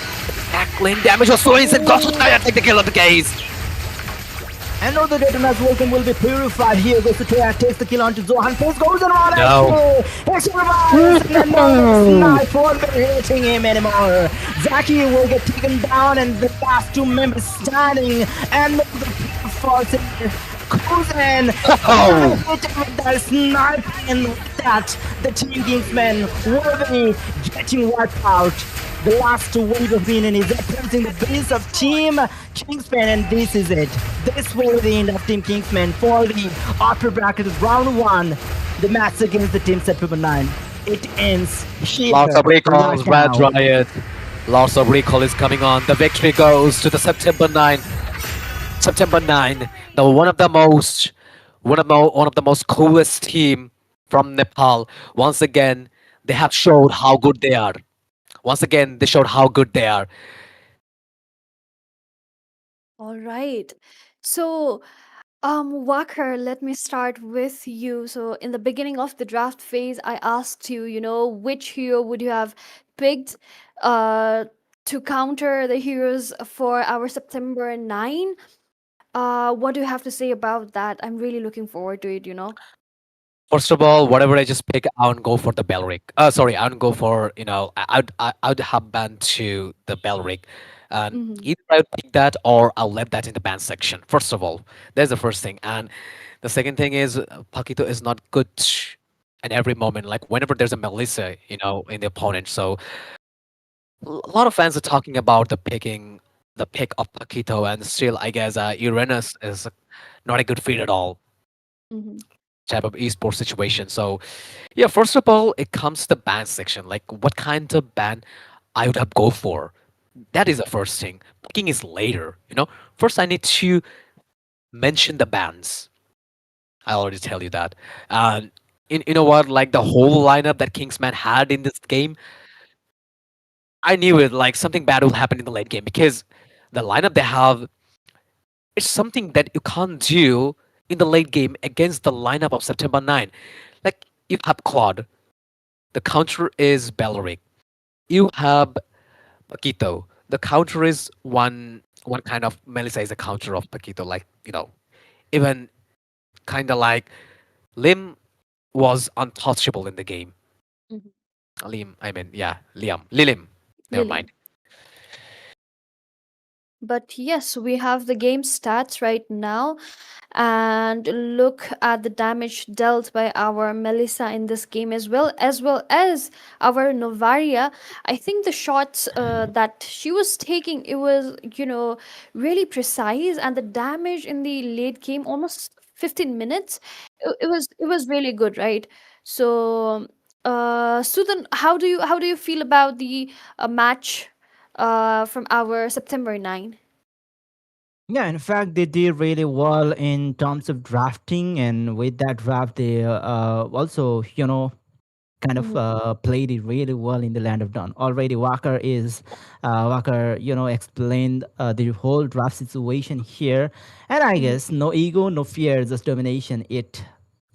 backline damage or so is and got to try and take the kill of the case. Another Detona's Vulcan will be purified. Here goes the Toya, takes the kill onto Zohan. Face goes around. No. He survives. And the knife won't be hitting him anymore. Zaki will get taken down, and the last two members standing. And the falls in. Kuzen hit him with that sniper, and with that, the Team Kingsmen will be getting wiped out. The last wave of minion is approaching the base of Team Kingsmen, and this is it. This will be the end of Team Kingsmen for the upper bracket of round one. The match against the Team September 9. It ends here. Lots of recalls, right Red now. Riot. Lots of recall is coming on. The victory goes to the September 9. September 9, the one of the most coolest team from Nepal. Once again, they have showed how good they are. Once again, they showed how good they are. All right. So, Walker, let me start with you. So, in the beginning of the draft phase, I asked you, which hero would you have picked uh, to counter the heroes for our September 9? What do you have to say about that? I'm really looking forward to it. First of all, whatever I just pick, I would go for the Belric. Sorry, I would go for I'd have banned to the Belric, and Mm-hmm. either I would pick that or I'll let that in the ban section. First of all, there's the first thing, and the second thing is Paquito is not good at every moment. Like whenever there's a Melissa, in the opponent. So a lot of fans are talking about the pick of Paquito, and still I guess Uranus is not a good fit at all Mm-hmm. type of esports situation. So yeah, first of all, it comes to the ban section. Like what kind of ban I would have go for. That is the first thing. Picking is later. First I need to mention the bans. I already tell you that. And you know what? Like the whole lineup that Kingsman had in this game, I knew it. Like something bad will happen in the late game because the lineup they have is something that you can't do in the late game against the lineup of September 9. Like you have Claude, the counter is Belleric. You have Paquito. The counter is one kind of Melissa is a counter of Paquito. Like even kind of like Lim was untouchable in the game. Mm-hmm. Lilim. Never Lilium. mind. But yes, we have the game stats right now, and look at the damage dealt by our Melissa in this game as well as our Novaria. I think the shots that she was taking, it was really precise, and the damage in the late game, almost 15 minutes, it was really good, right? So, Sudan, how do you feel about the match from our September 9? Yeah, in fact, they did really well in terms of drafting, and with that draft, they also, kind of Mhm. played it really well in the land of Dawn. Already, Walker, explained the whole draft situation here, and I Mhm. guess no ego, no fear, just domination. It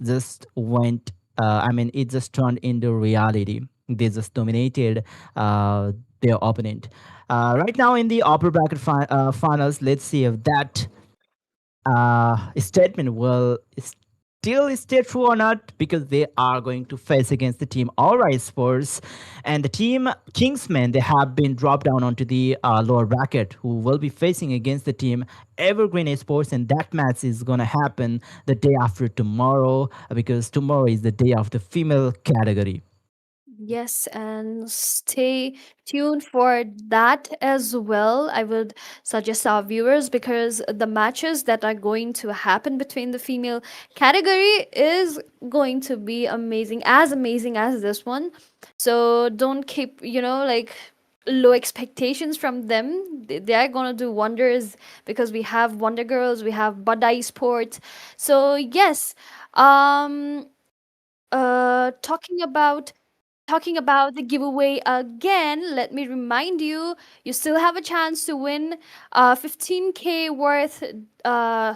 just went. It just turned into reality. They just dominated their opponent. Right now in the upper bracket finals, let's see if that statement will still stay true or not, because they are going to face against the team Alright Sports and the team Kingsmen. They have been dropped down onto the lower bracket, who will be facing against the team Evergreen Esports, and that match is gonna happen the day after tomorrow, because tomorrow is the day of the female category. Yes, and stay tuned for that as well. I would suggest our viewers, because the matches that are going to happen between the female category is going to be amazing as this one. So don't keep, like low expectations from them. They are going to do wonders, because we have Wonder Girls, we have Badai Sport. So yes, um talking about the giveaway again, let me remind you, you still have a chance to win 15K worth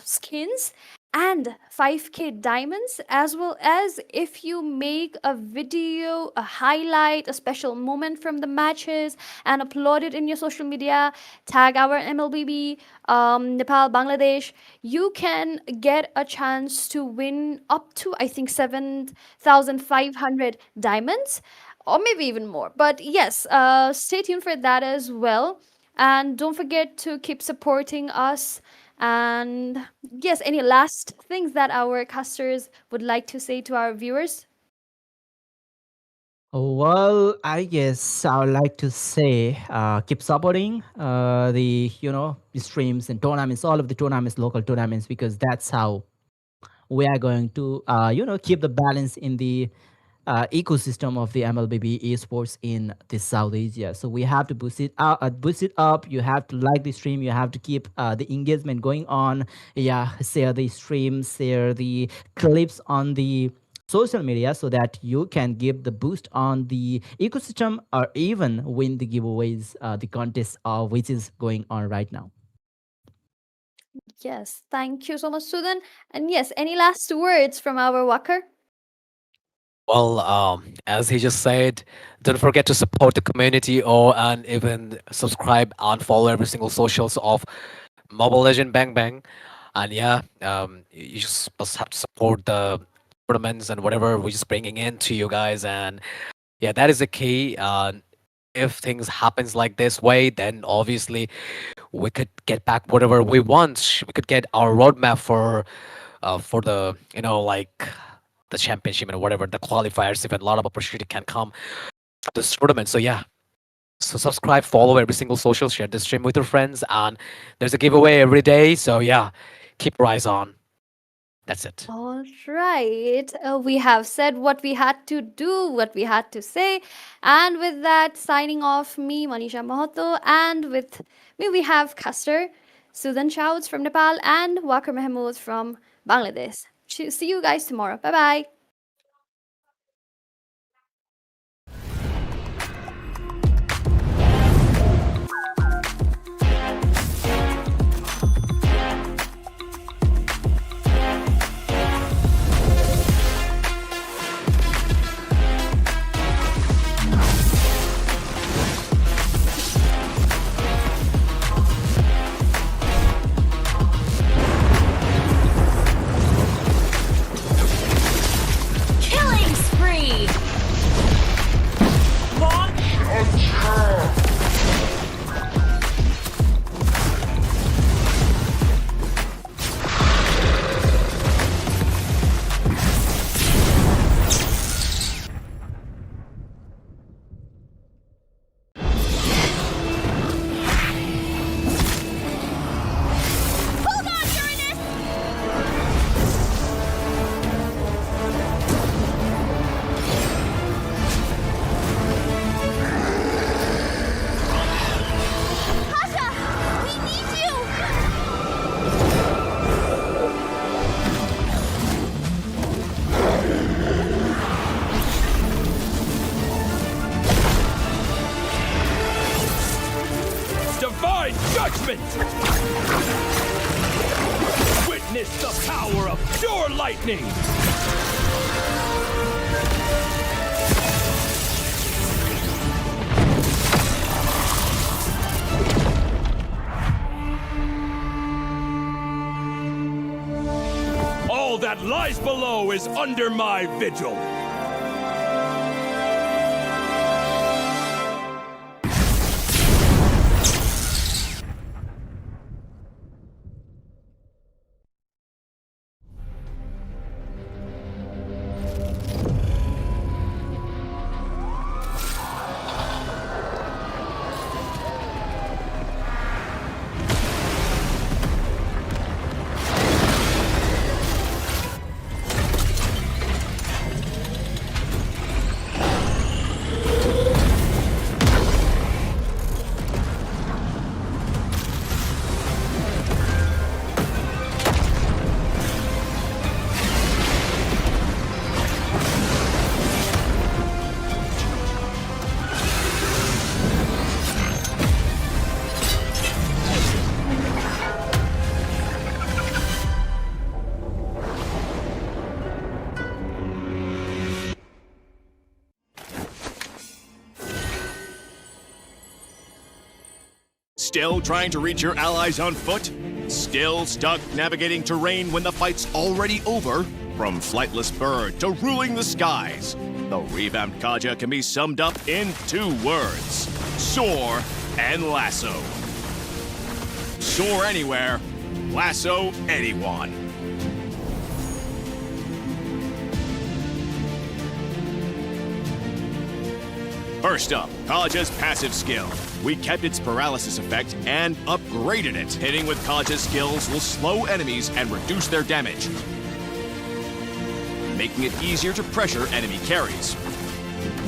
skins and 5K diamonds, as well as if you make a video, a highlight, a special moment from the matches, and upload it in your social media, tag our MLBB, Nepal, Bangladesh, you can get a chance to win up to, I think, 7,500 diamonds, or maybe even more. But yes, stay tuned for that as well. And don't forget to keep supporting us. And yes, any last things that our casters would like to say to our viewers? Well, I guess I would like to say, keep supporting the streams and tournaments, all of the tournaments, local tournaments, because that's how we are going to keep the balance in the ecosystem of the MLBB esports in the South Asia. So we have to boost it up. You have to like the stream. You have to keep the engagement going on. Yeah, share the stream, share the clips on the social media, so that you can give the boost on the ecosystem, or even win the giveaways, the contest which is going on right now. Yes, thank you so much, Sudan. And yes, any last words from our Walker? Well, as he just said, don't forget to support the community, or and even subscribe and follow every single socials of Mobile Legend Bang Bang. And yeah, you just must have to support the tournaments and whatever we're just bringing in to you guys. And yeah, that is the key. If things happens like this way, then obviously we could get back whatever we want. We could get our roadmap for the like the championship and whatever the qualifiers. If a lot of opportunity can come to this tournament. So yeah, so subscribe, follow every single social, share this stream with your friends, and there's a giveaway every day. So yeah, keep your eyes on. That's it. All right. We have said what we had to do, what we had to say. And with that, signing off, me, Manisha Mahoto, and with me, we have Caster, Sudan Shouts from Nepal, and Wakar Mahmood from Bangladesh. See you guys tomorrow. Bye bye. Killing spree! Hold on, Uranus! Pasha! We need you! Divine judgment! Witness the power of pure lightning! All that light lies below is under my vigil. Still trying to reach your allies on foot? Still stuck navigating terrain when the fight's already over? From flightless bird to ruling the skies, the revamped Kaja can be summed up in 2 words: soar and lasso. Soar anywhere, lasso anyone. First up, Kaja's passive skill. We kept its paralysis effect and upgraded it. Hitting with Kaja's skills will slow enemies and reduce their damage, making it easier to pressure enemy carries.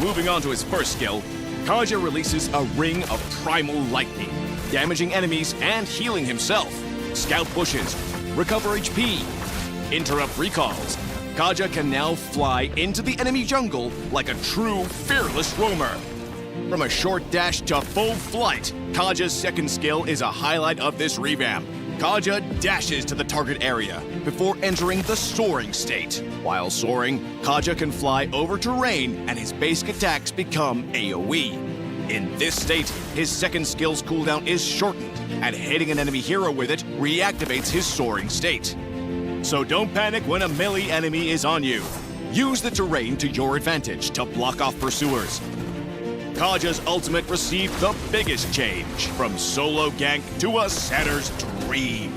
Moving on to his first skill, Kaja releases a ring of primal lightning, damaging enemies and healing himself. Scout pushes, recover HP, interrupt recalls. Kaja can now fly into the enemy jungle like a true fearless roamer. From a short dash to full flight, Kaja's second skill is a highlight of this revamp. Kaja dashes to the target area before entering the soaring state. While soaring, Kaja can fly over terrain and his basic attacks become AoE. In this state, his second skill's cooldown is shortened, and hitting an enemy hero with it reactivates his soaring state. So don't panic when a melee enemy is on you. Use the terrain to your advantage to block off pursuers. Kaja's ultimate received the biggest change, from solo gank to a setter's dream.